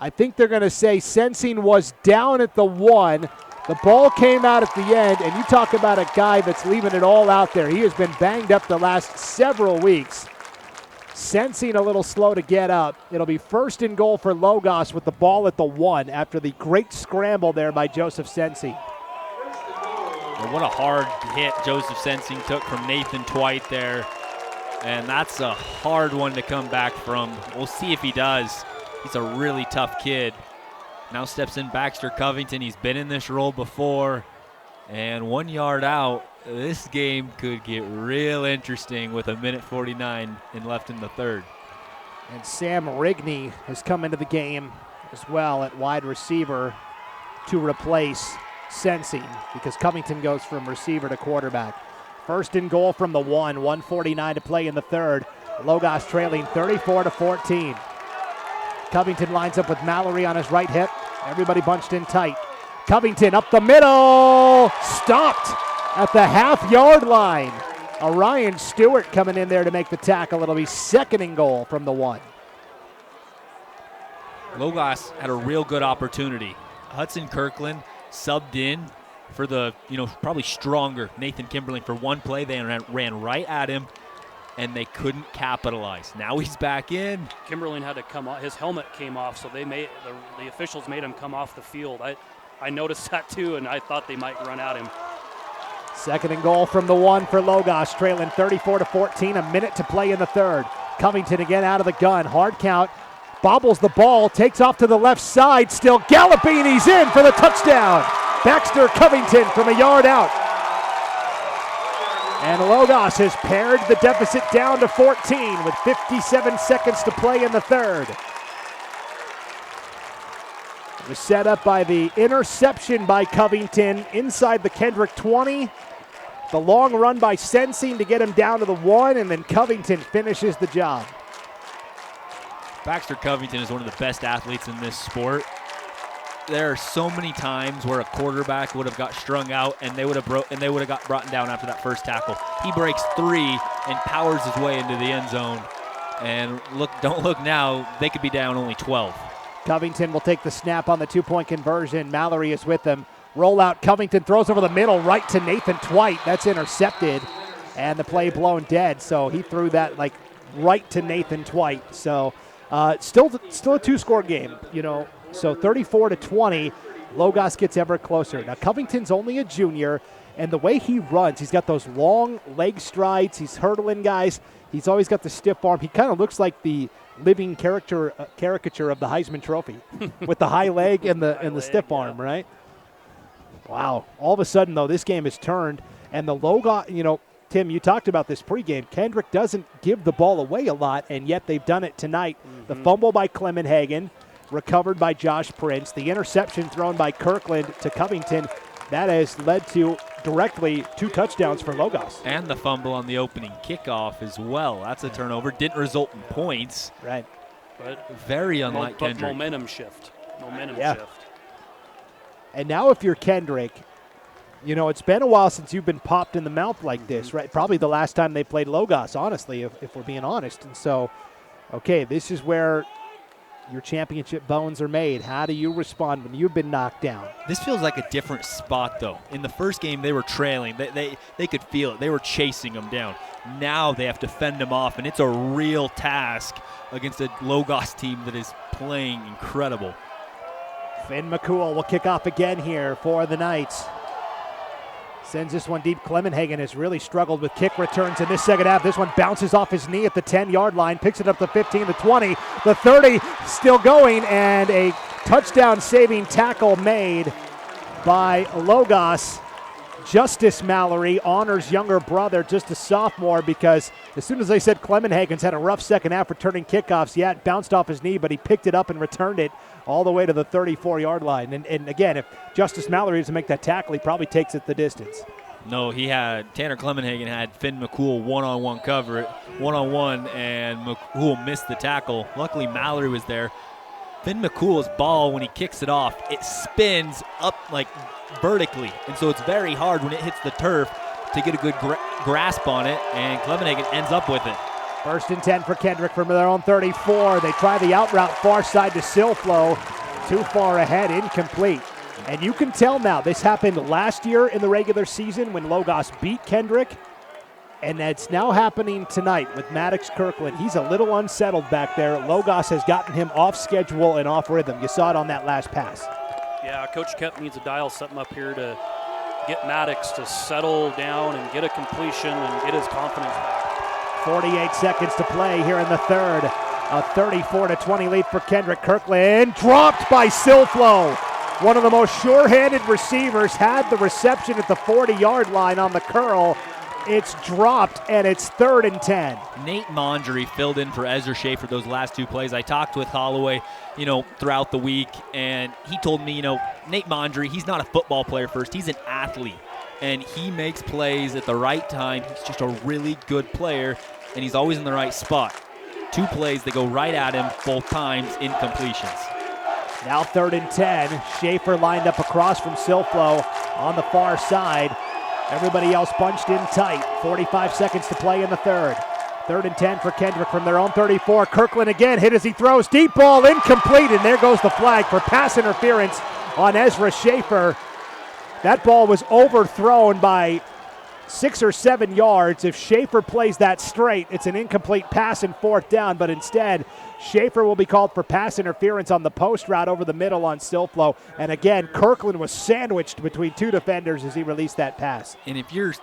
S13: I think they're going to say Sensing was down at the 1. The ball came out at the end, and you talk about a guy that's leaving it all out there. He has been banged up the last several weeks. Sensing a little slow to get up. It'll be 1st and goal for Logos with the ball at the 1 after the great scramble there by Joseph Sensing.
S11: Well, what a hard hit Joseph Sensing took from Nathan Twite there. And that's a hard one to come back from. We'll see if he does. He's a really tough kid. Now steps in Baxter Covington. He's been in this role before. And 1 yard out, this game could get real interesting with 1:49 left in the 3rd.
S13: And Sam Rigney has come into the game as well at wide receiver to replace Sensing because Covington goes from receiver to quarterback. 1st and goal from the 1:49 to play in the 3rd. Logos trailing 34-14. Covington lines up with Mallory on his right hip. Everybody bunched in tight. Covington up the middle. Stopped at the half-yard line. Orion Stewart coming in there to make the tackle. It'll be 2nd and goal from the 1.
S11: Logos had a real good opportunity. Hudson Kirkland subbed in for the, probably stronger Nathan Kimberling for one play. They ran right at him, and they couldn't capitalize. Now he's back in.
S14: Kimberling had to come off. His helmet came off, so they made the officials made him come off the field. I noticed that too, and I thought they might run at him.
S13: 2nd and goal from the 1 for Logos, trailing 34-14. A minute to play in the 3rd. Covington again out of the gun. Hard count. Bobbles the ball, takes off to the left side, still galloping. He's in for the touchdown. Baxter Covington from a yard out. And Logos has pared the deficit down to 14 with 57 seconds to play in the 3rd. It was set up by the interception by Covington inside the Kendrick 20. The long run by Sensing to get him down to the 1, and then Covington finishes the job.
S11: Baxter Covington is one of the best athletes in this sport. There are so many times where a quarterback would have got strung out and they would have got brought down after that first tackle. He breaks 3 and powers his way into the end zone. And don't look now, they could be down only 12.
S13: Covington will take the snap on the 2-point conversion. Mallory is with them. Rollout, Covington throws over the middle right to Nathan Twite. That's intercepted and the play blown dead. So he threw that right to Nathan Twite. So still a 2-score game, So 34-20, Logos gets ever closer. Now Covington's only a junior, and the way he runs, he's got those long leg strides. He's hurdling guys. He's always got the stiff arm. He kind of looks like the living caricature of the Heisman Trophy with the high leg and the stiff arm, right? Wow. All of a sudden, though, this game has turned, and the Logos, Tim, you talked about this pregame. Kendrick doesn't give the ball away a lot, and yet they've done it tonight. Mm-hmm. The fumble by Clement Hagan, recovered by Josh Prince. The interception thrown by Kirkland to Covington, that has led to directly 2 touchdowns for Logos.
S11: And the fumble on the opening kickoff as well. That's a turnover. Didn't result in points.
S13: Right.
S14: But
S11: very unlike Kendrick.
S14: Momentum shift.
S13: And now if you're Kendrick, You know, it's been a while since you've been popped in the mouth like this, right? Probably the last time they played Logos, honestly, if we're being honest. And so, okay, this is where your championship bones are made. How do you respond when you've been knocked down?
S1: This feels like a different spot, though. In the first game, they were trailing. They could feel it. They were chasing them down. Now they have to fend them off, and it's a real task against a Logos team that is playing incredible.
S13: Finn McCool will kick off again here for the Knights. Sends this one deep. Clemenhagen has really struggled with kick returns in this second half. This one bounces off his knee at the 10-yard line, picks it up the 15, the 20, the 30, still going, and a touchdown-saving tackle made by Logos. Justice Mallory, Honor's younger brother, just a sophomore, because as soon as they said Clemenhagen's had a rough second half returning kickoffs, yeah, it bounced off his knee, but he picked it up and returned it all the way to the 34-yard line. And again, if Justice Mallory doesn't make that tackle, he probably takes it the distance.
S1: No, Tanner Clemenhagen had Finn McCool one-on-one cover, one-on-one, and McCool missed the tackle. Luckily, Mallory was there. Finn McCool's ball, when he kicks it off, it spins up like vertically, and so it's very hard when it hits the turf to get a good grasp on it, and Clemenhagen ends up with it.
S13: 1st and 10 for Kendrick from their own 34. They try the out route far side to Silflo. Too far ahead, incomplete. And you can tell now, this happened last year in the regular season when Logos beat Kendrick, and it's now happening tonight with Maddox Kirkland. He's a little unsettled back there. Logos has gotten him off schedule and off rhythm. You saw it on that last pass.
S14: Yeah, Coach Kep needs to dial something up here to get Maddox to settle down and get a completion and get his confidence back.
S13: 48 seconds to play here in the third. A 34-20 lead for Kendrick. Kirkland dropped by Silflo. One of the most sure-handed receivers had the reception at the 40-yard line on the curl. It's dropped, and it's 3rd and 10.
S1: Nate Mondry filled in for Ezra Schaefer those last two plays. I talked with Holloway, throughout the week, and he told me, Nate Mondry, he's not a football player first. He's an athlete, and he makes plays at the right time. He's just a really good player, and he's always in the right spot. 2 plays, they go right at him both times, incompletions.
S13: Now 3rd and 10. Schaefer lined up across from Silflo on the far side. Everybody else bunched in tight. 45 seconds to play in the third. 3rd and 10 for Kendrick from their own 34. Kirkland again hit as he throws. Deep ball incomplete, and there goes the flag for pass interference on Ezra Schaefer. That ball was overthrown by 6 or 7 yards. If Schaefer plays that straight, it's an incomplete pass and 4th down, but instead, Schaefer will be called for pass interference on the post route over the middle on Silflo. And again, Kirkland was sandwiched between 2 defenders as he released that pass.
S1: And if you're,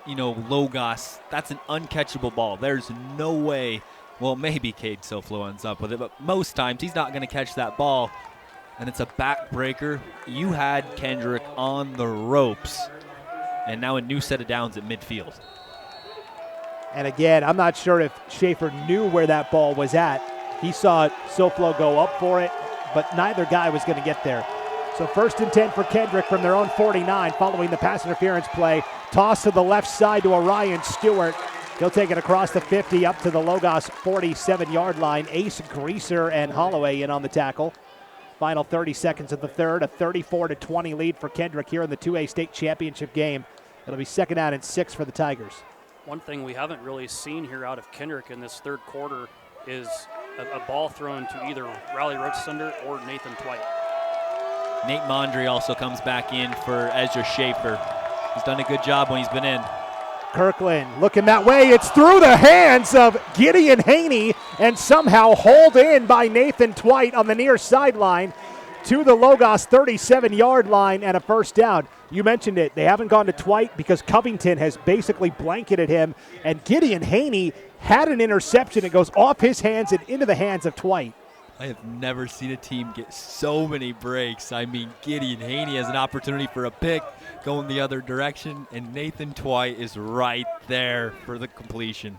S1: Logos, that's an uncatchable ball. There's no way, well, maybe Cade Silflo ends up with it, but most times he's not going to catch that ball. And it's a backbreaker. You had Kendrick on the ropes, and now a new set of downs at midfield.
S13: And again, I'm not sure if Schaefer knew where that ball was at. He saw Silflo go up for it, but neither guy was going to get there. So 1st and 10 for Kendrick from their own 49 following the pass interference play. Toss to the left side to Orion Stewart. He'll take it across the 50 up to the Logos 47-yard line. Ace, Greaser, and Holloway in on the tackle. Final 30 seconds of the third, a 34-20 lead for Kendrick here in the 2A state championship game. It'll be 2nd down and 6 for the Tigers.
S14: One thing we haven't really seen here out of Kendrick in this third quarter is a ball thrown to either Riley Rochester or Nathan Twite.
S1: Nate Mondry also comes back in for Ezra Schaefer. He's done a good job when he's been in.
S13: Kirkland looking that way. It's through the hands of Gideon Haney and somehow hauled in by Nathan Twite on the near sideline to the Logos 37-yard line and a 1st down. You mentioned it. They haven't gone to Twite because Covington has basically blanketed him, and Gideon Haney had an interception. It goes off his hands and into the hands of Twite.
S1: I have never seen a team get so many breaks. I mean, Gideon Haney has an opportunity for a pick going the other direction, and Nathan Twite is right there for the completion.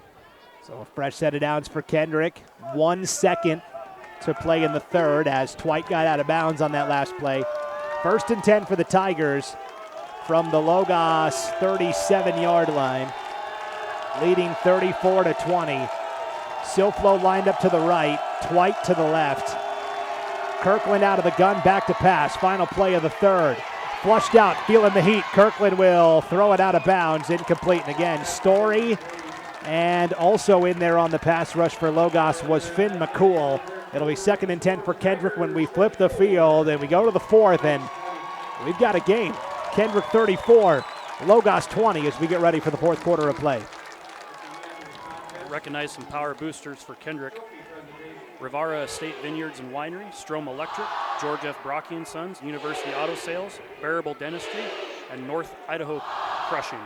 S13: So a fresh set of downs for Kendrick. 1 second to play in the third as Twite got out of bounds on that last play. 1st and 10 for the Tigers from the Logos 37-yard line, leading 34-20. Silflo lined up to the right, Twite to the left. Kirkland out of the gun, back to pass. Final play of the third. Flushed out, feeling the heat. Kirkland will throw it out of bounds, incomplete. And again, Story, and also in there on the pass rush for Logos was Finn McCool. It'll be 2nd and 10 for Kendrick when we flip the field, and we go to the 4th, and we've got a game. Kendrick 34, Logos 20 as we get ready for the 4th quarter of play.
S14: Recognize some power boosters for Kendrick. Rivara Estate Vineyards and Winery, Strom Electric, George F. Brocky & Sons, University Auto Sales, Bearable Dentistry, and North Idaho Crushing.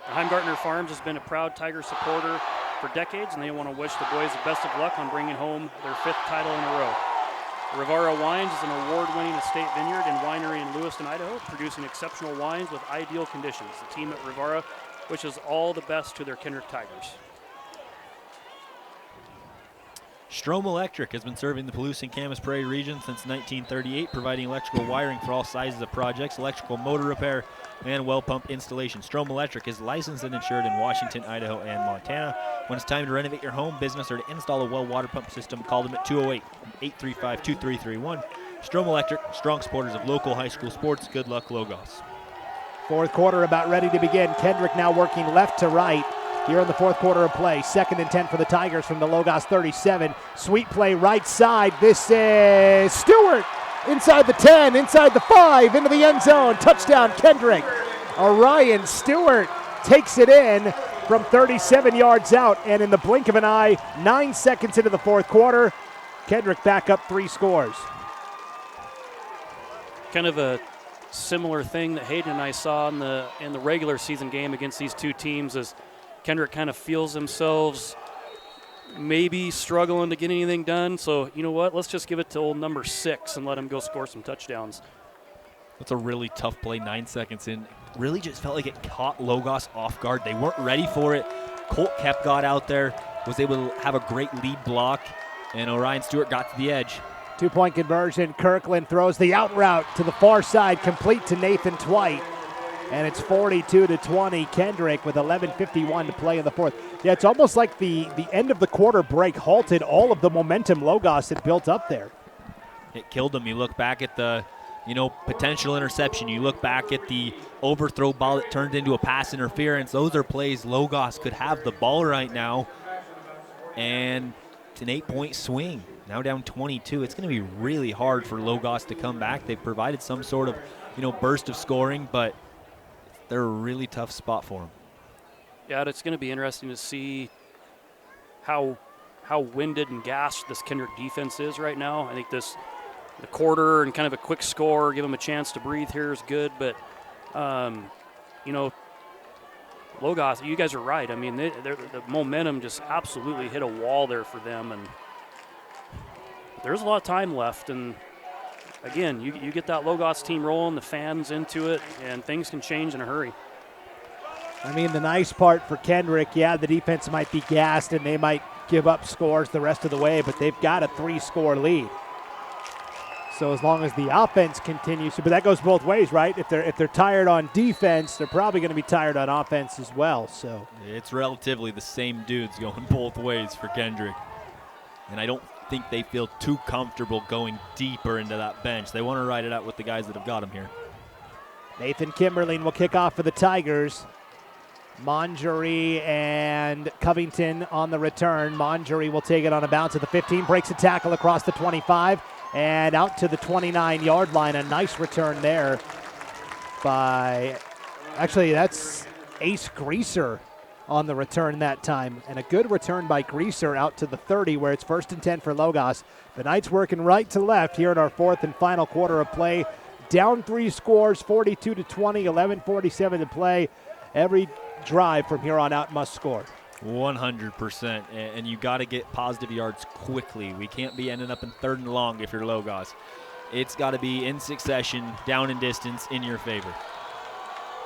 S14: The Heimgartner Farms has been a proud Tiger supporter for decades, and they want to wish the boys the best of luck on bringing home their 5th title in a row. Rivara Wines is an award-winning estate vineyard and winery in Lewiston, Idaho, producing exceptional wines with ideal conditions. The team at Rivara wishes all the best to their Kendrick Tigers.
S1: Strom Electric has been serving the Palouse and Camas Prairie region since 1938, providing electrical wiring for all sizes of projects, electrical motor repair, and well pump installation. Strom Electric is licensed and insured in Washington, Idaho, and Montana. When it's time to renovate your home, business, or to install a well water pump system, call them at 208-835-2331. Strom Electric, strong supporters of local high school sports. Good luck, Logos.
S13: 4th quarter about ready to begin. Kendrick now working left to right here in the 4th quarter of play. 2nd and 10 for the Tigers from the Logos 37. Sweet play right side. This is Stewart inside the 10, inside the 5, into the end zone. Touchdown, Kendrick. Orion Stewart takes it in from 37 yards out, and in the blink of an eye, 9 seconds into the 4th quarter, Kendrick back up 3 scores.
S14: Kind of a similar thing that Hayden and I saw in the regular season game against these two teams is Kendrick kind of feels themselves maybe struggling to get anything done. So, you know what? Let's just give it to old number 6 and let him go score some touchdowns.
S1: That's a really tough play, 9 seconds in. Really just felt like it caught Logos off guard. They weren't ready for it. Colt Kep got out there, was able to have a great lead block, and Orion Stewart got to the edge.
S13: 2-point conversion. Kirkland throws the out route to the far side, complete to Nathan Twite. And it's 42-20. Kendrick with 11:51 to play in the 4th. Yeah, it's almost like the end of the quarter break halted all of the momentum Logos had built up there.
S1: It killed them. You look back at the, potential interception. You look back at the overthrow ball that turned into a pass interference. Those are plays Logos could have the ball right now. And it's an 8-point swing. Now down 22. It's going to be really hard for Logos to come back. They've provided some sort of, burst of scoring, but they're a really tough spot for them.
S14: Yeah, it's going to be interesting to see how winded and gassed this Kendrick defense is right now. I think the quarter and kind of a quick score, give them a chance to breathe here is good. But, Logos, you guys are right. I mean, the momentum just absolutely hit a wall there for them. And there's a lot of time left. And, again, you get that Logos team rolling, the fans into it, and things can change in a hurry.
S13: I mean, the nice part for Kendrick, yeah, the defense might be gassed and they might give up scores the rest of the way, but they've got a 3-score lead. So as long as the offense continues, but that goes both ways, right? If they're tired on defense, they're probably going to be tired on offense as well. So
S1: it's relatively the same dudes going both ways for Kendrick. And I don't think they feel too comfortable going deeper into that bench. They want to ride it out with the guys that have got them here.
S13: Nathan Kimberling will kick off for the Tigers. Mongery and Covington on the return. Mongery will take it on a bounce at the 15, breaks a tackle across the 25 and out to the 29-yard line. A nice return there by, actually that's Ace Greaser on the return that time. And a good return by Greaser out to the 30 where it's 1st and 10 for Logos. The Knights working right to left here in our 4th and final quarter of play. Down 3 scores, 42-20, 11:47 to play. Every drive from here on out must score.
S1: 100%, and you got to get positive yards quickly. We can't be ending up in 3rd and long if you're Logos. It's got to be in succession, down in distance, in your favor.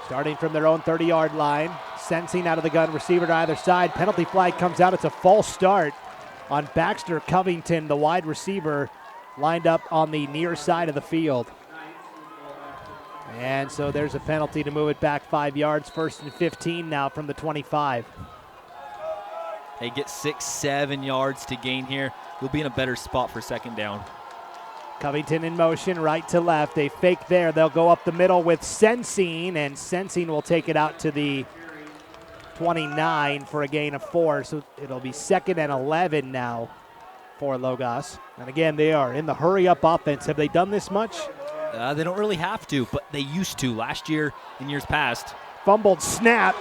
S13: Starting from their own 30-yard line, sensing out of the gun, receiver to either side. Penalty flag comes out. It's a false start on Baxter Covington, the wide receiver, lined up on the near side of the field. And so there's a penalty to move it back 5 yards. 1st and 15 now from the 25.
S1: They get 6-7 yards to gain here. You'll be in a better spot for 2nd down.
S13: Covington in motion, right to left. A fake there. They'll go up the middle with Sensing, and Sensing will take it out to the 29 for a gain of 4. So it'll be 2nd and 11 now for Logos. And again, they are in the hurry-up offense. Have they done this much?
S1: They don't really have to, but they used to last year in years past.
S13: Fumbled snap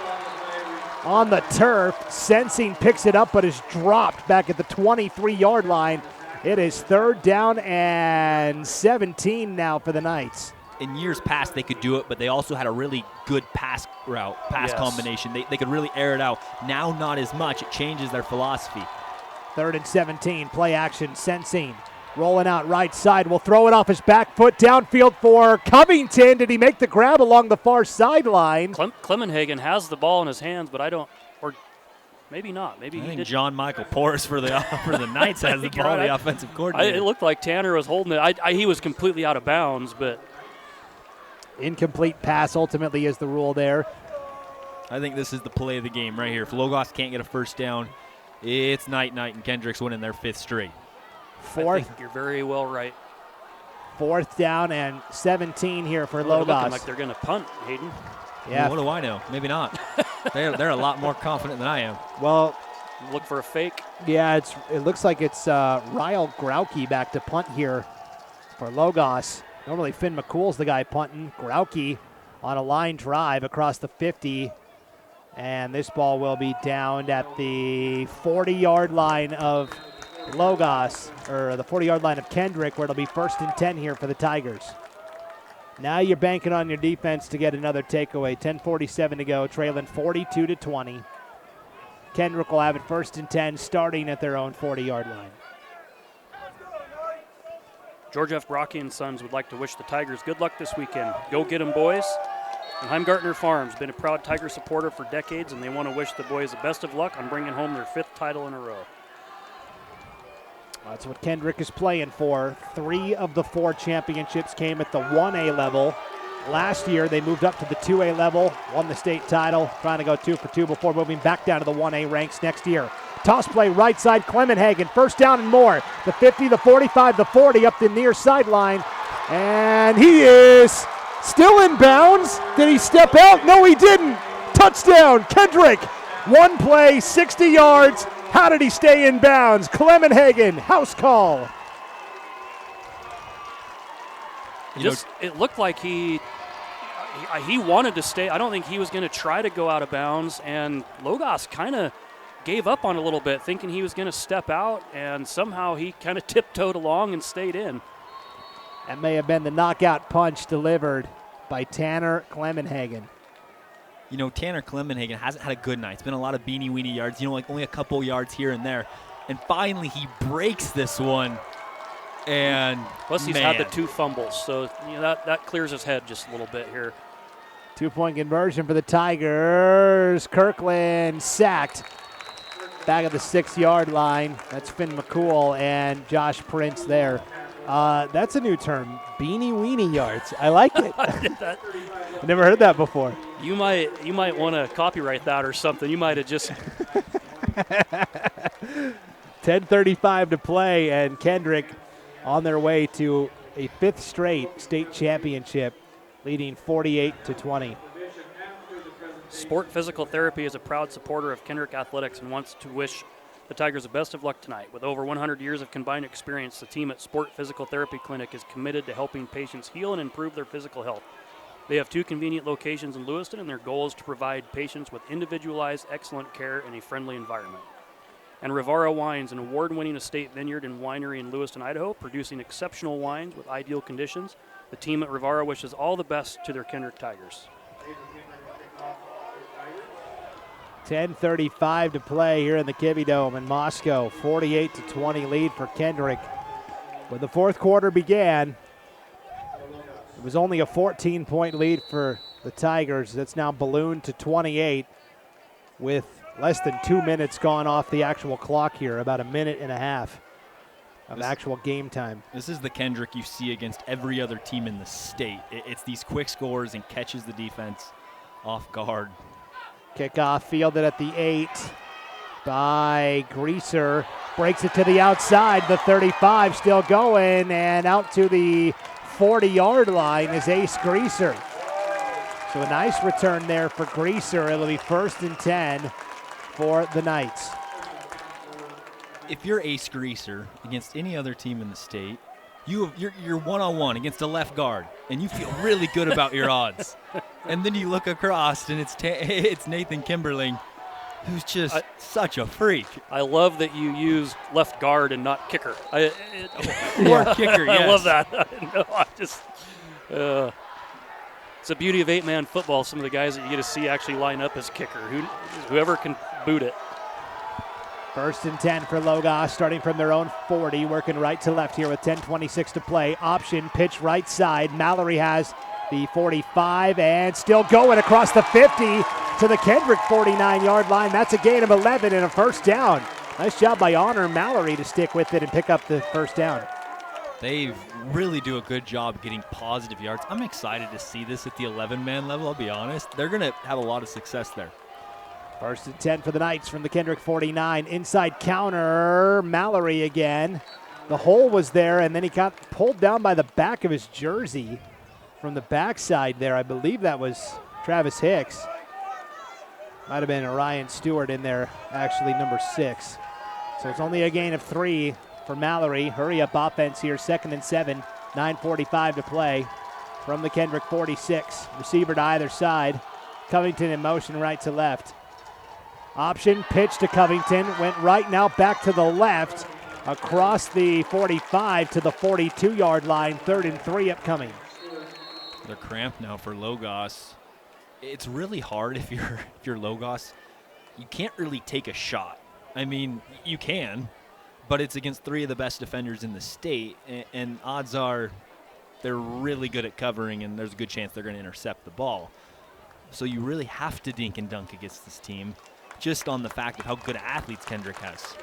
S13: on the turf. Sensing picks it up, but is dropped back at the 23-yard line. It is 3rd down and 17 now for the Knights.
S1: In years past, they could do it, but they also had a really good pass route, pass combination. They could really air it out. Now, not as much. It changes their philosophy.
S13: 3rd and 17, play action, Sensing. Rolling out right side, will throw it off his back foot downfield for Covington. Did he make the grab along the far sideline?
S14: Clemenhagen has the ball in his hands, but I don't, or maybe not. Maybe
S1: I
S14: he
S1: think
S14: did.
S1: John Michael Porras for the Knights has the ball, the offensive coordinator.
S14: It looked like Tanner was holding it. He was completely out of bounds, but.
S13: Incomplete pass ultimately is the rule there.
S1: I think this is the play of the game right here. If Logos can't get a first down, it's night-night, and Kendrick's winning their 5th straight.
S14: I think you're very well right.
S13: 4th down and 17 here for
S14: Logos.
S13: Logos.
S14: Looking like they're going to punt, Hayden.
S13: Yeah.
S1: Well, what do I know? Maybe not. they're a lot more confident than I am.
S13: Well,
S14: look for a fake.
S13: Yeah, it looks like it's Ryle Grauke back to punt here for Logos. Normally Finn McCool's the guy punting. Grauke on a line drive across the 50. And this ball will be downed at the 40-yard line of Logos, or the 40-yard line of Kendrick, where it'll be 1st and 10 here for the Tigers. Now you're banking on your defense to get another takeaway. 10:47 to go, trailing 42-20. Kendrick will have it 1st and 10, starting at their own 40-yard line.
S14: George F. Brocky and Sons would like to wish the Tigers good luck this weekend. Go get 'em, boys. And Heimgartner Farms, been a proud Tiger supporter for decades, and they want to wish the boys the best of luck on bringing home their 5th title in a row.
S13: That's what Kendrick is playing for. 3 of the 4 championships came at the 1A level. Last year, they moved up to the 2A level, won the state title, trying to go 2 for 2 before moving back down to the 1A ranks next year. Toss play right side, Clemenhagen, 1st down and more. The 50, the 45, the 40 up the near sideline. And he is still in bounds. Did he step out? No, he didn't. Touchdown, Kendrick. 1 play, 60 yards. How did he stay in bounds? Clemenhagen, house call.
S14: It looked like he wanted to stay. I don't think he was going to try to go out of bounds, and Logos kind of gave up on it a little bit, thinking he was going to step out, and somehow he kind of tiptoed along and stayed in.
S13: That may have been the knockout punch delivered by Tanner Clemenhagen.
S1: You know, Tanner Clemenhagen hasn't had a good night. It's been a lot of beanie-weenie yards, like only a couple yards here and there. And finally, he breaks this one. And
S14: plus, he's had the 2 fumbles, so that clears his head just a little bit here.
S13: 2-point conversion for the Tigers. Kirkland sacked back at the 6-yard line. That's Finn McCool and Josh Prince there. That's a new term, beanie-weenie yards. I like it. I've never heard that before.
S14: You might want to copyright that or something. You might have just.
S13: 10:35 to play, and Kendrick on their way to a 5th straight state championship, leading 48-20.
S14: Sport Physical Therapy is a proud supporter of Kendrick Athletics and wants to wish the Tigers the best of luck tonight. With over 100 years of combined experience, the team at Sport Physical Therapy Clinic is committed to helping patients heal and improve their physical health. They have 2 convenient locations in Lewiston, and their goal is to provide patients with individualized, excellent care in a friendly environment. And Rivara Wines, an award-winning estate vineyard and winery in Lewiston, Idaho, producing exceptional wines with ideal conditions. The team at Rivara wishes all the best to their Kendrick Tigers.
S13: 10:35 to play here in the Kibbie Dome in Moscow. 48-20 lead for Kendrick. When the 4th quarter began, it was only a 14-point lead for the Tigers. That's now ballooned to 28 with less than 2 minutes gone off the actual clock here, about a minute and a half of actual game time.
S1: This is the Kendrick you see against every other team in the state. It's these quick scores and catches the defense off guard.
S13: Kickoff fielded at the 8 by Greaser. Breaks it to the outside, the 35 still going, and out to the 40-yard line is Ace Greaser. So a nice return there for Greaser. It'll be 1st and 10 for the Knights.
S11: If you're Ace Greaser against any other team in the state, you're one-on-one against a left guard, and you feel really good about your odds. And then you look across, and it's Nathan Kimberling, who's just such a freak.
S14: I love that you use left guard and not kicker.
S11: Or kicker, yes.
S14: I love that. It's the beauty of 8-man football. Some of the guys that you get to see actually line up as kicker. Whoever can boot it.
S13: 1st and 10 for Logos, starting from their own 40, working right to left here with 10:26 to play. Option, pitch right side. Mallory has the 45 and still going across the 50 to the Kendrick 49-yard line. That's a gain of 11 and a 1st down. Nice job by Honor Mallory to stick with it and pick up the 1st down.
S11: They really do a good job getting positive yards. I'm excited to see this at the 11-man level, I'll be honest. They're going to have a lot of success there.
S13: 1st and 10 for the Knights from the Kendrick 49. Inside counter, Mallory again. The hole was there, and then he got pulled down by the back of his jersey from the backside there. I believe that was Travis Hicks. Might have been Orion Stewart in there, actually number 6. So it's only a gain of 3 for Mallory. Hurry up offense here, 2nd and 7, 9:45 to play from the Kendrick 46. Receiver to either side. Covington in motion right to left. Option, pitch to Covington, went right now back to the left, across the 45 to the 42-yard line, 3rd and 3 upcoming.
S11: They're cramped now for Logos. It's really hard if you're Logos. You can't really take a shot. I mean, you can, but it's against 3 of the best defenders in the state, and odds are they're really good at covering, and there's a good chance they're going to intercept the ball. So you really have to dink and dunk against this team, just on the fact of how good athletes Kendrick has.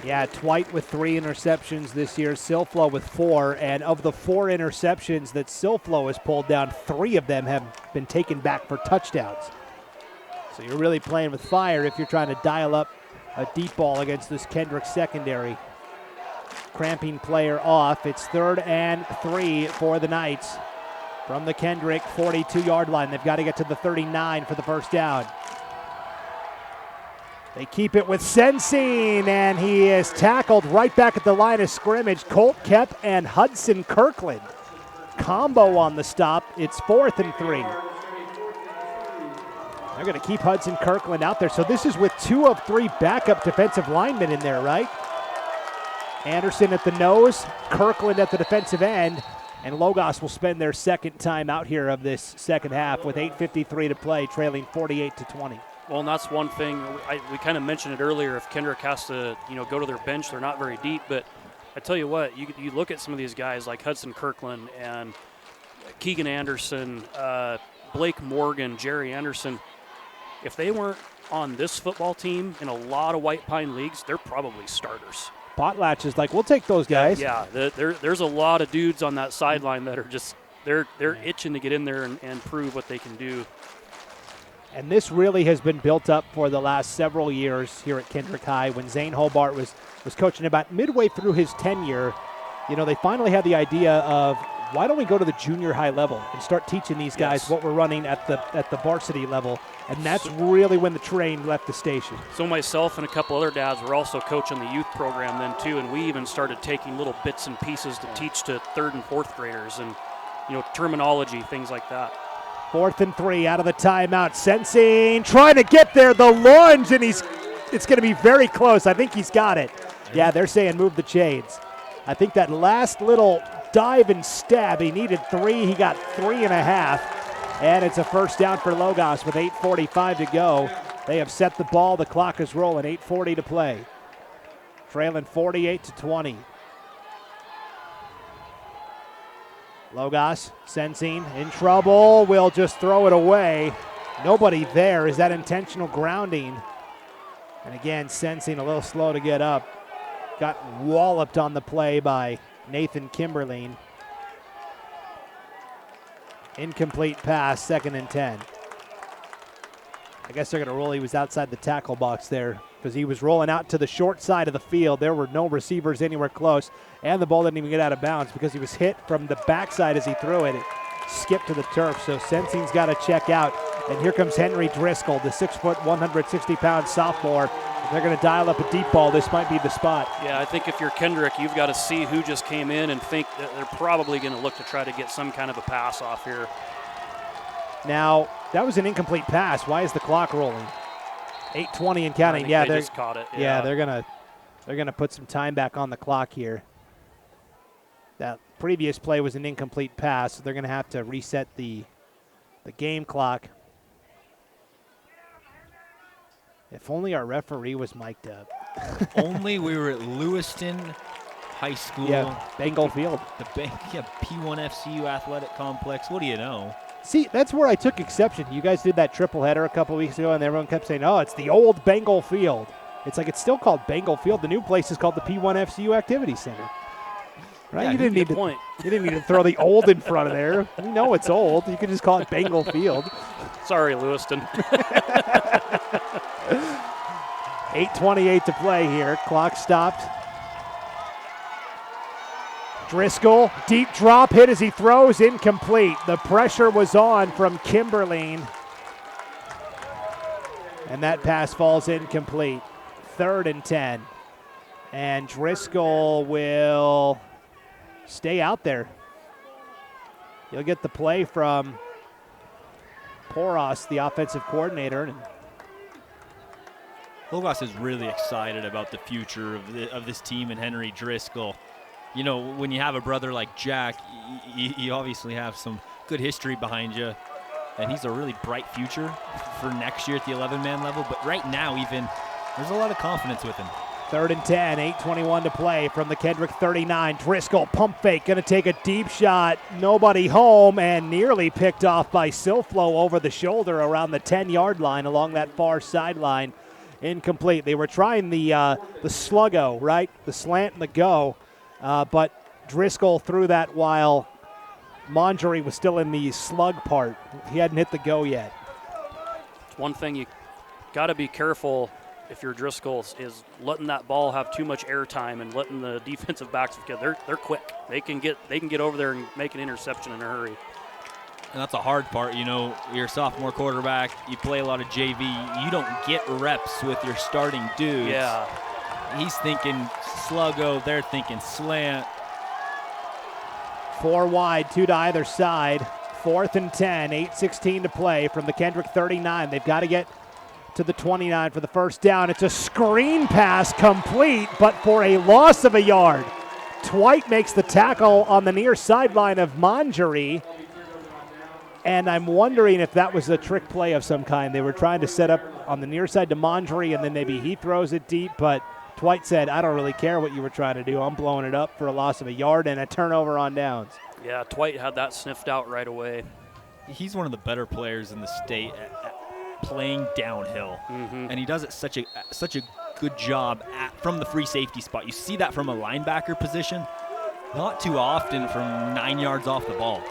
S13: Yeah, Twite with 3 interceptions this year, Silflo with 4, and of the 4 interceptions that Silflo has pulled down, 3 of them have been taken back for touchdowns. So you're really playing with fire if you're trying to dial up a deep ball against this Kendrick secondary. Cramping player off. It's 3rd and 3 for the Knights from the Kendrick 42-yard line. They've got to get to the 39 for the 1st down. They keep it with Sensing, and he is tackled right back at the line of scrimmage. Colt Kep and Hudson Kirkland. Combo on the stop. It's 4th and 3. They're going to keep Hudson Kirkland out there. So this is with 2 of 3 backup defensive linemen in there, right? Anderson at the nose, Kirkland at the defensive end, and Logos will spend their 2nd time out here of this 2nd half with 8:53 to play, trailing 48-20.
S14: Well, and that's one thing, we kind of mentioned it earlier, if Kendrick has to, go to their bench, they're not very deep, but I tell you what, you look at some of these guys like Hudson Kirkland and Keegan Anderson, Blake Morgan, Jerry Anderson. If they weren't on this football team in a lot of White Pine leagues, they're probably starters.
S13: Potlatch is like, we'll take those guys.
S14: Yeah, there's a lot of dudes on that sideline that are just, they're itching to get in there and prove what they can do.
S13: And this really has been built up for the last several years here at Kendrick High. When Zane Hobart was coaching, about midway through his tenure, they finally had the idea of, why don't we go to the junior high level and start teaching these guys what we're running at the varsity level? And that's really when the train left the station.
S14: So myself and a couple other dads were also coaching the youth program then too, and we even started taking little bits and pieces to teach to 3rd and 4th graders and, terminology, things like that.
S13: 4th and 3 out of the timeout. Sensing trying to get there, the lunge, and it's going to be very close. I think he's got it. Yeah, they're saying move the chains. I think that last little dive and stab, he needed 3. He got 3.5. And it's a 1st down for Logos with 8:45 to go. They have set the ball. The clock is rolling. 8:40 to play. Trailing 48-20. Logos, Sensing in trouble. Will just throw it away. Nobody there. Is that intentional grounding? And again, Sensing a little slow to get up. Got walloped on the play by Nathan Kimberling. Incomplete pass, 2nd and 10. I guess they're going to roll. He was outside the tackle box there. because he was rolling out to the short side of the field. There were no receivers anywhere close, and the ball didn't even get out of bounds because he was hit from the backside as he threw it. It skipped to the turf, so Sensing's got to check out. And here comes Henry Driscoll, the 6 foot, 160-pound sophomore. If they're going to dial up a deep ball, this might be the spot.
S14: Yeah, I think if you're Kendrick, you've got to see who just came in and think that they're probably going to look to try to get some kind of a pass off here.
S13: Now, that was an incomplete pass. Why is the clock rolling? 8:20 and counting.
S14: Yeah,
S13: they
S14: just caught it.
S13: Yeah, they're gonna put some time back on the clock here. That previous play was an incomplete pass, so they're gonna have to reset the game clock. If only our referee was mic'd up.
S1: Only we were at Lewiston High School.
S13: Yeah, Bengal Field.
S1: The P1 FCU Athletic Complex. What do you know?
S13: See, that's where I took exception. You guys did that triple header a couple weeks ago, and everyone kept saying, oh, it's the old Bengal Field. It's like it's still called Bengal Field. The new place is called the P1 FCU Activity Center. Right?
S14: Yeah,
S13: you didn't need to throw the old in front of there. You know it's old. You could just call it Bengal Field.
S14: Sorry, Lewiston.
S13: 8:28 to play here. Clock stopped. Driscoll, deep drop hit as he throws, incomplete. The pressure was on from Kimberline. And that pass falls incomplete. 3rd and 10. And Driscoll will stay out there. He'll get the play from Poros, the offensive coordinator.
S1: Logos is really excited about the future of this team and Henry Driscoll. You know, when you have a brother like Jack, you obviously have some good history behind you, and he's a really bright future for next year at the 11-man level. But right now, even, there's a lot of confidence with him.
S13: 3rd and 10, 8:21 to play from the Kendrick 39. Driscoll, pump fake, going to take a deep shot. Nobody home, and nearly picked off by Silflo over the shoulder around the 10-yard line along that far sideline. Incomplete. They were trying the sluggo, right? The slant and the go. But Driscoll threw that while Mongery was still in the slug part. He hadn't hit the go yet.
S14: One thing you got to be careful if you're Driscoll is letting that ball have too much airtime and letting the defensive backs get. They're quick. They can get over there and make an interception in a hurry.
S1: And that's a hard part. You know, you're a sophomore quarterback. You play a lot of JV. You don't get reps with your starting dudes.
S14: Yeah.
S1: He's thinking sluggo. They're thinking slant.
S13: 4 wide, 2 to either side. 4th and 10, 8:16 to play from the Kendrick 39. They've got to get to the 29 for the first down. It's a screen pass complete, but for a loss of a yard. Twite makes the tackle on the near sideline of Mongery. And I'm wondering if that was a trick play of some kind. They were trying to set up on the near side to Mongery, and then maybe he throws it deep, but Twite said, I don't really care what you were trying to do. I'm blowing it up for a loss of a yard and a turnover on downs.
S14: Yeah, Twite had that sniffed out right away.
S1: He's one of the better players in the state at playing downhill, and he does it such a good job from the free safety spot. You see that from a linebacker position, not too often from 9 yards off the ball.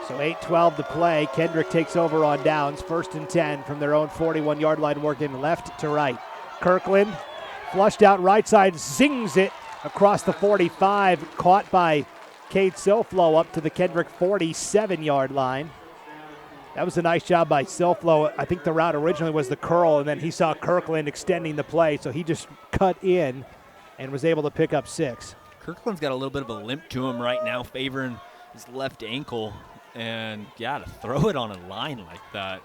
S13: So 8:12 to play. Kendrick takes over on downs. 1st and 10 from their own 41-yard line, working left to right. Kirkland flushed out right side, zings it across the 45, caught by Cade Silflo up to the Kendrick 47-yard line. That was a nice job by Silflo. I think the route originally was the curl, and then he saw Kirkland extending the play, so he just cut in and was able to pick up 6.
S1: Kirkland's got a little bit of a limp to him right now, favoring his left ankle. And, yeah, to throw it on a line like that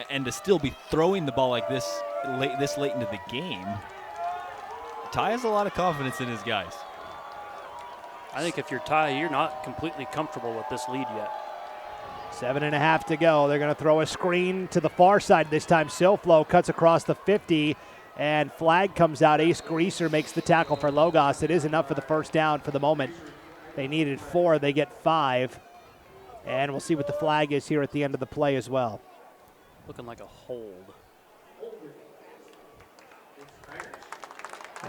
S1: and to still be throwing the ball like this late into the game, Ty has a lot of confidence in his guys.
S14: I think if you're Ty, you're not completely comfortable with this lead yet.
S13: 7.5 to go. They're going to throw a screen to the far side this time. Silflo cuts across the 50, and flag comes out. Ace Greaser makes the tackle for Logos. It is enough for the first down for the moment. They needed 4. They get 5. And we'll see what the flag is here at the end of the play as well.
S14: Looking like a hold.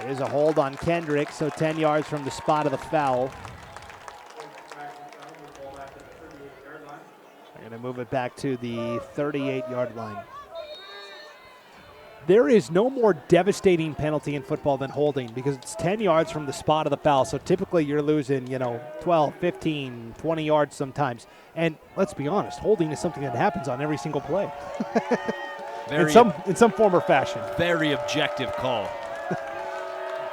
S13: It is a hold on Kendrick, so 10 yards from the spot of the foul. They're going to move it back to the 38-yard line. There is no more devastating penalty in football than holding because it's 10 yards from the spot of the foul. So typically you're losing, 12, 15, 20 yards sometimes. And let's be honest, holding is something that happens on every single play. in some form or fashion.
S11: Very objective call.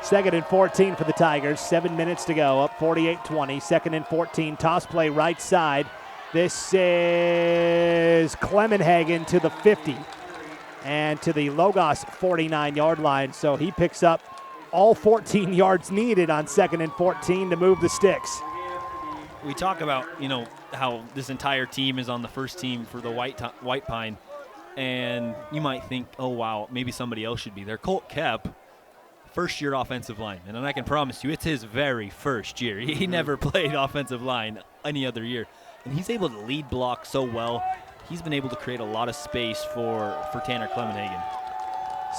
S13: 2nd and 14 for the Tigers. 7 minutes to go. Up 48-20. 2nd and 14. Toss play right side. This is Clemenhagen to the 50 and to the Logos 49-yard line. So he picks up all 14 yards needed on 2nd and 14 to move the sticks.
S11: We talk about, how this entire team is on the first team for the White Pine, and you might think, oh, wow, maybe somebody else should be there. Colt Koepp, first-year offensive lineman, and I can promise you it's his very first year. He never played offensive line any other year, and he's able to lead block so well. He's been able to create a lot of space for Tanner Clemenhagen.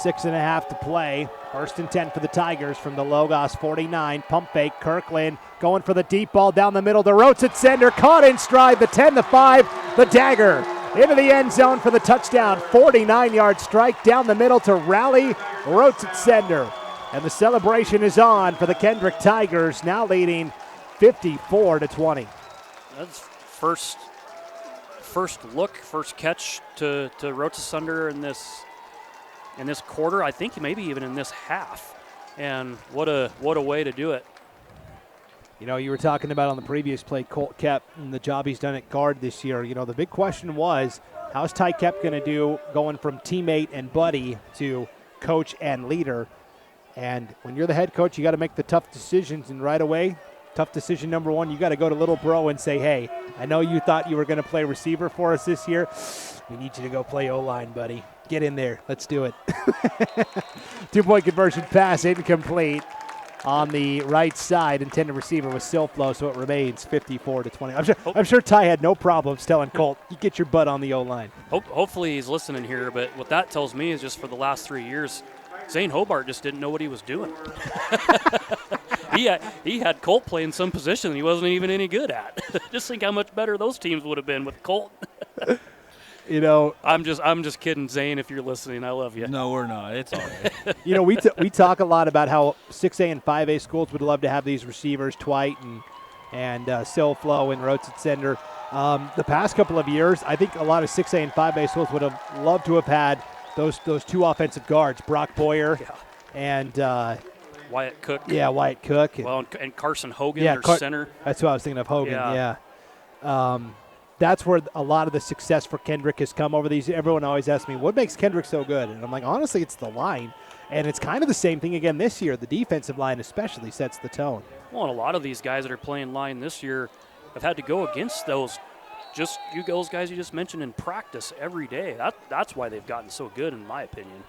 S13: 6.5 to play. 1st and 10 for the Tigers from the Logos 49. Pump fake. Kirkland going for the deep ball down the middle to Rotsitsender. Caught in stride. The 10, the 5, the dagger. Into the end zone for the touchdown. 49-yard strike down the middle to Rally Rotsitsender. And the celebration is on for the Kendrick Tigers, now leading 54-20.
S14: That's first look, first catch to Rotsitsender in this quarter. I think maybe even in this half. And what a way to do it.
S13: You were talking about on the previous play Colt Koepp and the job he's done at guard this year. The big question was, how's Ty Koepp going to do going from teammate and buddy to coach and leader? And when you're the head coach, you got to make the tough decisions. And right away, tough decision number one, you got to go to little bro and say, hey, I know you thought you were going to play receiver for us this year. We need you to go play O-line, buddy. Get in there. Let's do it. 2-point conversion pass incomplete on the right side. Intended receiver was Silflo, so it remains 54-20. I'm sure Ty had no problems telling Colt, you get your butt on the O-line.
S14: Hopefully he's listening here, but what that tells me is just for the last 3 years, Zane Hobart just didn't know what he was doing. He had Colt playing some position he wasn't even any good at. Just think how much better those teams would have been with Colt. I'm just kidding, Zane. If you're listening, I love you.
S11: No, we're not. It's all right.
S13: We talk a lot about how 6A and 5A schools would love to have these receivers, Twite and Silflo and Rotsitsender. The past couple of years, I think a lot of 6A and 5A schools would have loved to have had those two offensive guards, Brock Boyer and
S14: Wyatt Cook.
S13: Yeah, Wyatt Cook.
S14: And Carson Hogan, their center.
S13: That's what I was thinking of, Hogan, yeah. That's where a lot of the success for Kendrick has come over these. Everyone always asks me, what makes Kendrick so good? And I'm like, honestly, it's the line. And it's kind of the same thing again this year. The defensive line especially sets the tone.
S14: Well, and a lot of these guys that are playing line this year have had to go against those guys you just mentioned in practice every day. That's why they've gotten so good, in my opinion.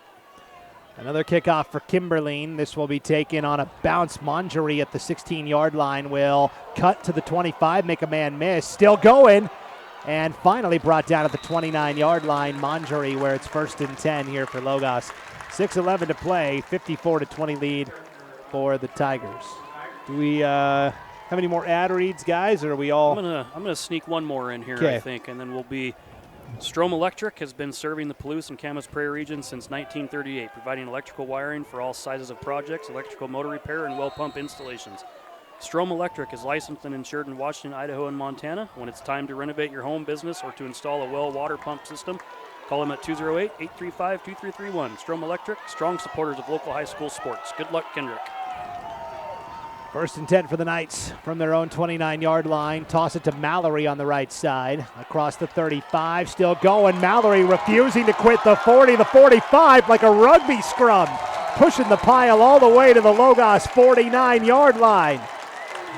S13: Another kickoff for Kimberline. This will be taken on a bounce. Manjari at the 16-yard line will cut to the 25, make a man miss. Still going, and finally brought down at the 29-yard line. Manjari, where it's 1st and 10 here for Logos. 6:11 to play, 54-20 lead for the Tigers. Do we have any more ad reads, guys, or are we all?
S14: I'm gonna sneak one more in here, I think, and then we'll be. Strom Electric has been serving the Palouse and Camas Prairie region since 1938, providing electrical wiring for all sizes of projects, electrical motor repair, and well pump installations. Strom Electric is licensed and insured in Washington, Idaho, and Montana. When it's time to renovate your home, business, or to install a well water pump system, call them at 208-835-2331. Strom Electric, strong supporters of local high school sports. Good luck, Kendrick.
S13: 1st and 10 for the Knights from their own 29-yard line. Toss it to Mallory on the right side. Across the 35, still going. Mallory refusing to quit the 40, the 45, like a rugby scrum. Pushing the pile all the way to the Logos 49-yard line.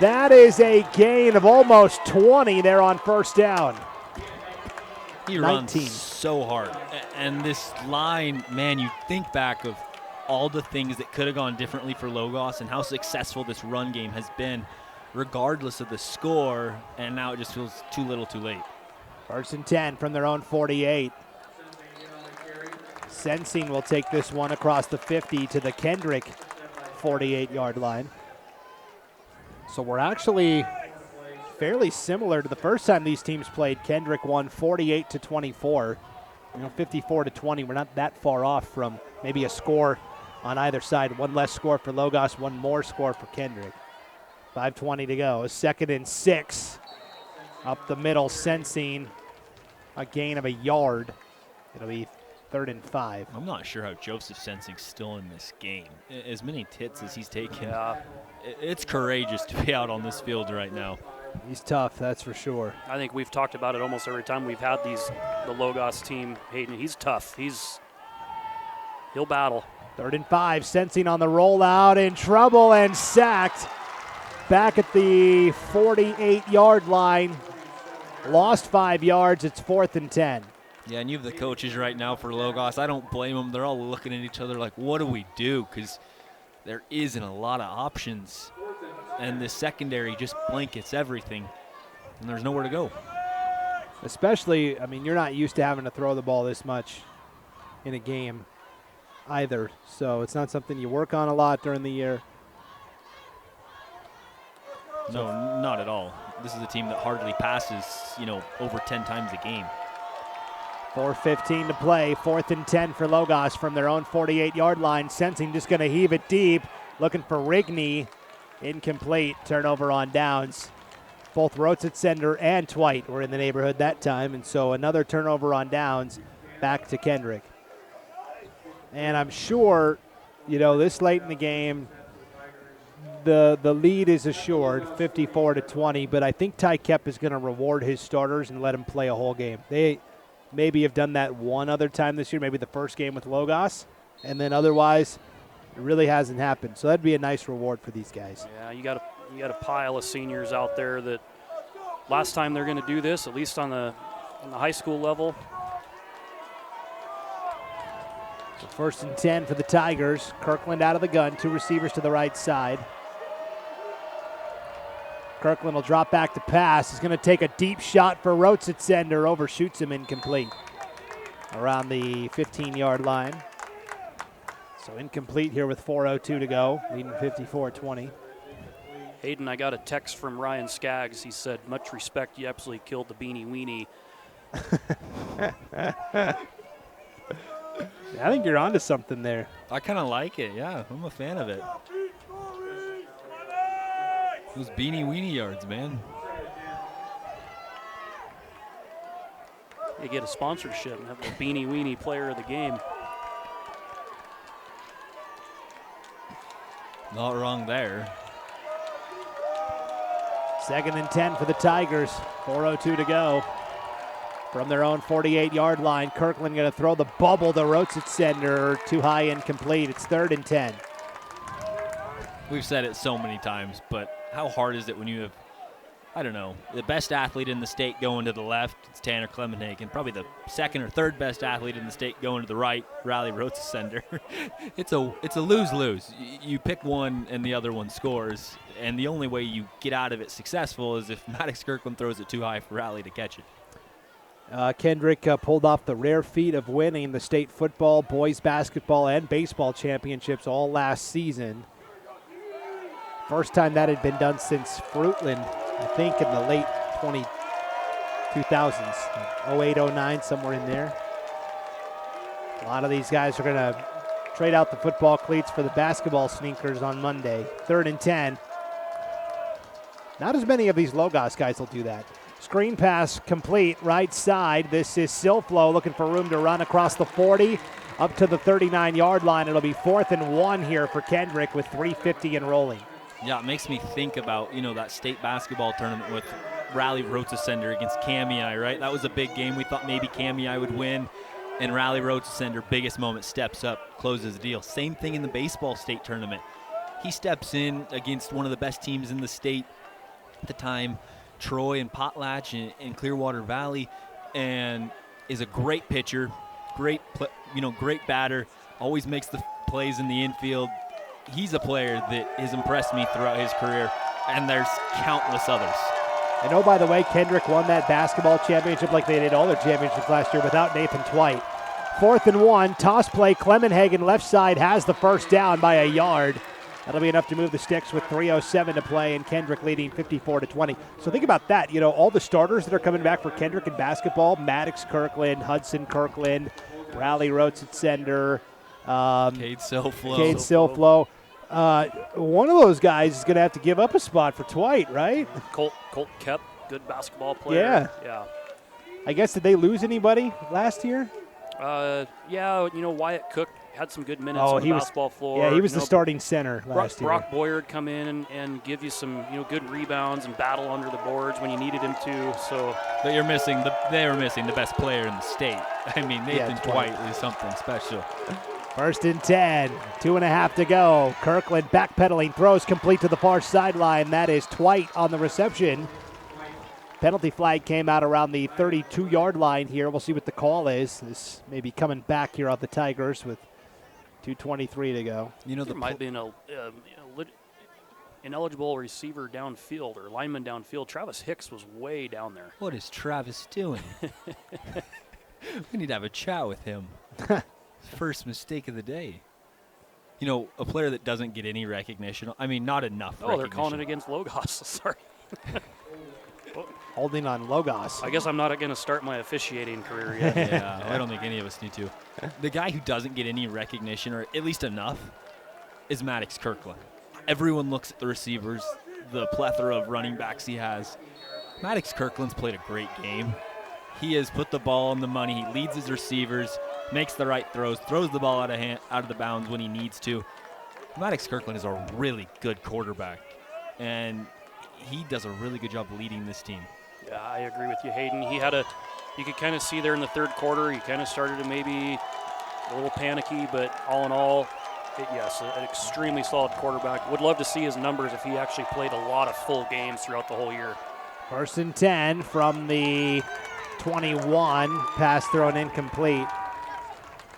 S13: That is a gain of almost 20 there on 1st down.
S11: He runs so hard. And this line, man, you think back of all the things that could have gone differently for Logos and how successful this run game has been regardless of the score, and now it just feels too little too late.
S13: 1st and 10 from their own 48. Sensing will take this one across the 50 to the Kendrick 48-yard line. So we're actually fairly similar to the first time these teams played. Kendrick won 48-24. 54-20. We're not that far off from maybe a score on either side. One less score for Logos, one more score for Kendrick. 5:20 to go. 2nd and 6. Up the middle, sensing a gain of a yard. It'll be 3rd and 5.
S1: I'm not sure how Joseph Sensing's still in this game. As many hits as he's taken, it's courageous to be out on this field right now.
S13: He's tough, that's for sure.
S14: I think we've talked about it almost every time we've had the Logos team. Hayden, he's tough. He'll battle.
S13: 3rd and 5, Sensing on the rollout, in trouble and sacked. Back at the 48-yard line. Lost 5 yards. It's 4th and 10.
S1: Yeah, and you have the coaches right now for Logos. I don't blame them. They're all looking at each other like, what do we do? Because there isn't a lot of options. And the secondary just blankets everything. And there's nowhere to go.
S13: Especially, I mean, you're not used to having to throw the ball this much in a game either. So it's not something you work on a lot during the year.
S1: No, not at all. This is a team that hardly passes, over 10 times a game.
S13: 4:15 to play, 4th and 10 for Logos from their own 48-yard line. Sensing just going to heave it deep, looking for Rigney. Incomplete, turnover on downs. Both Rotsitsender and Twite were in the neighborhood that time, and so another turnover on downs, back to Kendrick. And I'm sure, this late in the game, the lead is assured, 54-20, but I think Ty Kep is going to reward his starters and let them play a whole game. They maybe have done that one other time this year, maybe the first game with Logos, and then otherwise it really hasn't happened. So that'd be a nice reward for these guys.
S14: Yeah, you got a pile of seniors out there that last time they're going to do this, at least on the high school level.
S13: So 1st and 10 for the Tigers. Kirkland out of the gun, 2 receivers to the right side. Kirkland will drop back to pass. He's going to take a deep shot for Rotsitsender. Overshoots him, incomplete. Around the 15-yard line. So incomplete here with 4:02 to go, leading 54-20.
S14: Hayden, I got a text from Ryan Skaggs. He said, much respect, you absolutely killed the Beanie Weenie.
S13: I think you're onto something there.
S1: I kind of like it, yeah. I'm a fan of it. Those Beanie Weenie yards, man.
S14: You get a sponsorship and have the Beanie Weenie player of the game.
S1: Not wrong there.
S13: 2nd and 10 for the Tigers. 4:02 to go. From their own 48-yard line, Kirkland going to throw the bubble to Rotsitsender. Too high, incomplete. It's 3rd and 10.
S1: We've said it so many times, but how hard is it when you have, the best athlete in the state going to the left, it's Tanner Clemenhagen. Probably the 2nd or 3rd best athlete in the state going to the right, Riley Rotsitsender. It's a lose-lose. You pick one and the other one scores, and the only way you get out of it successful is if Maddox Kirkland throws it too high for Riley to catch it.
S13: Kendrick pulled off the rare feat of winning the state football, boys basketball, and baseball championships all last season. First time that had been done since Fruitland, I think in the late 2000s, 08, 09, somewhere in there. A lot of these guys are going to trade out the football cleats for the basketball sneakers on Monday. 3rd and 10. Not as many of these Logos guys will do that. Screen pass complete, right side. This is Silflo looking for room to run across the 40 up to the 39-yard line. It'll be 4th and 1 here for Kendrick with 3:50 and rolling.
S1: Yeah, it makes me think about, that state basketball tournament with Riley Rotsitsender against Cami, right? That was a big game. We thought maybe Cami would win, and Riley Rotsitsender, biggest moment, steps up, closes the deal. Same thing in the baseball state tournament. He steps in against one of the best teams in the state at the time, Troy and Potlatch in Clearwater Valley, and is a great pitcher, great batter, always makes the plays in the infield. He's a player that has impressed me throughout his career, and there's countless others.
S13: And oh, by the way, Kendrick won that basketball championship like they did all their championships last year without Nathan Twite. 4th and 1, toss play, Clemenhagen left side has the first down by a yard. That'll be enough to move the sticks with 3:07 to play, and Kendrick leading 54-20. So think about that. All the starters that are coming back for Kendrick in basketball, Maddox Kirkland, Hudson Kirkland, Riley Rotsitsender,
S11: Cade Silflo.
S13: Cade Silflo. One of those guys is going to have to give up a spot for Twite, right?
S14: Colt Kep, good basketball player.
S13: Yeah.
S14: Yeah.
S13: I guess, did they lose anybody last year?
S14: Yeah, Wyatt Cook had some good minutes on the basketball floor.
S13: Yeah, he was the starting center last year.
S14: Brock Boyer would come in and give you some, good rebounds and battle under the boards when you needed him to. So,
S11: but they were missing the best player in the state. I mean, Nathan Twite is something special.
S13: 1st and 10, 2.5 to go. Kirkland backpedaling, throws complete to the far sideline. That is Twite on the reception. Penalty flag came out around the 32-yard line here. We'll see what the call is. This may be coming back here off the Tigers with 2:23 to go.
S14: There might be an ineligible receiver downfield or lineman downfield. Travis Hicks was way down there.
S11: What is Travis doing? We need to have a chat with him. First mistake of the day. A player that doesn't get any recognition. I mean, not enough recognition.
S14: They're calling it against Logos. Sorry.
S13: Holding on Logos.
S14: I guess I'm not going to start my officiating career yet.
S11: Yeah, I don't think any of us need to. The guy who doesn't get any recognition, or at least enough, is Maddox Kirkland. Everyone looks at the receivers, the plethora of running backs he has. Maddox Kirkland's played a great game. He has put the ball on the money. He leads his receivers, makes the right throws the ball out of the bounds when he needs to. Maddox Kirkland is a really good quarterback, and he does a really good job leading this team.
S14: Yeah, I agree with you, Hayden. You could kind of see there in the third quarter, he kind of started to maybe a little panicky, but all in all, an extremely solid quarterback. Would love to see his numbers if he actually played a lot of full games throughout the whole year.
S13: 1st and 10 from the 21, pass thrown incomplete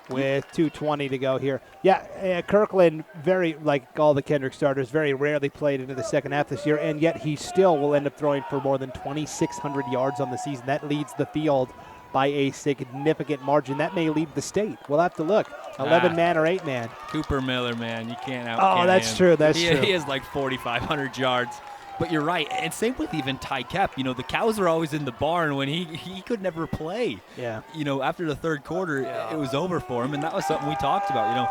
S13: with 2:20 to go here. Yeah, Kirkland, very, like all the Kendrick starters, very rarely played into the second half this year, and yet he still will end up throwing for more than 2,600 yards on the season. That leads the field by a significant margin. That may lead the state. We'll have to look. 11-man or 8-man.
S11: Cooper Miller, man, you can't
S13: Oh, that's true. That's true.
S11: He has like 4,500 yards. But you're right, and same with even Ty Kep. The cows are always in the barn when he could never play.
S13: Yeah.
S11: After the third quarter, it was over for him, and that was something we talked about.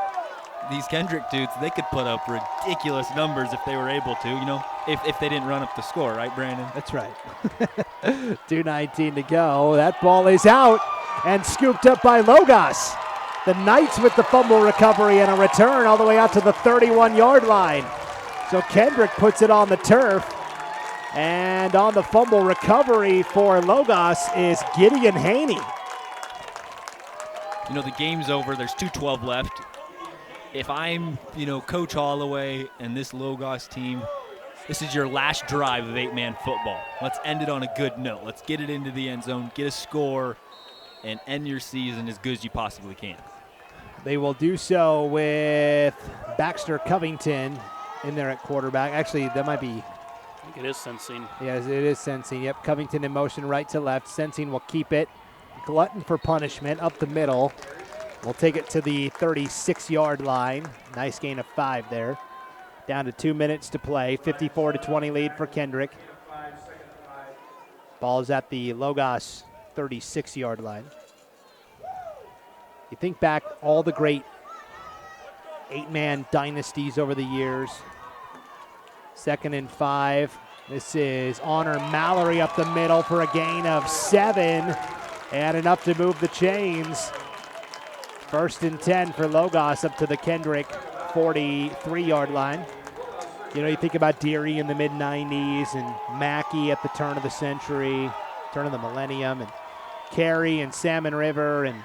S11: These Kendrick dudes, they could put up ridiculous numbers if they were able to, if they didn't run up the score, right, Brandon?
S13: That's right. 2:19 to go. That ball is out and scooped up by Logos. The Knights with the fumble recovery and a return all the way out to the 31-yard line. So Kendrick puts it on the turf. And on the fumble recovery for Logos is Gideon Haney.
S11: The game's over. There's 2:12 left. If I'm, Coach Holloway and this Logos team, this is your last drive of 8-man football. Let's end it on a good note. Let's get it into the end zone, get a score, and end your season as good as you possibly can.
S13: They will do so with Baxter Covington in there at quarterback. Actually, that might be...
S14: I think it is Sensing.
S13: Yes, it is Sensing. Yep, Covington in motion right to left. Sensing will keep it. Glutton for punishment up the middle. We'll take it to the 36-yard line. Nice gain of 5 there. Down to 2 minutes to play. 54-20 lead for Kendrick. Ball is at the Logos 36-yard line. You think back all the great 8-man dynasties over the years. 2nd and 5. This is Honor Mallory up the middle for a gain of 7 and enough to move the chains. 1st and 10 for Logos up to the Kendrick 43-yard line. You think about Deary in the mid-90s and Mackey at the turn of the century, turn of the millennium, and Carey and Salmon River and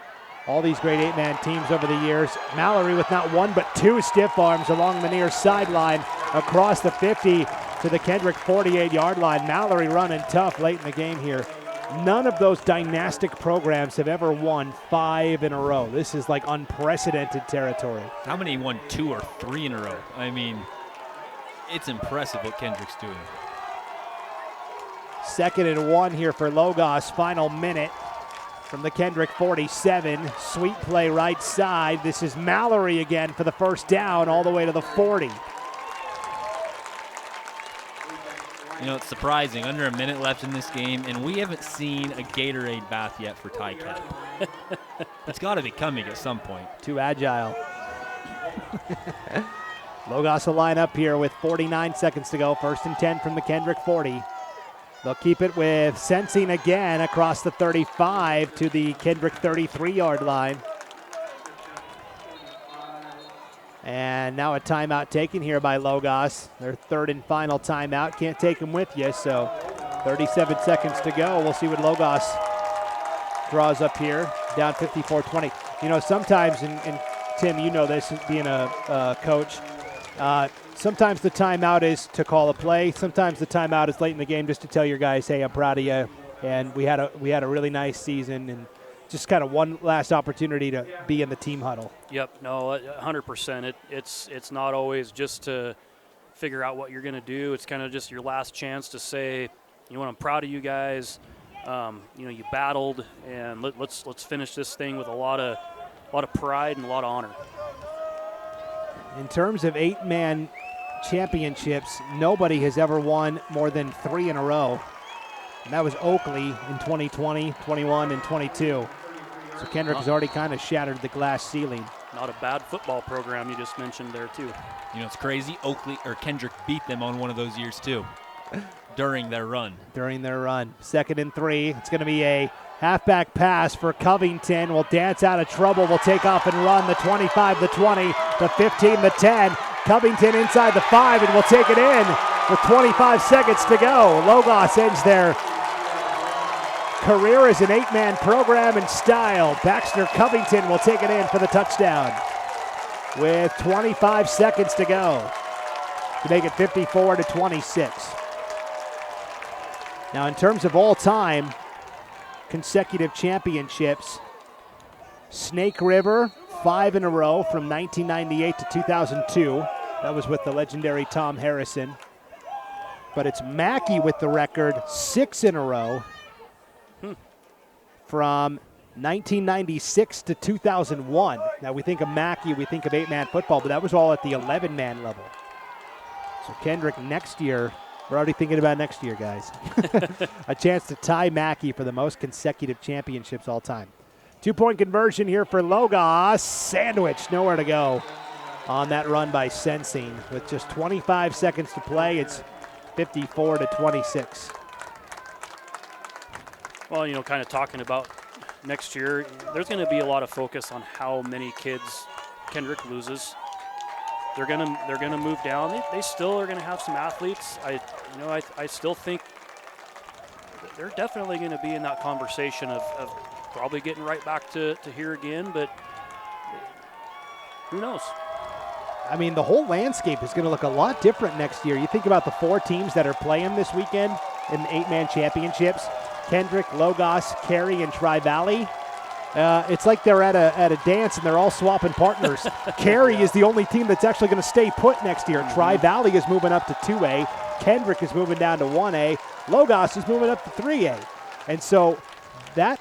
S13: all these great 8-man teams over the years. Mallory with not 1 but 2 stiff arms along the near sideline across the 50 to the Kendrick 48-yard line. Mallory running tough late in the game here. None of those dynastic programs have ever won 5 in a row. This is like unprecedented territory.
S11: How many won 2 or 3 in a row? I mean, it's impressive what Kendrick's doing.
S13: 2nd and 1 here for Logos. Final minute from the Kendrick 47. Sweet play right side. This is Mallory again for the first down all the way to the 40.
S11: It's surprising. Under a minute left in this game, and we haven't seen a Gatorade bath yet for Ty Kep. It's got to be coming at some point.
S13: Too agile. Logos will line up here with 49 seconds to go. 1st and 10 from the Kendrick 40. They'll keep it with Sensing again across the 35 to the Kendrick 33-yard line. And now a timeout taken here by Logos. Their 3rd and final timeout. Can't take them with you, so 37 seconds to go. We'll see what Logos draws up here. Down 54-20. You know, sometimes, and Tim, you know this, being a coach, sometimes the timeout is to call a play. Sometimes the timeout is late in the game just to tell your guys, hey, I'm proud of you, and we had a really nice season, and just kind of one last opportunity to be in the team huddle.
S14: Yep, no, 100%. It's not always just to figure out what you're going to do. It's kind of just your last chance to say, you know what, I'm proud of you guys. You know, you battled, and let's finish this thing with a lot of pride and a lot of honor.
S13: In terms of 8-man championships, nobody has ever won more than 3 in a row. And that was Oakley in 2020, 21, and 22. So Kendrick has already kind of shattered the glass ceiling.
S14: Not a bad football program you just mentioned there, too.
S11: You know, it's crazy. Kendrick beat them on one of those years, too, during their run.
S13: 2nd and 3. It's going to be a halfback pass for Covington. Will dance out of trouble. Will take off and run the 25, the 20, the 15, the 10. Covington inside the 5 and will take it in with 25 seconds to go. Logos ends their career as an 8-man program in style. Baxter Covington will take it in for the touchdown with 25 seconds to go to make it 54-26. Now, in terms of all-time consecutive championships, Snake River, 5 in a row from 1998 to 2002. That was with the legendary Tom Harrison. But it's Mackey with the record, 6 in a row from 1996 to 2001. Now, we think of Mackey, we think of 8-man football, but that was all at the 11-man level. So Kendrick next year, we're already thinking about next year, guys. A chance to tie Mackey for the most consecutive championships all time. 2-point conversion here for Logos. Sandwich, nowhere to go on that run by Sensing. With just 25 seconds to play, it's 54-26.
S14: Well, you know, kind of talking about next year, there's going to be a lot of focus on how many kids Kendrick loses. They're gonna move down. They still are gonna have some athletes. I still think they're definitely going to be in that conversation of probably getting right back to here again. But who knows?
S13: I mean, the whole landscape is going to look a lot different next year. You think about the 4 teams that are playing this weekend in the 8-man championships: Kendrick, Logos, Cary, and Tri-Valley. It's like they're at a dance and they're all swapping partners. Cary is the only team that's actually going to stay put next year. Tri-Valley is moving up to 2A. Kendrick is moving down to 1A. Logos is moving up to 3A. And so that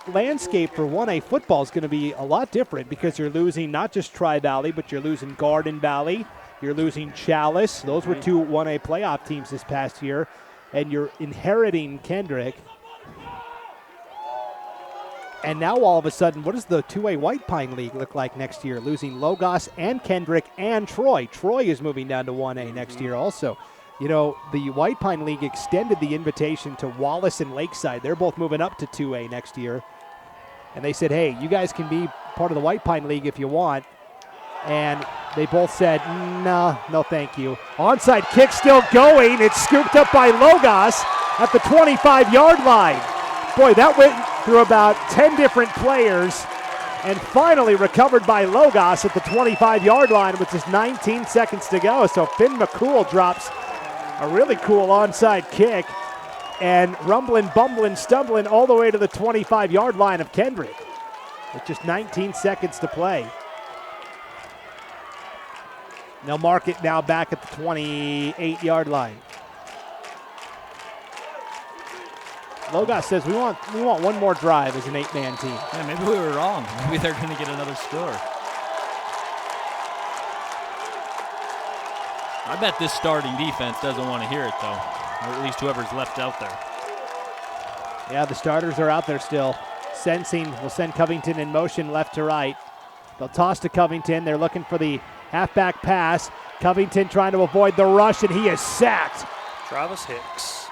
S13: landscape for 1A football is going to be a lot different because you're losing not just Tri-Valley, but you're losing Garden Valley. You're losing Chalice. Those were 2 1A playoff teams this past year. And you're inheriting Kendrick. And now all of a sudden, what does the 2A White Pine League look like next year? Losing Logos and Kendrick and Troy. Troy is moving down to 1A next year also. You know, the White Pine League extended the invitation to Wallace and Lakeside. They're both moving up to 2A next year. And they said, hey, you guys can be part of the White Pine League if you want. And they both said, no thank you. Onside kick still going. It's scooped up by Logos at the 25-yard line. Boy, that went through about 10 different players and finally recovered by Logos at the 25-yard line with just 19 seconds to go. So Finn McCool drops a really cool onside kick and rumbling, bumbling, stumbling all the way to the 25-yard line of Kendrick with just 19 seconds to play. They'll mark it now back at the 28-yard line. Logos says we want one more drive as an 8-man team.
S11: Yeah, maybe we were wrong. Maybe they're going to get another score. I bet this starting defense doesn't want to hear it, though, or at least whoever's left out there.
S13: Yeah, the starters are out there still. Sensing will send Covington in motion left to right. They'll toss to Covington. They're looking for the Halfback pass. Covington trying to avoid the rush, and he is sacked.
S14: Travis Hicks.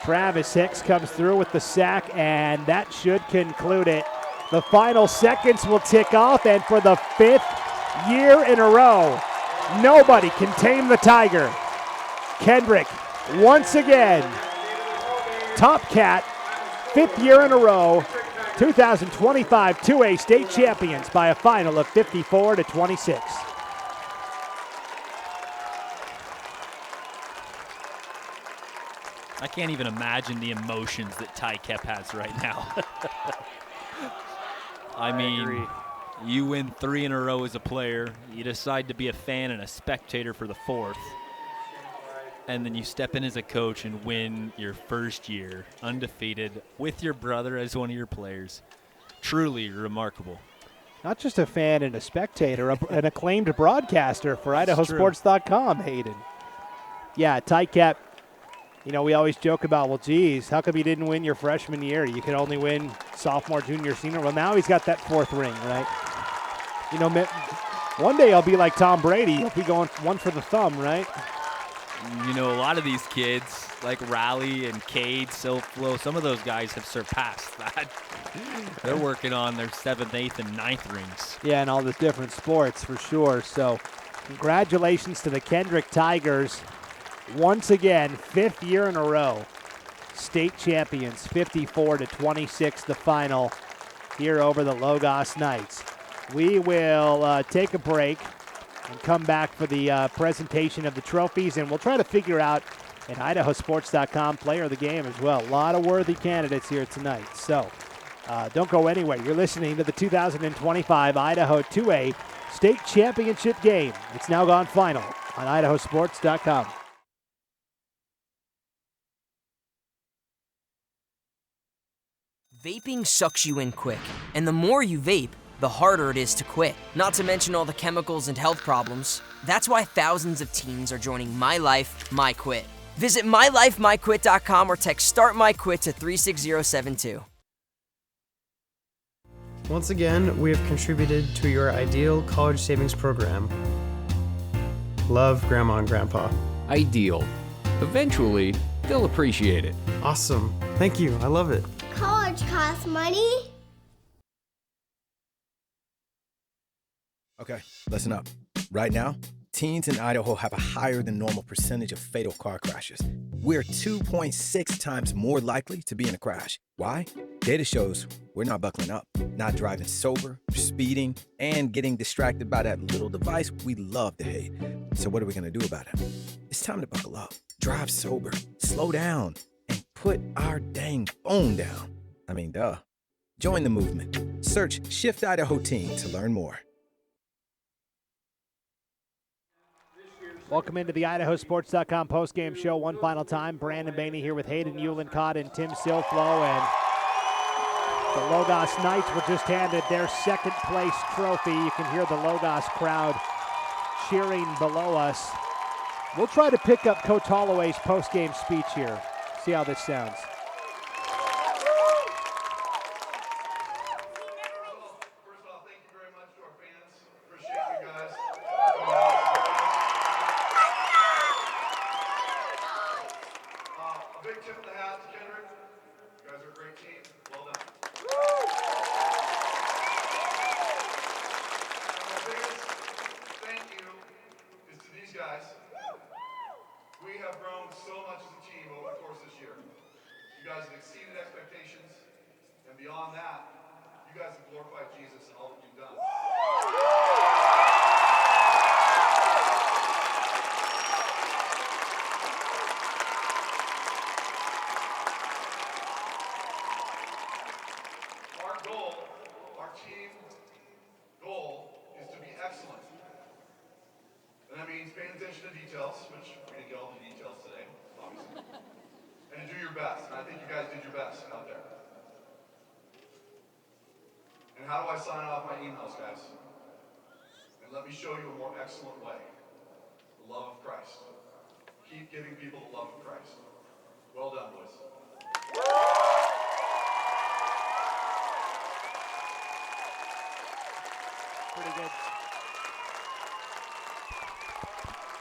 S13: Travis Hicks comes through with the sack, and that should conclude it. The final seconds will tick off, and for the 5th year in a row, nobody can tame the Tiger. Kendrick, once again, top cat, 5th year in a row, 2025 2A state champions by a final of 54-26.
S11: I can't even imagine the emotions that Ty Kep has right now. I mean,
S14: agree.
S11: You win 3 in a row as a player. You decide to be a fan and a spectator for the 4th. And then you step in as a coach and win your first year undefeated with your brother as one of your players. Truly remarkable.
S13: Not just a fan and a spectator, an acclaimed broadcaster for IdahoSports.com, Hayden. Yeah, Ty Kep, you know, we always joke about, well, geez, how come you didn't win your freshman year? You could only win sophomore, junior, senior. Well, now he's got that 4th ring, right? You know, one day I'll be like Tom Brady. He'll be going one for the thumb, right?
S11: You know, a lot of these kids, like Raleigh and Cade, Silflo, some of those guys have surpassed that. They're working on their 7th, 8th, and 9th rings.
S13: Yeah, and all the different sports for sure. So congratulations to the Kendrick Tigers. Once again, 5th year in a row, state champions, 54-26 the final here over the Logos Knights. We will take a break and come back for the presentation of the trophies, and we'll try to figure out an IdahoSports.com player of the game as well. A lot of worthy candidates here tonight. So don't go anywhere. You're listening to the 2025 Idaho 2A State Championship game. It's now gone final on IdahoSports.com.
S10: Vaping sucks you in quick, and the more you vape, the harder it is to quit. Not to mention all the chemicals and health problems. That's why thousands of teens are joining My Life, My Quit. Visit mylifemyquit.com or text Start My Quit to 36072.
S2: Once again, we have contributed to your ideal college savings program. Love, Grandma and Grandpa.
S3: Ideal. Eventually, they'll appreciate it.
S2: Awesome. Thank you. I love it.
S23: College costs money.
S24: Okay, listen up. Right now, teens in Idaho have a higher than normal percentage of fatal car crashes. We're 2.6 times more likely to be in a crash. Why? Data shows we're not buckling up, not driving sober, speeding, and getting distracted by that little device we love to hate. So what are we gonna do about it? It's time to buckle up, drive sober, slow down, and put our dang phone down. I mean, duh. Join the movement. Search Shift Idaho Teen to learn more.
S13: Welcome into the IdahoSports.com postgame show one final time. Brandon Bainey here with Hayden Uhlencott and Tim Silflo, and the Logos Knights were just handed their 2nd place trophy. You can hear the Logos crowd cheering below us. We'll try to pick up Coach Holloway's postgame speech here. See how this sounds.
S25: A big tip of the hat to Kendrick. You guys are a great team. Well done. And my biggest thank you is to these guys. We have grown so much as a team over the course of this year. You guys have exceeded expectations, and beyond that, you guys have glorified Jesus in all that you've done. Our team goal is to be excellent. And that means paying attention to details, which we didn't get all the details today, obviously. And to do your best. And I think you guys did your best out there. And how do I sign off my emails, guys? And let me show you a more excellent way. The love of Christ. Keep giving people the love of Christ. Well done, boys.
S13: Pretty good.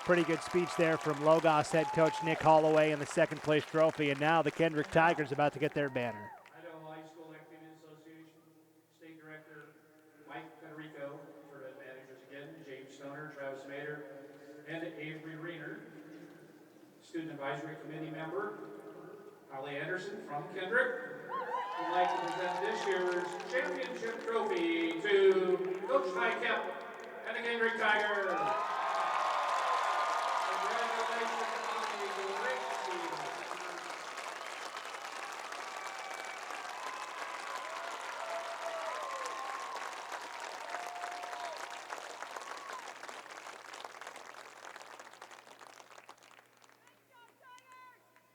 S13: Pretty good speech there from Logos head coach Nick Holloway in the second place trophy. And now the Kendrick Tigers about to get their banner.
S4: Idaho High School Activities Association State Director Mike Federico, tournament managers again, James Stoner, Travis Mader, and Avery Reener. Student Advisory Committee member Holly Anderson from Kendrick would like to present this year's championship trophy to Coach Mike Kemp and the Kendrick Tigers. Congratulations on the great season.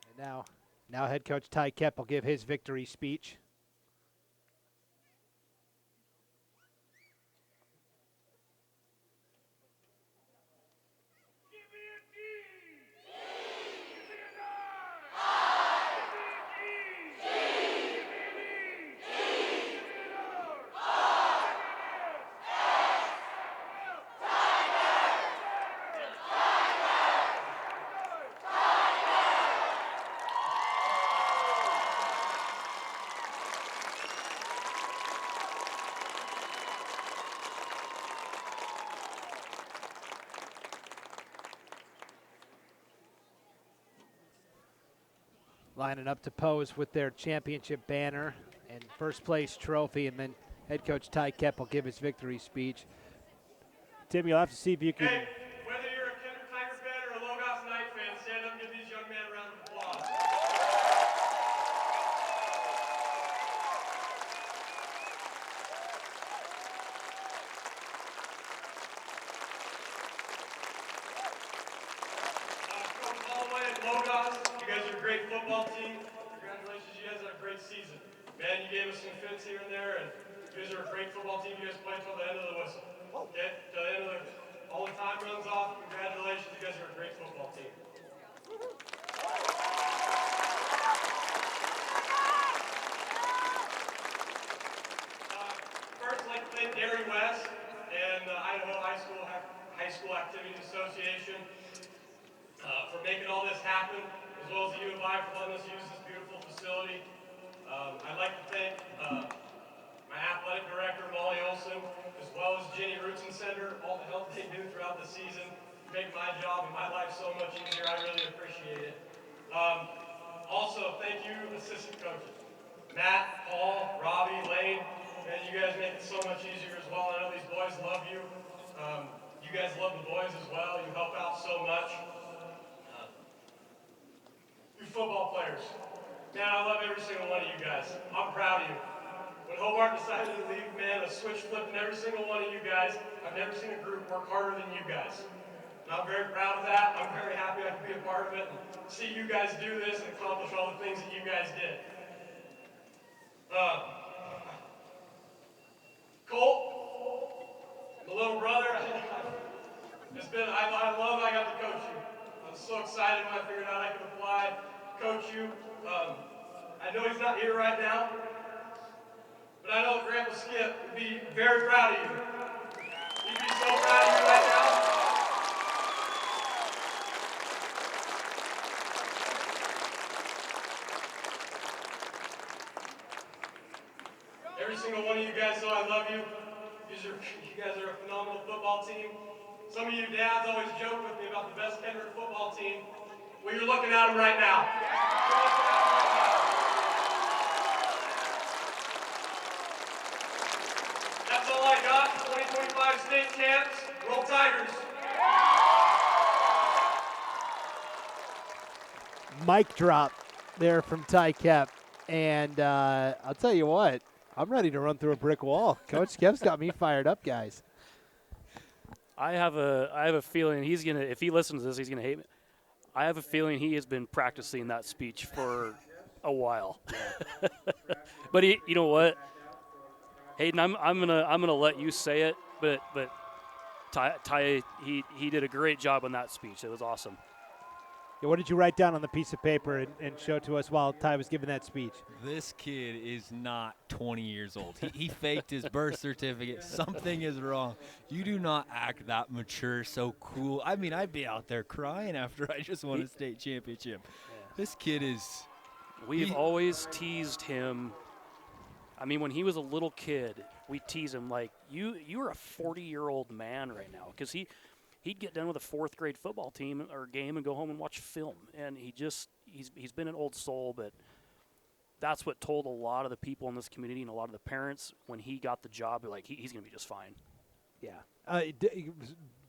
S13: And now head coach Ty Kemp will give his victory speech. Lining up to pose with their championship banner and first place trophy, and then head coach Ty Kemp will give his victory speech. Tim, you'll have to see if you can.
S5: Hey, whether you're a Kendrick Tiger fan or a Logos Knight fan, stand up and give these young men a round of applause. Coach Holloway and Logos, you guys are a great football team. Congratulations, you guys had a great season. Man, you gave us some fits here and there, and you guys are a great football team. You guys played till the end of the whistle. Okay? Till the end of all the time runs off. Congratulations, you guys are a great football team. First, I'd like to thank Gary West and the Idaho High School Activities Association for making all this happen, as well as the U of I for letting us use this beautiful facility. I'd like to thank my athletic director, Molly Olson, as well as Jenny Rutzensetter, all the help they do throughout the season to make my job and my life so much easier. I really appreciate it. Also, thank you, assistant coaches. Matt, Paul, Robbie, Lane, and you guys make it so much easier as well. I know these boys love you. You guys love the boys as well. You help out so much. You football players. Man, I love every single one of you guys. I'm proud of you. When Hobart decided to leave, man, a switch flipped in every single one of you guys. I've never seen a group work harder than you guys. And I'm very proud of that. I'm very happy I could be a part of it and see you guys do this and accomplish all the things that you guys did. Colt, my little brother, I love I got to coach you. I was so excited when I figured out I could apply, coach you. I know he's not here right now, but I know that Grandpa Skip would be very proud of you. He'd be so proud of you right now. Every single one of you guys know I love you. You guys are a phenomenal football team. Some of you dads always joke with me about the best Kendrick football team. Well, you're looking at them right now. That's all I got. 2025 state champs. Roll Tigers.
S13: Mic drop there from Ty Kemp. And I'll tell you what, I'm ready to run through a brick wall. Coach Kemp's got me fired up, guys.
S4: I have a feeling he's gonna, if he listens to this, he's gonna hate me. I have a feeling he has been practicing that speech for a while. But you know what, Hayden, I'm gonna let you say it. But Ty he did a great job on that speech. It was awesome.
S13: Yeah, what did you write down on the piece of paper and show to us while Ty was giving that speech?
S11: This kid is not 20 years old. He faked his birth certificate. Something is wrong. You do not act that mature, so cool. I mean, I'd be out there crying after I just won a state championship. This kid is...
S14: We've always teased him. I mean, when he was a little kid, we tease him like, you're a 40-year-old man right now, because he'd get done with a fourth grade football team or game and go home and watch film. And he's been an old soul, but that's what told a lot of the people in this community and a lot of the parents when he got the job, like he's going to be just fine.
S13: Yeah.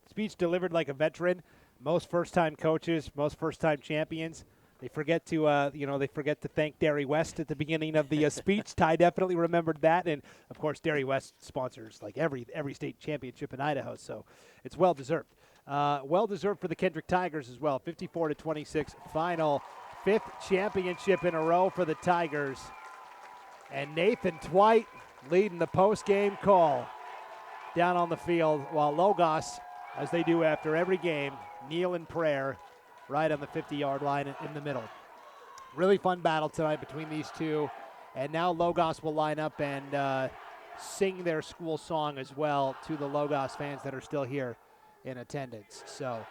S13: Speech delivered like a veteran. Most first-time coaches, most first-time champions. They forget to thank Dairy West at the beginning of the speech. Ty definitely remembered that, and of course, Dairy West sponsors like every state championship in Idaho, so it's well deserved. Well deserved for the Kendrick Tigers as well. 54-26 final, 5th championship in a row for the Tigers, and Nathan Twite leading the post-game call down on the field, while Logos, as they do after every game, kneel in prayer right on the 50-yard line in the middle. Really fun battle tonight between these two. And now Logos will line up and sing their school song as well to the Logos fans that are still here in attendance. So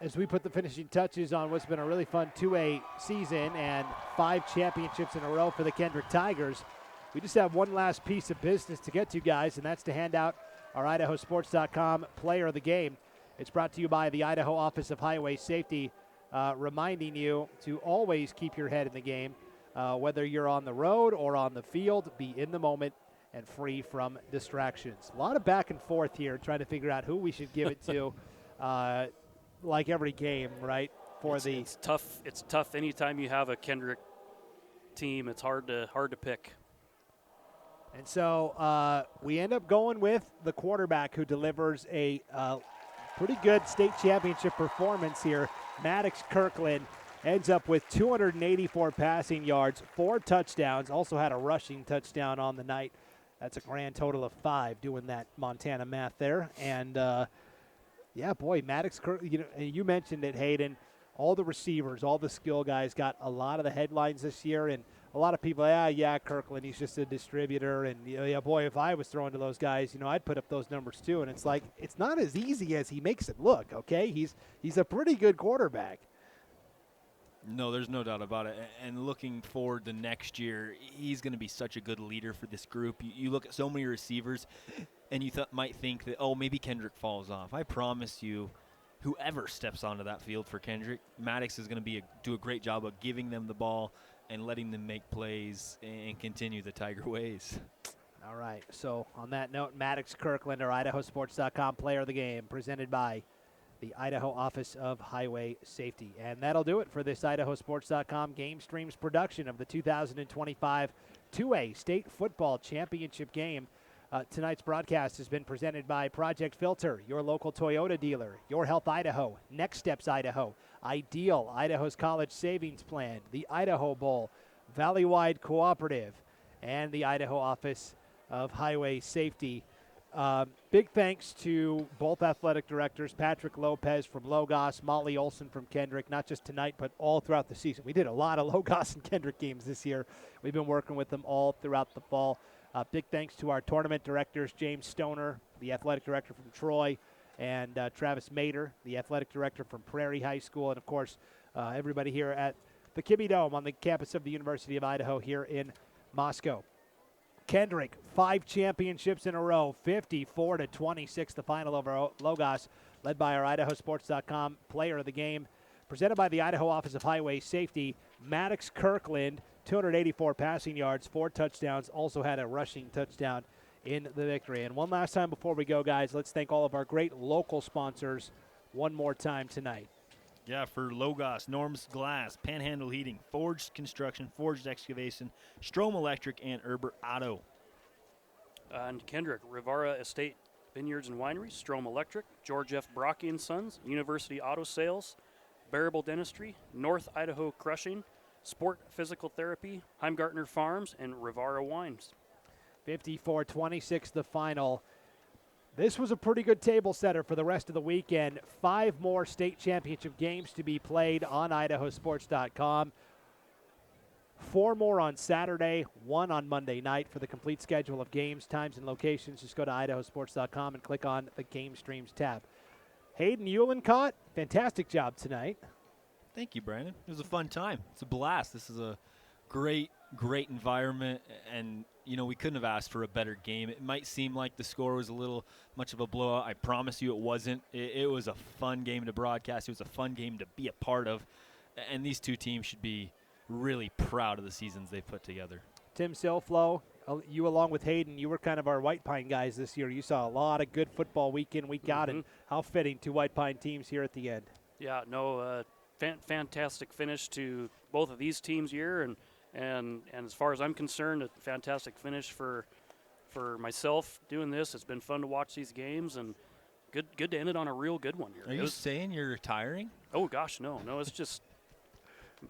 S13: as we put the finishing touches on what's been a really fun 2A season and 5 championships in a row for the Kendrick Tigers, we just have one last piece of business to get to, guys, and that's to hand out our IdahoSports.com Player of the Game. It's brought to you by the Idaho Office of Highway Safety, reminding you to always keep your head in the game. Whether you're on the road or on the field, be in the moment and free from distractions. A lot of back and forth here trying to figure out who we should give it to, like every game, right?
S14: It's tough. It's tough anytime you have a Kendrick team. It's hard to pick.
S13: And so we end up going with the quarterback who delivers a pretty good state championship performance here. Maddox Kirkland ends up with 284 passing yards, 4 touchdowns, also had a rushing touchdown on the night. That's a grand total of 5, doing that Montana math there. And, yeah, boy, Maddox Kirkland, you mentioned it, Hayden. All the receivers, all the skill guys got a lot of the headlines this year, and a lot of people, Kirkland, he's just a distributor, and boy, if I was throwing to those guys, I'd put up those numbers too. And it's like, it's not as easy as he makes it look. Okay, he's a pretty good quarterback.
S11: No, there's no doubt about it. And looking forward to next year, he's going to be such a good leader for this group. You look at so many receivers, and you might think that, maybe Kendrick falls off. I promise you, whoever steps onto that field for Kendrick, Maddox is going to do a great job of giving them the ball and letting them make plays and continue the Tiger ways.
S13: All right, so on that note, Maddox Kirkland, our IdahoSports.com Player of the Game, presented by the Idaho Office of Highway Safety. And that'll do it for this IdahoSports.com GameStreams production of the 2025 2A State Football Championship game. Tonight's broadcast has been presented by Project Filter, your local Toyota dealer, Your Health Idaho, Next Steps Idaho, Ideal, Idaho's College Savings Plan, the Idaho Bowl, Valleywide Cooperative, and the Idaho Office of Highway Safety. Big thanks to both athletic directors, Patrick Lopez from Logos, Molly Olson from Kendrick, not just tonight, but all throughout the season. We did a lot of Logos and Kendrick games this year. We've been working with them all throughout the fall. Big thanks to our tournament directors, James Stoner, the athletic director from Troy, and Travis Mader, the athletic director from Prairie High School, and, of course, everybody here at the Kibbe Dome on the campus of the University of Idaho here in Moscow. Kendrick, 5 championships in a row, 54-26, the final over Logos, led by our IdahoSports.com Player of the Game, presented by the Idaho Office of Highway Safety. Maddox Kirkland, 284 passing yards, 4 touchdowns, also had a rushing touchdown in the victory. And one last time before we go, guys, let's thank all of our great local sponsors one more time tonight.
S1: Yeah, for Logos, Norm's Glass, Panhandle Heating, Forged Construction, Forged Excavation, Strom Electric, and Erber Auto.
S14: And Kendrick, Rivara Estate Vineyards and Wineries, Strom Electric, George F. Brocky and Sons, University Auto Sales, Bearable Dentistry, North Idaho Crushing, Sport Physical Therapy, Heimgartner Farms, and Rivara Wines.
S13: 54-26 the final. This was a pretty good table setter for the rest of the weekend. 5 more state championship games to be played on IdahoSports.com. 4 more on Saturday, 1 on Monday night. For the complete schedule of games, times, and locations, just go to IdahoSports.com and click on the GameStreams tab. Hayden Uhlencott, fantastic job tonight.
S11: Thank you, Brandon. It was a fun time. It's a blast. This is a great environment, and we couldn't have asked for a better game. It might seem like the score was a little much of a blowout. I promise you it wasn't. It was a fun game to broadcast. It was a fun game to be a part of, and these two teams should be really proud of the seasons they put together.
S13: Tim Silflo, you along with Hayden, you were kind of our White Pine guys this year. You saw a lot of good football week in, week out, and how fitting, 2 White Pine teams here at the end.
S14: Yeah, no, fantastic finish to both of these teams here, and as far as I'm concerned, a fantastic finish for myself doing this. It's been fun to watch these games, and good to end it on a real good one here.
S11: Are you saying you're retiring?
S14: Oh gosh, no, it's just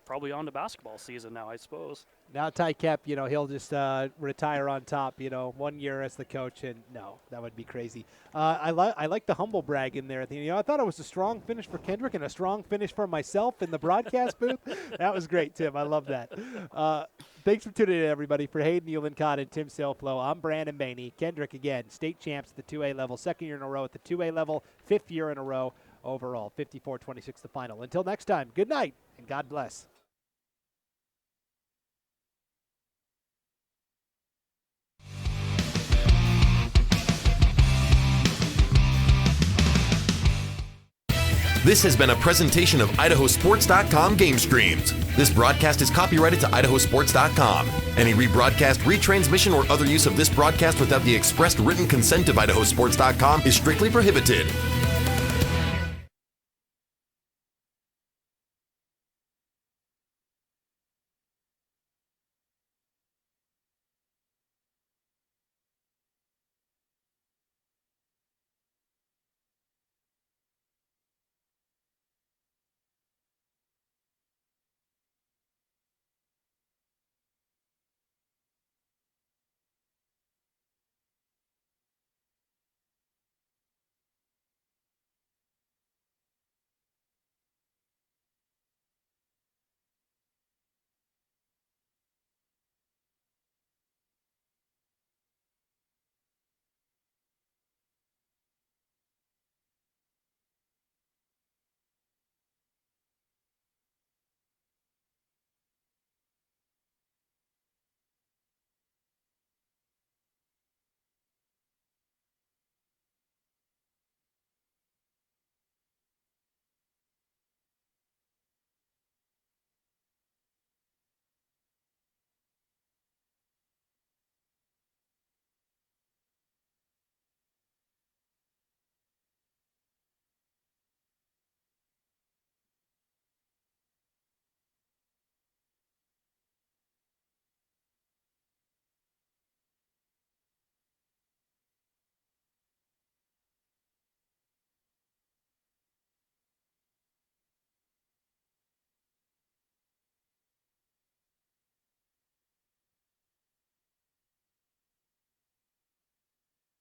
S14: probably on to basketball season now, I suppose.
S13: Now Ty Kep, he'll just retire on top, 1 year as the coach, and no, that would be crazy. I like the humble brag in there at the end. I thought it was a strong finish for Kendrick and a strong finish for myself in the broadcast booth. That was great, Tim. I love that. Thanks for tuning in, everybody. For Hayden Uhlencott and Tim Silflo, I'm Brandon Maney. Kendrick, again, state champs at the 2A level, 2nd year in a row at the 2A level, 5th year in a row overall, 54-26 the final. Until next time, good night, and God bless.
S15: This has been a presentation of IdahoSports.com GameStreams. This broadcast is copyrighted to IdahoSports.com. Any rebroadcast, retransmission, or other use of this broadcast without the expressed written consent of IdahoSports.com is strictly prohibited.